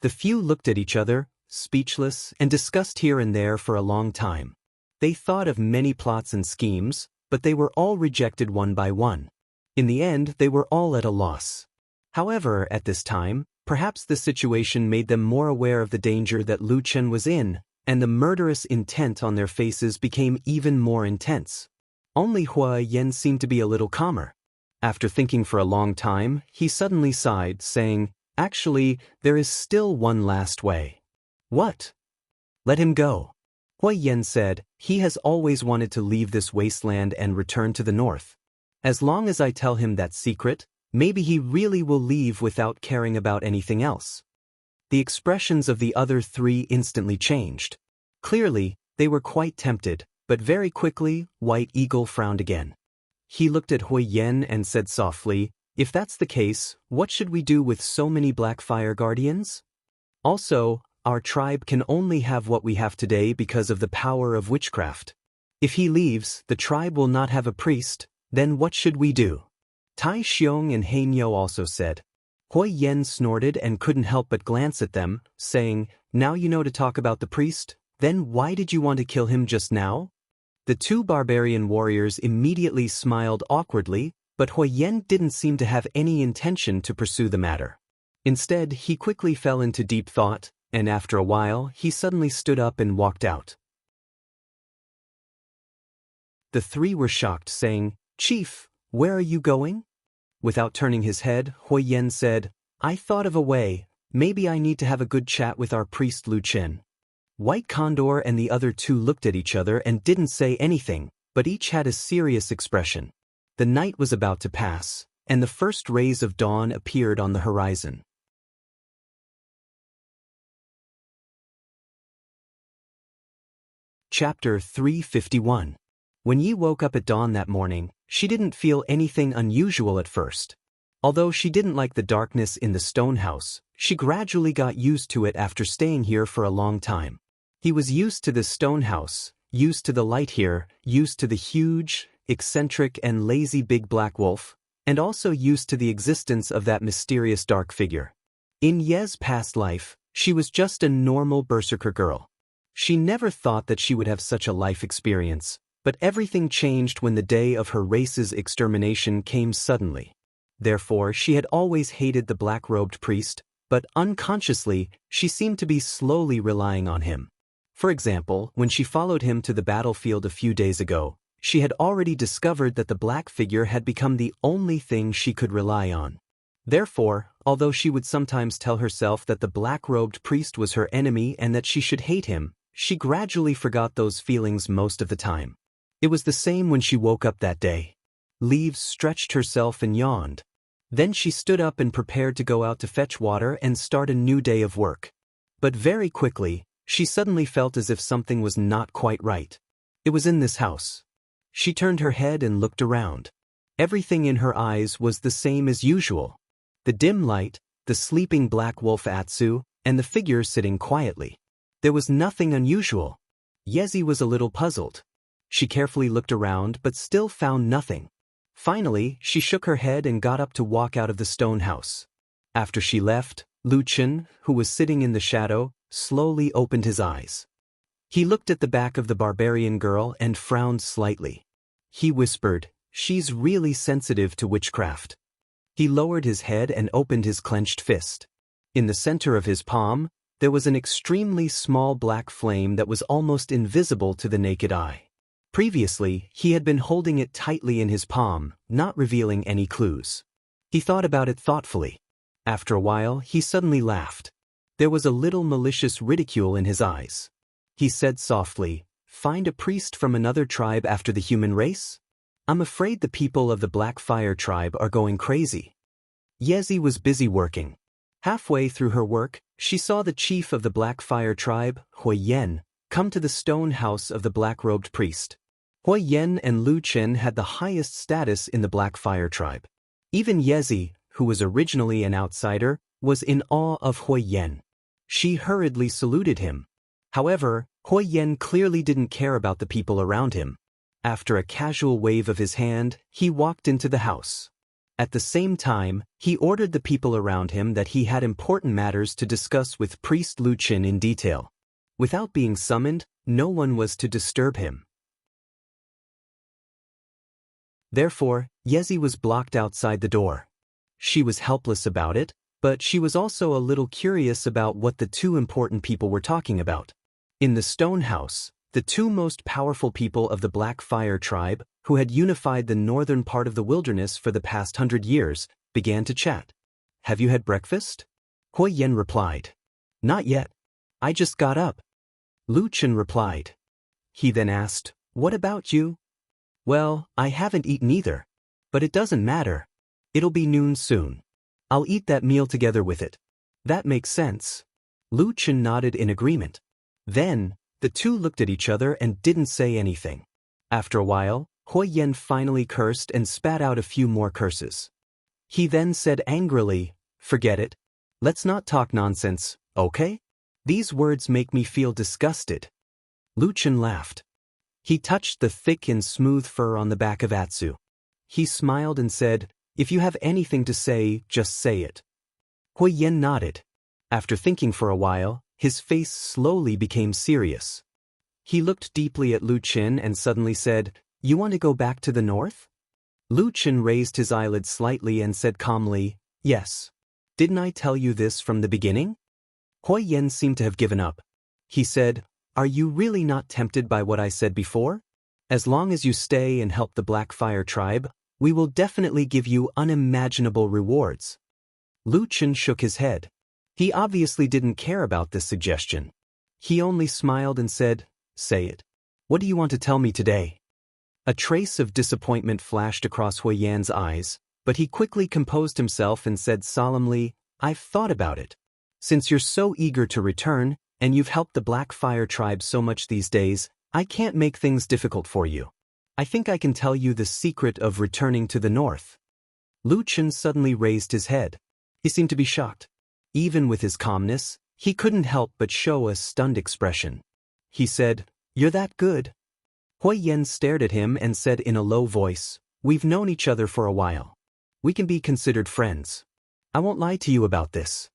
The few looked at each other, speechless, and discussed here and there for a long time. They thought of many plots and schemes, but they were all rejected one by one. In the end, they were all at a loss. However, at this time, perhaps the situation made them more aware of the danger that Lu Chen was in, and the murderous intent on their faces became even more intense. Only Hui Yen seemed to be a little calmer. After thinking for a long time, he suddenly sighed, saying, "Actually, there is still one last way." "What?" "Let him go." Hui Yen said, "He has always wanted to leave this wasteland and return to the north. As long as I tell him that secret, maybe he really will leave without caring about anything else." The expressions of the other three instantly changed. Clearly, they were quite tempted, but very quickly, White Eagle frowned again. He looked at Hui Yen and said softly, "If that's the case, what should we do with so many Black Fire Guardians? Also, our tribe can only have what we have today because of the power of witchcraft. If he leaves, the tribe will not have a priest, then what should we do?" Tai Xiong and Heinyo also said. Hui Yen snorted and couldn't help but glance at them, saying, "Now you know to talk about the priest, then why did you want to kill him just now?" The two barbarian warriors immediately smiled awkwardly, but Hui Yen didn't seem to have any intention to pursue the matter. Instead, he quickly fell into deep thought, and after a while, he suddenly stood up and walked out. The three were shocked, saying, "Chief, where are you going?" Without turning his head, Hui Yen said, "I thought of a way. Maybe I need to have a good chat with our priest Lu Chen." White Condor and the other two looked at each other and didn't say anything, but each had a serious expression. The night was about to pass, and the first rays of dawn appeared on the horizon. Chapter 351. When Yi woke up at dawn that morning, she didn't feel anything unusual at first. Although she didn't like the darkness in the stone house, she gradually got used to it after staying here for a long time. He was used to this stone house, used to the light here, used to the huge, eccentric and lazy big black wolf, and also used to the existence of that mysterious dark figure. In Ye's past life, she was just a normal berserker girl. She never thought that she would have such a life experience, but everything changed when the day of her race's extermination came suddenly. Therefore, she had always hated the black-robed priest, but unconsciously, she seemed to be slowly relying on him. For example, when she followed him to the battlefield a few days ago, she had already discovered that the black figure had become the only thing she could rely on. Therefore, although she would sometimes tell herself that the black-robed priest was her enemy and that she should hate him, she gradually forgot those feelings most of the time. It was the same when she woke up that day. Leaves stretched herself and yawned. Then she stood up and prepared to go out to fetch water and start a new day of work. But very quickly, she suddenly felt as if something was not quite right. It was in this house. She turned her head and looked around. Everything in her eyes was the same as usual. The dim light, the sleeping black wolf Atsu, and the figure sitting quietly. There was nothing unusual. Yezi was a little puzzled. She carefully looked around but still found nothing. Finally, she shook her head and got up to walk out of the stone house. After she left, Lu Chen, who was sitting in the shadow, slowly opened his eyes. He looked at the back of the barbarian girl and frowned slightly. He whispered, "She's really sensitive to witchcraft." He lowered his head and opened his clenched fist. In the center of his palm, there was an extremely small black flame that was almost invisible to the naked eye. Previously, he had been holding it tightly in his palm, not revealing any clues. He thought about it thoughtfully. After a while, he suddenly laughed. There was a little malicious ridicule in his eyes. He said softly, "Find a priest from another tribe after the human race? I'm afraid the people of the Black Fire tribe are going crazy." Yezi was busy working. Halfway through her work, she saw the chief of the Black Fire tribe, Hui Yen, come to the stone house of the black-robed priest. Hui Yen and Lu Chen had the highest status in the Black Fire tribe. Even Yezi, who was originally an outsider, was in awe of Hui Yen. She hurriedly saluted him. However, Hui Yen clearly didn't care about the people around him. After a casual wave of his hand, he walked into the house. At the same time, he ordered the people around him that he had important matters to discuss with Priest Lu Chen in detail. Without being summoned, no one was to disturb him. Therefore, Yezi was blocked outside the door. She was helpless about it, but she was also a little curious about what the two important people were talking about. In the stone house, the two most powerful people of the Black Fire tribe, who had unified the northern part of the wilderness for the past 100 years, began to chat. "Have you had breakfast?" Hui Yen replied. "Not yet. I just got up." Lu Chen replied. He then asked, "What about you?" "Well, I haven't eaten either. But it doesn't matter. It'll be noon soon. I'll eat that meal together with it." "That makes sense." Lu Chen nodded in agreement. Then, the two looked at each other and didn't say anything. After a while, Hui Yen finally cursed and spat out a few more curses. He then said angrily, "Forget it. Let's not talk nonsense, okay? These words make me feel disgusted." Lu Chen laughed. He touched the thick and smooth fur on the back of Atsu. He smiled and said, "If you have anything to say, just say it." Hui Yen nodded. After thinking for a while, his face slowly became serious. He looked deeply at Lu Chen and suddenly said, "You want to go back to the north?" Lu Chen raised his eyelids slightly and said calmly, "Yes. Didn't I tell you this from the beginning?" Hui Yen seemed to have given up. He said, "Are you really not tempted by what I said before? As long as you stay and help the Black Fire tribe, we will definitely give you unimaginable rewards." Lu Chen shook his head. He obviously didn't care about this suggestion. He only smiled and said, "Say it. What do you want to tell me today?" A trace of disappointment flashed across Hui Yan's eyes, but he quickly composed himself and said solemnly, "I've thought about it. Since you're so eager to return, and you've helped the Black Fire tribe so much these days, I can't make things difficult for you. I think I can tell you the secret of returning to the north." Lu Chen suddenly raised his head. He seemed to be shocked. Even with his calmness, he couldn't help but show a stunned expression. He said, "You're that good?" Hui Yen stared at him and said in a low voice, "We've known each other for a while. We can be considered friends. I won't lie to you about this."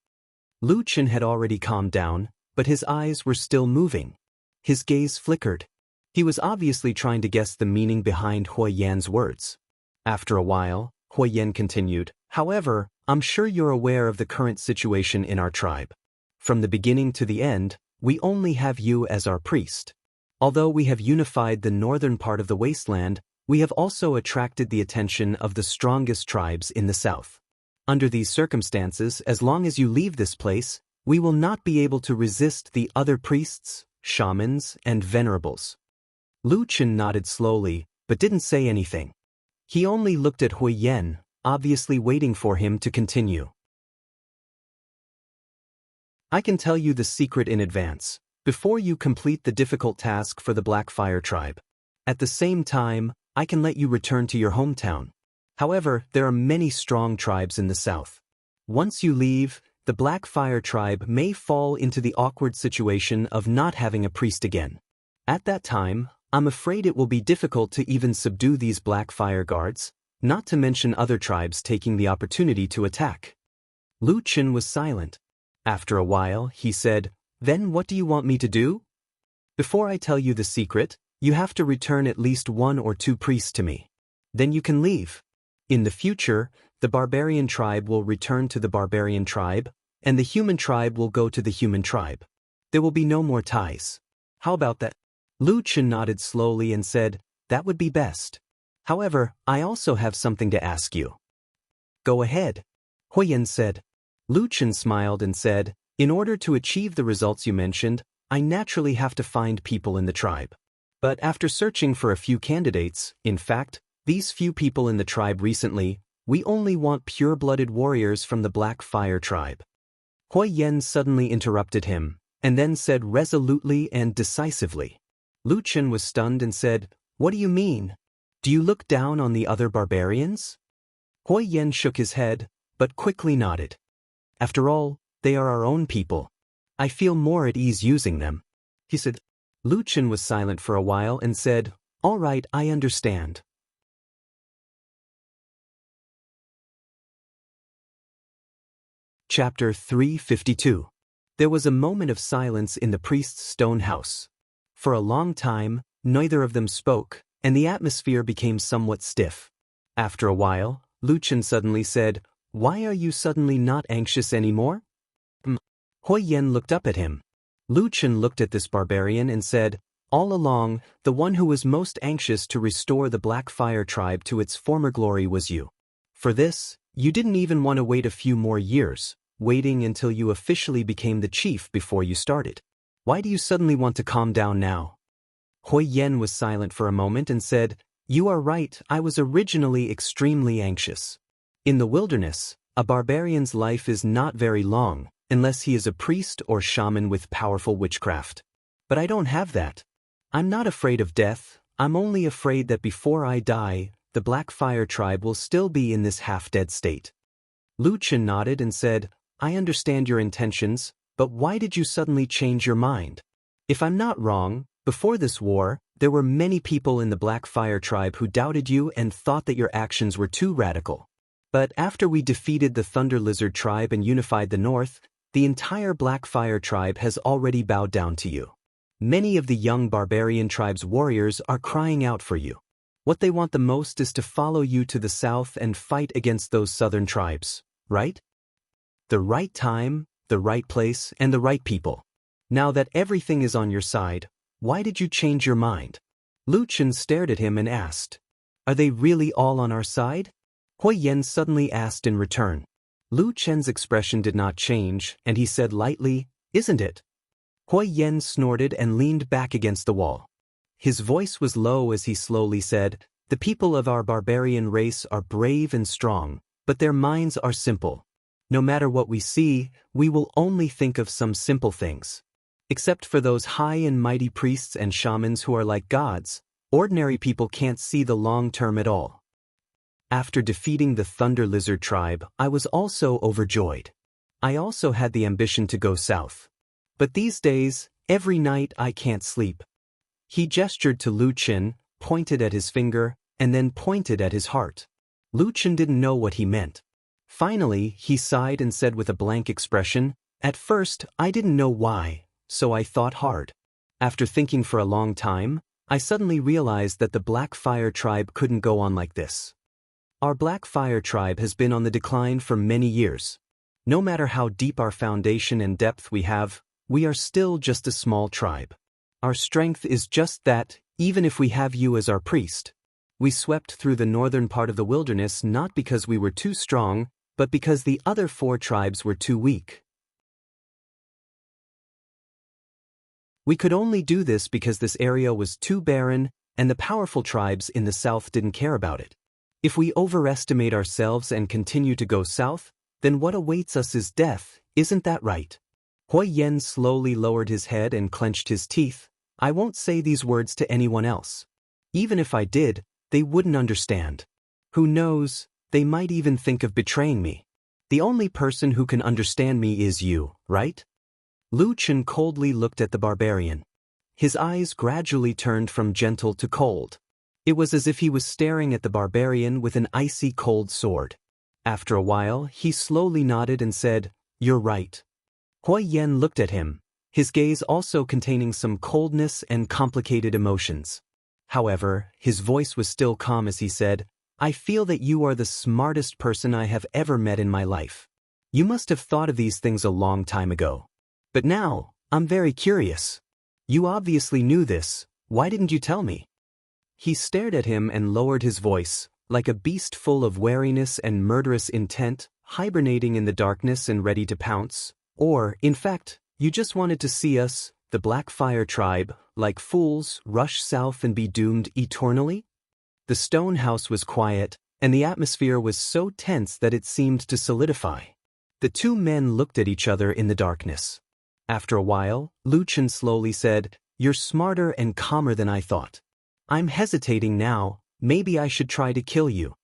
Lu Chen had already calmed down, but his eyes were still moving. His gaze flickered. He was obviously trying to guess the meaning behind Hui Yan's words. After a while, Hui Yan continued, "However, I'm sure you're aware of the current situation in our tribe. From the beginning to the end, we only have you as our priest. Although we have unified the northern part of the wasteland, we have also attracted the attention of the strongest tribes in the south. Under these circumstances, as long as you leave this place, we will not be able to resist the other priests, shamans, and venerables." Lu Chen nodded slowly, but didn't say anything. He only looked at Hui Yan, obviously waiting for him to continue. "I can tell you the secret in advance, before you complete the difficult task for the Black Fire tribe. At the same time, I can let you return to your hometown. However, there are many strong tribes in the south. Once you leave, the Black Fire tribe may fall into the awkward situation of not having a priest again. At that time, I'm afraid it will be difficult to even subdue these Black Fire guards, not to mention other tribes taking the opportunity to attack." Lu Chen was silent. After a while, he said, "Then what do you want me to do? Before I tell you the secret, you have to return at least 1 or 2 priests to me. Then you can leave. In the future, the barbarian tribe will return to the barbarian tribe, and the human tribe will go to the human tribe. There will be no more ties. How about that?" Lu Chen nodded slowly and said, "That would be best. However, I also have something to ask you." "Go ahead," Hui Yan said. Lu Chen smiled and said, "In order to achieve the results you mentioned, I naturally have to find people in the tribe. But after searching for a few candidates, in fact, these few people in the tribe recently, we only want pure-blooded warriors from the Black Fire tribe." Hui Yan suddenly interrupted him, and then said resolutely and decisively. Lu Chen was stunned and said, "What do you mean? Do you look down on the other barbarians?" Hui Yan shook his head, but quickly nodded. "After all, they are our own people. I feel more at ease using them," he said. Lu Chen was silent for a while and said, "All right, I understand." Chapter 352. There was a moment of silence in the priest's stone house. For a long time, neither of them spoke, and the atmosphere became somewhat stiff. After a while, Lu Chen suddenly said, "Why are you suddenly not anxious anymore?" Hui Yan looked up at him. Lu Chen looked at this barbarian and said, "All along, the one who was most anxious to restore the Black Fire tribe to its former glory was you. For this, you didn't even want to wait a few more years, waiting until you officially became the chief before you started. Why do you suddenly want to calm down now?" Hui Yan was silent for a moment and said, "You are right, I was originally extremely anxious. In the wilderness, a barbarian's life is not very long, unless he is a priest or shaman with powerful witchcraft. But I don't have that. I'm not afraid of death, I'm only afraid that before I die, the Black Fire tribe will still be in this half-dead state." Lu Chen nodded and said, "I understand your intentions, but why did you suddenly change your mind? If I'm not wrong, before this war, there were many people in the Black Fire tribe who doubted you and thought that your actions were too radical. But after we defeated the Thunder Lizard tribe and unified the North, the entire Black Fire tribe has already bowed down to you. Many of the young barbarian tribe's warriors are crying out for you. What they want the most is to follow you to the south and fight against those southern tribes, right? The right time, the right place, and the right people. Now that everything is on your side, why did you change your mind?" Lu Chen stared at him and asked, "Are they really all on our side?" Hui Yan suddenly asked in return. Lu Chen's expression did not change, and he said lightly, "Isn't it?" Hui Yan snorted and leaned back against the wall. His voice was low as he slowly said, "The people of our barbarian race are brave and strong, but their minds are simple. No matter what we see, we will only think of some simple things. Except for those high and mighty priests and shamans who are like gods, ordinary people can't see the long term at all." After defeating the Thunder Lizard tribe, I was also overjoyed. I also had the ambition to go south. But these days, every night I can't sleep. He gestured to Lu Chen, pointed at his finger, and then pointed at his heart. Lu Chen didn't know what he meant. Finally, he sighed and said with a blank expression, "At first, I didn't know why, so I thought hard. After thinking for a long time, I suddenly realized that the Black Fire tribe couldn't go on like this. Our Black Fire tribe has been on the decline for many years. No matter how deep our foundation and depth we have, we are still just a small tribe. Our strength is just that, even if we have you as our priest. We swept through the northern part of the wilderness not because we were too strong, but because the other 4 tribes were too weak. We could only do this because this area was too barren, and the powerful tribes in the south didn't care about it. If we overestimate ourselves and continue to go south, then what awaits us is death, isn't that right? Hui Yen slowly lowered his head and clenched his teeth. I won't say these words to anyone else. Even if I did, they wouldn't understand. Who knows, they might even think of betraying me. The only person who can understand me is you, right? Lu Chen coldly looked at the barbarian. His eyes gradually turned from gentle to cold. It was as if he was staring at the barbarian with an icy cold sword. After a while, he slowly nodded and said, "You're right." Hui Yen looked at him, his gaze also containing some coldness and complicated emotions. However, his voice was still calm as he said, "I feel that you are the smartest person I have ever met in my life. You must have thought of these things a long time ago. But now, I'm very curious. You obviously knew this, why didn't you tell me?" He stared at him and lowered his voice, like a beast full of wariness and murderous intent, hibernating in the darkness and ready to pounce. Or, in fact, you just wanted to see us, the Black Fire tribe, like fools, rush south and be doomed eternally? The stone house was quiet, and the atmosphere was so tense that it seemed to solidify. The 2 men looked at each other in the darkness. After a while, Lu Chen slowly said, "You're smarter and calmer than I thought. I'm hesitating now, maybe I should try to kill you."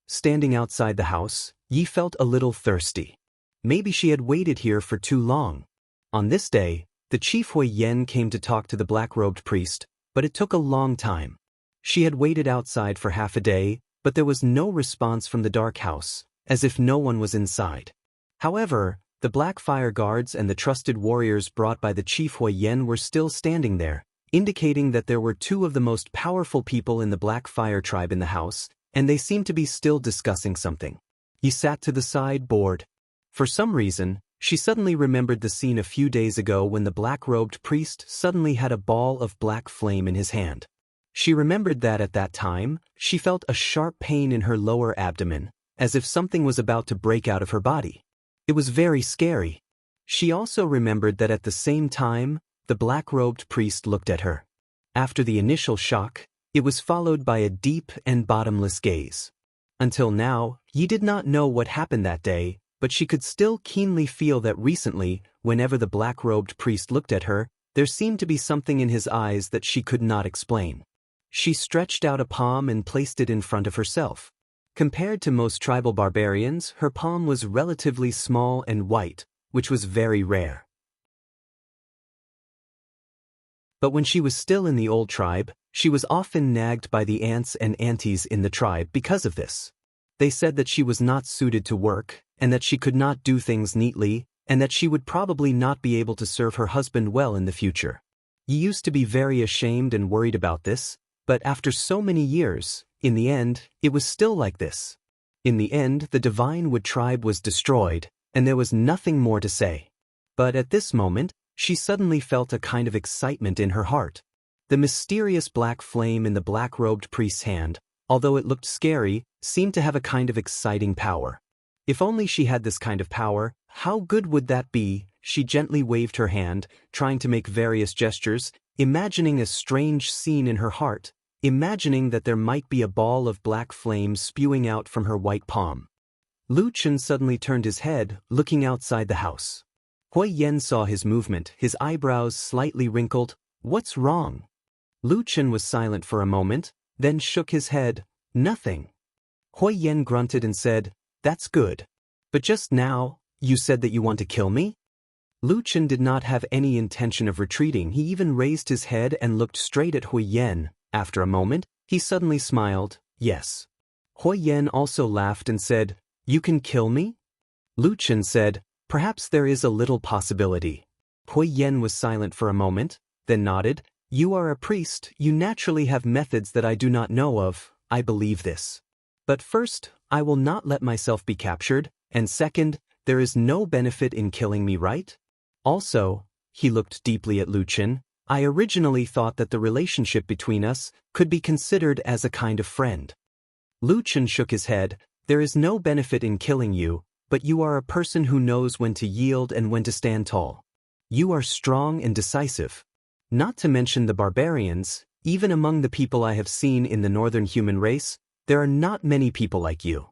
Standing outside the house, Yi felt a little thirsty. Maybe she had waited here for too long. On this day, the chief Hui Yen came to talk to the black-robed priest, but it took a long time. She had waited outside for half a day, but there was no response from the dark house, as if no one was inside. However, the Black Fire guards and the trusted warriors brought by the chief Hui Yen were still standing there, indicating that there were 2 of the most powerful people in the Black Fire tribe in the house, and they seemed to be still discussing something. He sat to the side, bored. For some reason, she suddenly remembered the scene a few days ago when the black-robed priest suddenly had a ball of black flame in his hand. She remembered that at that time, she felt a sharp pain in her lower abdomen, as if something was about to break out of her body. It was very scary. She also remembered that at the same time, the black-robed priest looked at her. After the initial shock, it was followed by a deep and bottomless gaze. Until now, Yi did not know what happened that day, but she could still keenly feel that recently, whenever the black-robed priest looked at her, there seemed to be something in his eyes that she could not explain. She stretched out a palm and placed it in front of herself. Compared to most tribal barbarians, her palm was relatively small and white, which was very rare. But when she was still in the old tribe, she was often nagged by the aunts and aunties in the tribe because of this. They said that she was not suited to work, and that she could not do things neatly, and that she would probably not be able to serve her husband well in the future. Yi used to be very ashamed and worried about this, but after so many years, in the end, it was still like this. In the end, the Divine Wood tribe was destroyed, and there was nothing more to say. But at this moment, she suddenly felt a kind of excitement in her heart. The mysterious black flame in the black-robed priest's hand, although it looked scary, seemed to have a kind of exciting power. If only she had this kind of power, how good would that be? She gently waved her hand, trying to make various gestures, imagining a strange scene in her heart, imagining that there might be a ball of black flame spewing out from her white palm. Lu Chen suddenly turned his head, looking outside the house. Hui Yen saw his movement, his eyebrows slightly wrinkled. "What's wrong?" Lu Chen was silent for a moment, then shook his head. "Nothing." Hui Yen grunted and said, "That's good. But just now, you said that you want to kill me?" Lu Chen did not have any intention of retreating. He even raised his head and looked straight at Hui Yen. After a moment, he suddenly smiled. "Yes." Hui Yen also laughed and said, "You can kill me?" Lu Chen said, "Perhaps there is a little possibility." Hui Yen was silent for a moment, then nodded. You are a priest, you naturally have methods that I do not know of, I believe this. But first, I will not let myself be captured, and second, there is no benefit in killing me, right? Also, he looked deeply at Lu Chen, I originally thought that the relationship between us could be considered as a kind of friend. Lu Chen shook his head, there is no benefit in killing you, but you are a person who knows when to yield and when to stand tall. You are strong and decisive. Not to mention the barbarians, even among the people I have seen in the northern human race, there are not many people like you.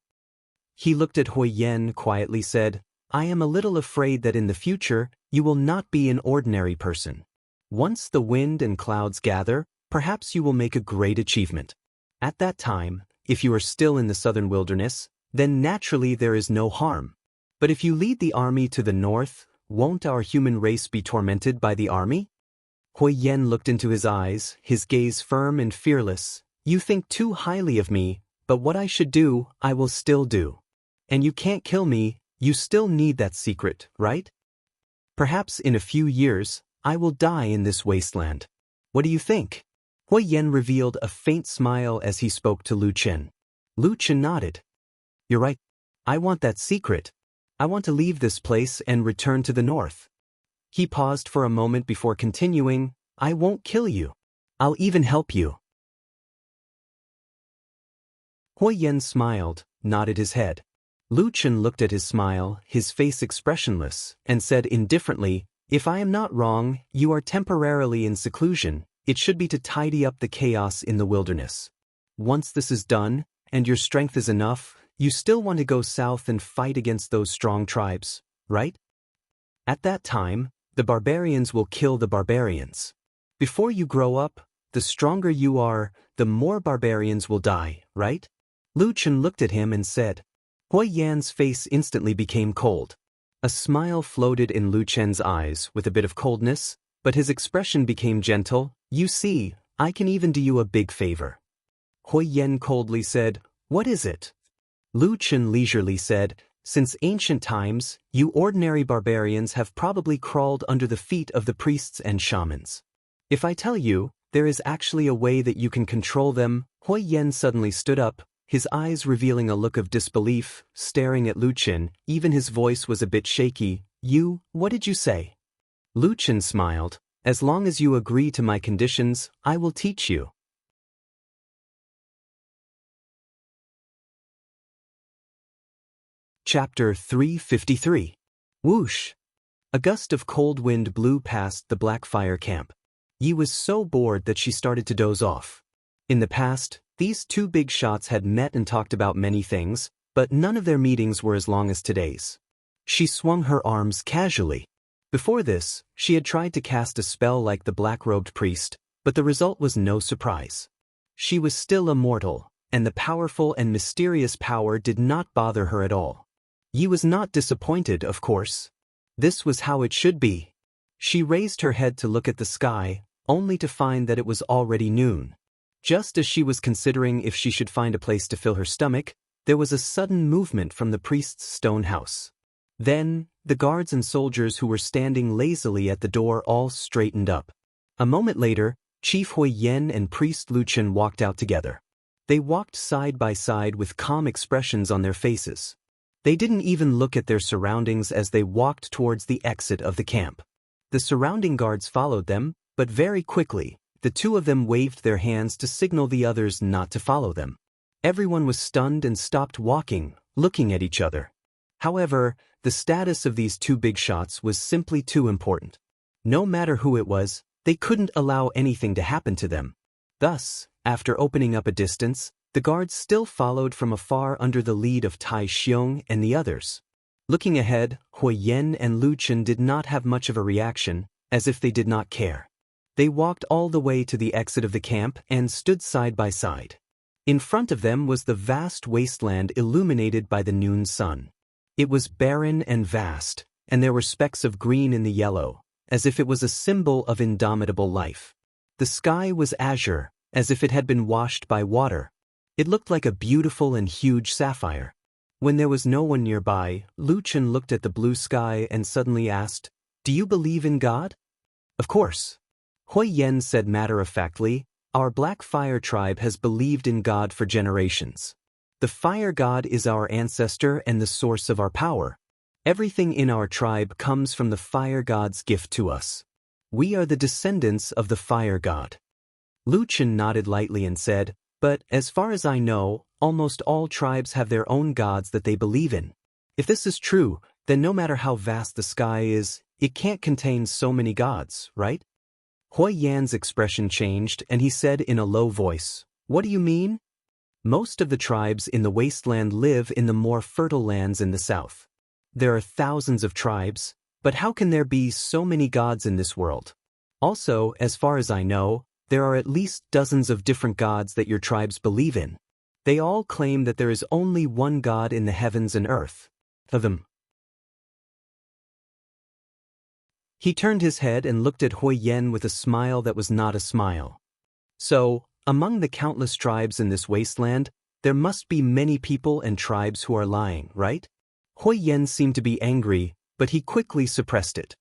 He looked at Hui Yen, quietly said, I am a little afraid that in the future, you will not be an ordinary person. Once the wind and clouds gather, perhaps you will make a great achievement. At that time, if you are still in the southern wilderness, then naturally there is no harm. But if you lead the army to the north, won't our human race be tormented by the army? Hui Yen looked into his eyes, his gaze firm and fearless. You think too highly of me, but what I should do, I will still do. And you can't kill me, you still need that secret, right? Perhaps in a few years, I will die in this wasteland. What do you think? Hui Yen revealed a faint smile as he spoke to Lu Chen. Lu Chen nodded. You're right. I want that secret. I want to leave this place and return to the north. He paused for a moment before continuing, I won't kill you. I'll even help you. Hui Yen smiled, nodded his head. Lu Chen looked at his smile, his face expressionless, and said indifferently, If I am not wrong, you are temporarily in seclusion. It should be to tidy up the chaos in the wilderness. Once this is done, and your strength is enough, you still want to go south and fight against those strong tribes, right? At that time, the barbarians will kill the barbarians. Before you grow up, the stronger you are, the more barbarians will die, right? Lu Chen looked at him and said. Hui Yan's face instantly became cold. A smile floated in Lu Chen's eyes with a bit of coldness, but his expression became gentle. You see, I can even do you a big favor. Hui Yan coldly said, What is it? Lu Chen leisurely said, Since ancient times, you ordinary barbarians have probably crawled under the feet of the priests and shamans. If I tell you, there is actually a way that you can control them. Hui Yan suddenly stood up, his eyes revealing a look of disbelief, staring at Lu Chen. Even his voice was a bit shaky. What did you say? Lu Chen smiled. As long as you agree to my conditions, I will teach you. Chapter 353. Whoosh! A gust of cold wind blew past the Blackfire camp. Yi was so bored that she started to doze off. In the past, these two big shots had met and talked about many things, but none of their meetings were as long as today's. She swung her arms casually. Before this, she had tried to cast a spell like the black-robed priest, but the result was no surprise. She was still a mortal, and the powerful and mysterious power did not bother her at all. Yi was not disappointed, of course. This was how it should be. She raised her head to look at the sky, only to find that it was already noon. Just as she was considering if she should find a place to fill her stomach, there was a sudden movement from the priest's stone house. Then, the guards and soldiers who were standing lazily at the door all straightened up. A moment later, Chief Hui Yen and Priest Lu Chen walked out together. They walked side by side with calm expressions on their faces. They didn't even look at their surroundings as they walked towards the exit of the camp. The surrounding guards followed them, but very quickly, the two of them waved their hands to signal the others not to follow them. Everyone was stunned and stopped walking, looking at each other. However, the status of these two big shots was simply too important. No matter who it was, they couldn't allow anything to happen to them. Thus, after opening up a distance, the guards still followed from afar under the lead of Tai Xiong and the others. Looking ahead, Hui Yen and Lu Chen did not have much of a reaction, as if they did not care. They walked all the way to the exit of the camp and stood side by side. In front of them was the vast wasteland illuminated by the noon sun. It was barren and vast, and there were specks of green in the yellow, as if it was a symbol of indomitable life. The sky was azure, as if it had been washed by water. It looked like a beautiful and huge sapphire. When there was no one nearby, Lu Chen looked at the blue sky and suddenly asked, Do you believe in God? Of course. Hui Yen said matter-of-factly, "Our Black Fire tribe has believed in God for generations. The Fire God is our ancestor and the source of our power. Everything in our tribe comes from the Fire God's gift to us. We are the descendants of the Fire God." Lu Chen nodded lightly and said, "But as far as I know, almost all tribes have their own gods that they believe in. If this is true, then no matter how vast the sky is, it can't contain so many gods, right?" Hui Yan's expression changed and he said in a low voice, "What do you mean?" "Most of the tribes in the wasteland live in the more fertile lands in the south. There are thousands of tribes, but how can there be so many gods in this world? Also, as far as I know, there are at least dozens of different gods that your tribes believe in. They all claim that there is only one God in the heavens and earth. Of them." He turned his head and looked at Hui Yen with a smile that was not a smile. "So, among the countless tribes in this wasteland, there must be many people and tribes who are lying, right?" Hui Yen seemed to be angry, but he quickly suppressed it.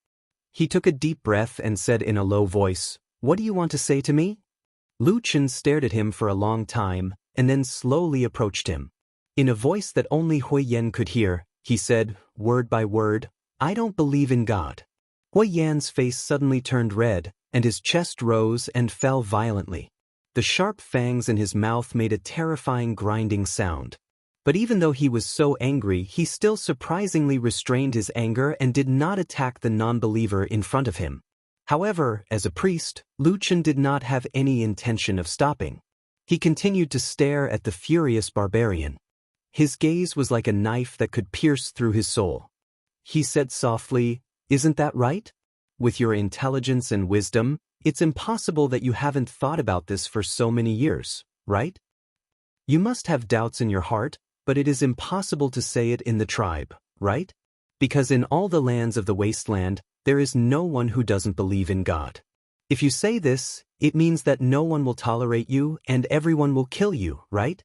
He took a deep breath and said in a low voice, "What do you want to say to me?" Lu Chen stared at him for a long time, and then slowly approached him. In a voice that only Hui Yen could hear, he said, word by word, "I don't believe in God." Hui Yan's face suddenly turned red, and his chest rose and fell violently. The sharp fangs in his mouth made a terrifying grinding sound. But even though he was so angry, he still surprisingly restrained his anger and did not attack the non-believer in front of him. However, as a priest, Lu Chen did not have any intention of stopping. He continued to stare at the furious barbarian. His gaze was like a knife that could pierce through his soul. He said softly, "Isn't that right? With your intelligence and wisdom, it's impossible that you haven't thought about this for so many years, right? You must have doubts in your heart, but it is impossible to say it in the tribe, right? Because in all the lands of the wasteland, there is no one who doesn't believe in God. If you say this, it means that no one will tolerate you and everyone will kill you, right?"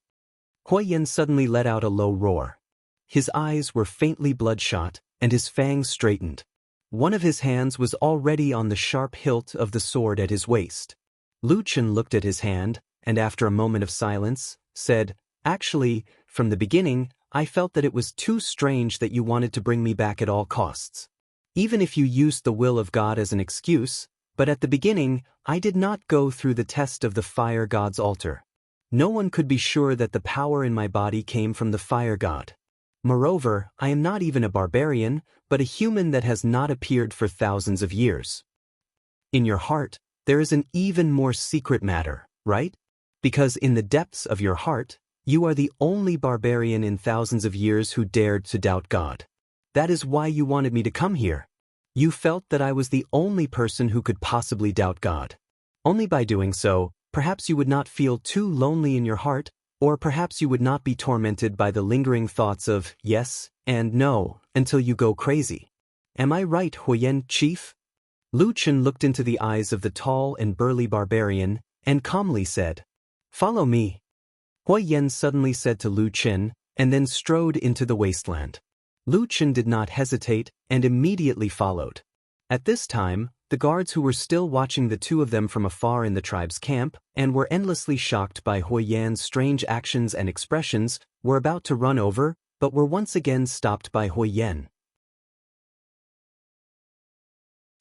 Hui Yen suddenly let out a low roar. His eyes were faintly bloodshot, and his fangs straightened. One of his hands was already on the sharp hilt of the sword at his waist. Lu Chen looked at his hand, and after a moment of silence, said, "Actually, from the beginning, I felt that it was too strange that you wanted to bring me back at all costs. Even if you used the will of God as an excuse, but at the beginning, I did not go through the test of the Fire God's altar. No one could be sure that the power in my body came from the Fire God. Moreover, I am not even a barbarian, but a human that has not appeared for thousands of years. In your heart, there is an even more secret matter, right? Because in the depths of your heart, you are the only barbarian in thousands of years who dared to doubt God. That is why you wanted me to come here. You felt that I was the only person who could possibly doubt God. Only by doing so, perhaps you would not feel too lonely in your heart, or perhaps you would not be tormented by the lingering thoughts of yes and no until you go crazy. Am I right, Hui Yen, chief?" Lu Chen looked into the eyes of the tall and burly barbarian and calmly said, "Follow me." Hui Yen suddenly said to Lu Chen, and then strode into the wasteland. Lu Chen did not hesitate and immediately followed. At this time, the guards who were still watching the two of them from afar in the tribe's camp and were endlessly shocked by Hui Yan's strange actions and expressions were about to run over, but were once again stopped by Hui Yan.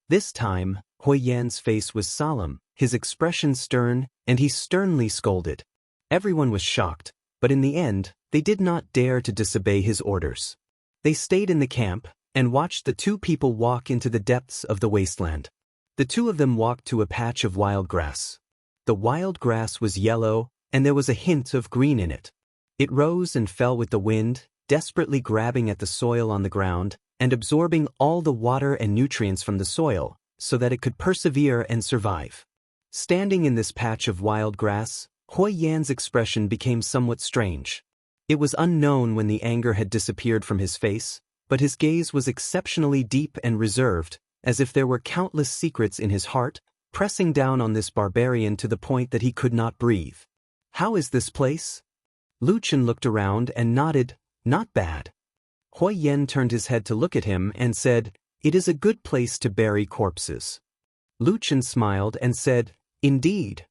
This time, Hui Yan's face was solemn, his expression stern, and he sternly scolded. Everyone was shocked, but in the end, they did not dare to disobey his orders. They stayed in the camp and watched the two people walk into the depths of the wasteland. The two of them walked to a patch of wild grass. The wild grass was yellow, and there was a hint of green in it. It rose and fell with the wind, desperately grabbing at the soil on the ground and absorbing all the water and nutrients from the soil so that it could persevere and survive. Standing in this patch of wild grass, Hui Yan's expression became somewhat strange. It was unknown when the anger had disappeared from his face, but his gaze was exceptionally deep and reserved, as if there were countless secrets in his heart, pressing down on this barbarian to the point that he could not breathe. "How is this place?" Lu Chen looked around and nodded, "Not bad." Hui Yen turned his head to look at him and said, "It is a good place to bury corpses." Lu Chen smiled and said, "Indeed."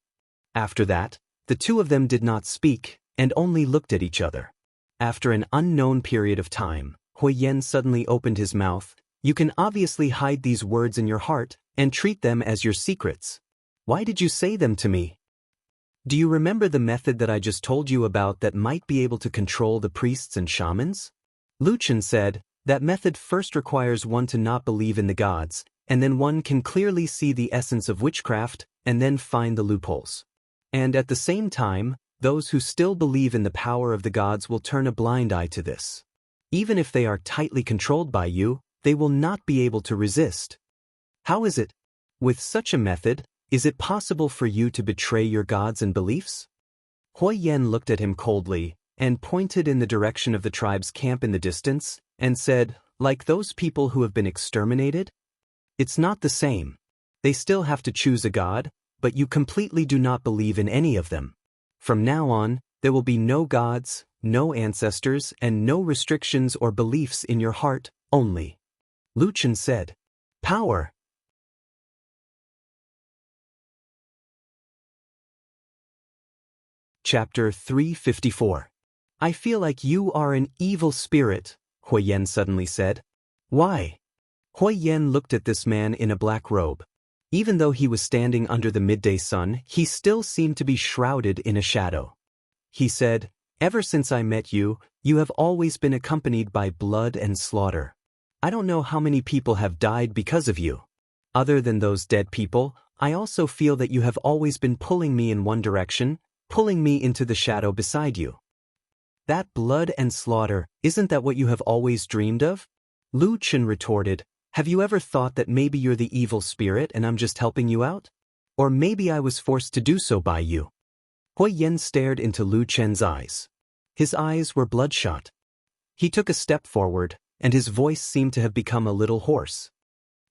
After that, the two of them did not speak, and only looked at each other. After an unknown period of time, Hui Yen suddenly opened his mouth. "You can obviously hide these words in your heart, and treat them as your secrets. Why did you say them to me? Do you remember the method that I just told you about that might be able to control the priests and shamans?" Lu Chen said, "That method first requires one to not believe in the gods, and then one can clearly see the essence of witchcraft, and then find the loopholes. And at the same time, those who still believe in the power of the gods will turn a blind eye to this. Even if they are tightly controlled by you, they will not be able to resist. How is it? With such a method, is it possible for you to betray your gods and beliefs?" Hui Yen looked at him coldly, and pointed in the direction of the tribe's camp in the distance, and said, "Like those people who have been exterminated? It's not the same. They still have to choose a god, but you completely do not believe in any of them. From now on, there will be no gods, no ancestors, and no restrictions or beliefs in your heart, only." Lu Chen said, "Power." Chapter 354. "I feel like you are an evil spirit," Hui Yen suddenly said. "Why?" Hui Yen looked at this man in a black robe. Even though he was standing under the midday sun, he still seemed to be shrouded in a shadow. He said, "Ever since I met you, you have always been accompanied by blood and slaughter. I don't know how many people have died because of you. Other than those dead people, I also feel that you have always been pulling me in one direction, pulling me into the shadow beside you. That blood and slaughter, isn't that what you have always dreamed of?" Lu Chen retorted, "Have you ever thought that maybe you're the evil spirit and I'm just helping you out? Or maybe I was forced to do so by you?" Hui Yen stared into Lu Chen's eyes. His eyes were bloodshot. He took a step forward, and his voice seemed to have become a little hoarse.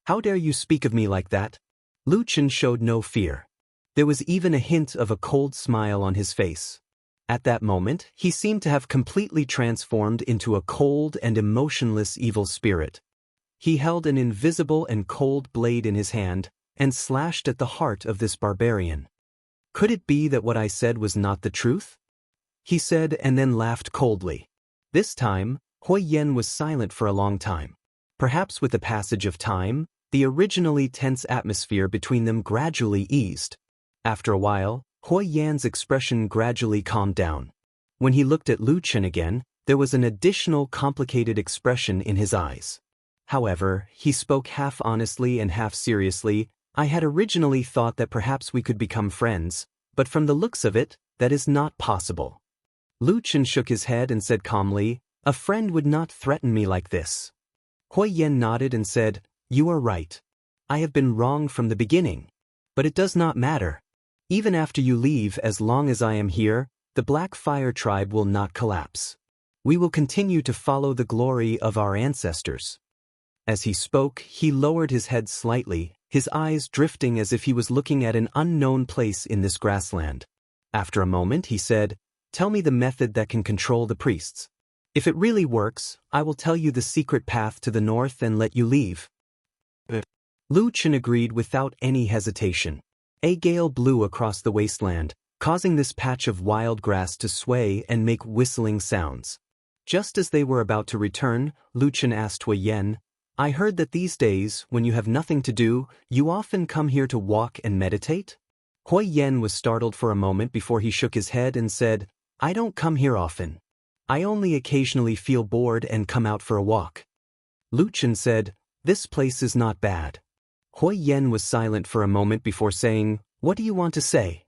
"How dare you speak of me like that?" Lu Chen showed no fear. There was even a hint of a cold smile on his face. At that moment, he seemed to have completely transformed into a cold and emotionless evil spirit. He held an invisible and cold blade in his hand, and slashed at the heart of this barbarian. "Could it be that what I said was not the truth?" he said, and then laughed coldly. This time, Hui Yen was silent for a long time. Perhaps with the passage of time, the originally tense atmosphere between them gradually eased. After a while, Hui Yan's expression gradually calmed down. When he looked at Lu Chen again, there was an additional complicated expression in his eyes. However, he spoke half honestly and half seriously. "I had originally thought that perhaps we could become friends, but from the looks of it, that is not possible." Lu Chen shook his head and said calmly, "A friend would not threaten me like this." Hui Yen nodded and said, "You are right. I have been wrong from the beginning. But it does not matter. Even after you leave, as long as I am here, the Black Fire tribe will not collapse. We will continue to follow the glory of our ancestors." As he spoke, he lowered his head slightly, his eyes drifting as if he was looking at an unknown place in this grassland. After a moment, he said, "Tell me the method that can control the priests. If it really works, I will tell you the secret path to the north and let you leave." Lu Chen agreed without any hesitation. A gale blew across the wasteland, causing this patch of wild grass to sway and make whistling sounds. Just as they were about to return, Lu Chen asked Hui Yen, "I heard that these days, when you have nothing to do, you often come here to walk and meditate?" Hui Yen was startled for a moment before he shook his head and said, "I don't come here often. I only occasionally feel bored and come out for a walk." Lu Chen said, "This place is not bad." Hui Yen was silent for a moment before saying, "What do you want to say?"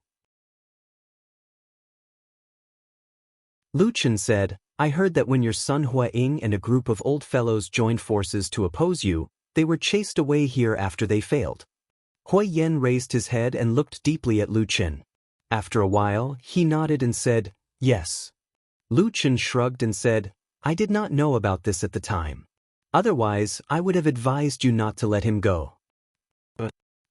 Lu Chen said, "I heard that when your son Hua Ying and a group of old fellows joined forces to oppose you, they were chased away here after they failed." Hui Yen raised his head and looked deeply at Lu Chen. After a while, he nodded and said, "Yes." Lu Chen shrugged and said, "I did not know about this at the time. Otherwise, I would have advised you not to let him go."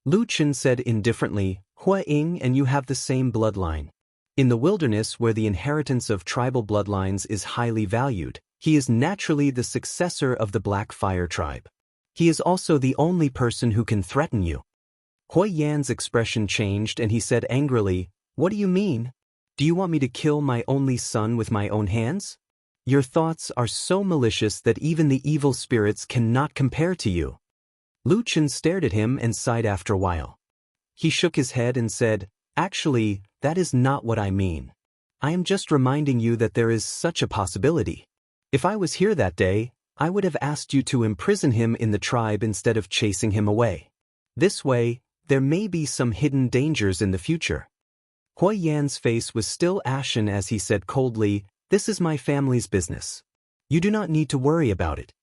Lu Chen said indifferently, "Hua Ying and you have the same bloodline. In the wilderness where the inheritance of tribal bloodlines is highly valued, he is naturally the successor of the Black Fire tribe. He is also the only person who can threaten you." Hui Yan's expression changed and he said angrily, "What do you mean? Do you want me to kill my only son with my own hands? Your thoughts are so malicious that even the evil spirits cannot compare to you." Lu Chen stared at him and sighed after a while. He shook his head and said, "Actually, that is not what I mean. I am just reminding you that there is such a possibility. If I was here that day, I would have asked you to imprison him in the tribe instead of chasing him away. This way, there may be some hidden dangers in the future." Hui Yan's face was still ashen as he said coldly, "This is my family's business. You do not need to worry about it."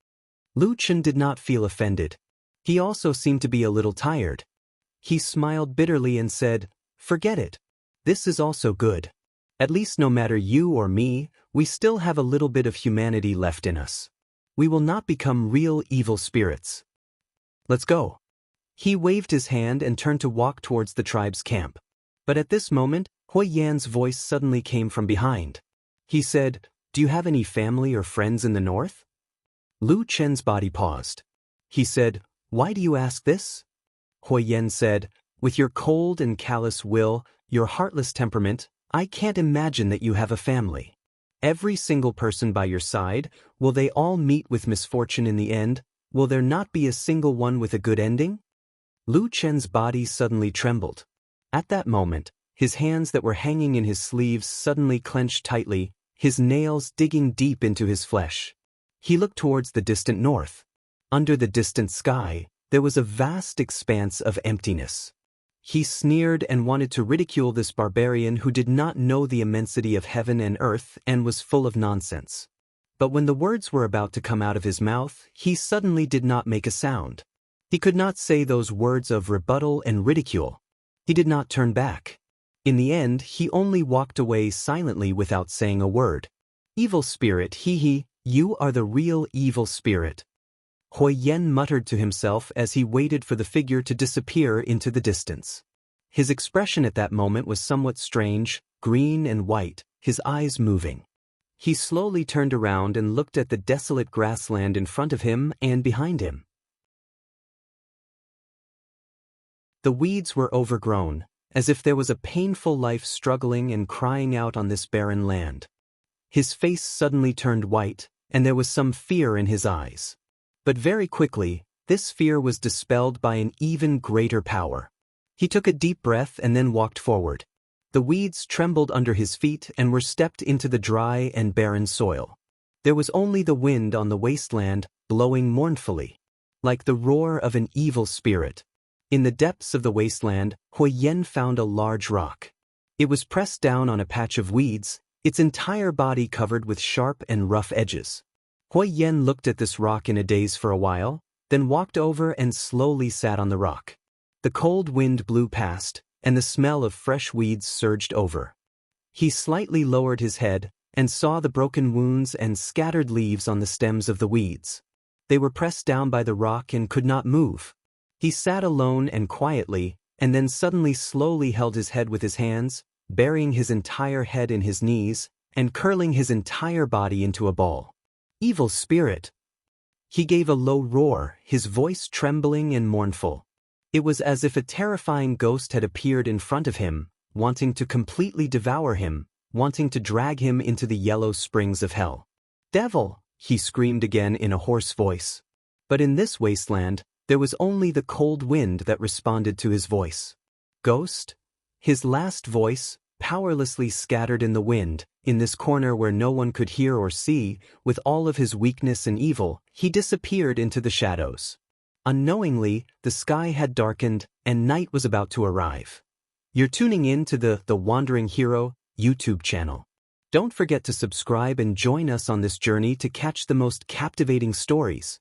Lu Chen did not feel offended. He also seemed to be a little tired. He smiled bitterly and said, "Forget it. This is also good. At least no matter you or me, we still have a little bit of humanity left in us. We will not become real evil spirits. Let's go." He waved his hand and turned to walk towards the tribe's camp. But at this moment, Hui Yan's voice suddenly came from behind. He said, "Do you have any family or friends in the north?" Lu Chen's body paused. He said, "Why do you ask this?" Hui Yan said, "With your cold and callous will, your heartless temperament, I can't imagine that you have a family. Every single person by your side, will they all meet with misfortune in the end? Will there not be a single one with a good ending?" Lu Chen's body suddenly trembled. At that moment, his hands that were hanging in his sleeves suddenly clenched tightly, his nails digging deep into his flesh. He looked towards the distant north. Under the distant sky, there was a vast expanse of emptiness. He sneered and wanted to ridicule this barbarian who did not know the immensity of heaven and earth and was full of nonsense. But when the words were about to come out of his mouth, he suddenly did not make a sound. He could not say those words of rebuttal and ridicule. He did not turn back. In the end, he only walked away silently without saying a word. "Evil spirit, you are the real evil spirit." Hui Yan muttered to himself as he waited for the figure to disappear into the distance. His expression at that moment was somewhat strange, green and white, his eyes moving. He slowly turned around and looked at the desolate grassland in front of him and behind him. The weeds were overgrown, as if there was a painful life struggling and crying out on this barren land. His face suddenly turned white, and there was some fear in his eyes. But very quickly, this fear was dispelled by an even greater power. He took a deep breath and then walked forward. The weeds trembled under his feet and were stepped into the dry and barren soil. There was only the wind on the wasteland, blowing mournfully, like the roar of an evil spirit. In the depths of the wasteland, Hui Yan found a large rock. It was pressed down on a patch of weeds, its entire body covered with sharp and rough edges. Hui Yan looked at this rock in a daze for a while, then walked over and slowly sat on the rock. The cold wind blew past, and the smell of fresh weeds surged over. He slightly lowered his head and saw the broken wounds and scattered leaves on the stems of the weeds. They were pressed down by the rock and could not move. He sat alone and quietly, and then suddenly slowly held his head with his hands, burying his entire head in his knees, and curling his entire body into a ball. "Evil spirit!" He gave a low roar, his voice trembling and mournful. It was as if a terrifying ghost had appeared in front of him, wanting to completely devour him, wanting to drag him into the yellow springs of hell. "Devil!" he screamed again in a hoarse voice. But in this wasteland, there was only the cold wind that responded to his voice. Ghost? His last voice, powerlessly scattered in the wind, in this corner where no one could hear or see, with all of his weakness and evil, he disappeared into the shadows. Unknowingly, the sky had darkened, and night was about to arrive. You're tuning in to the Wandering Hero YouTube channel. Don't forget to subscribe and join us on this journey to catch the most captivating stories.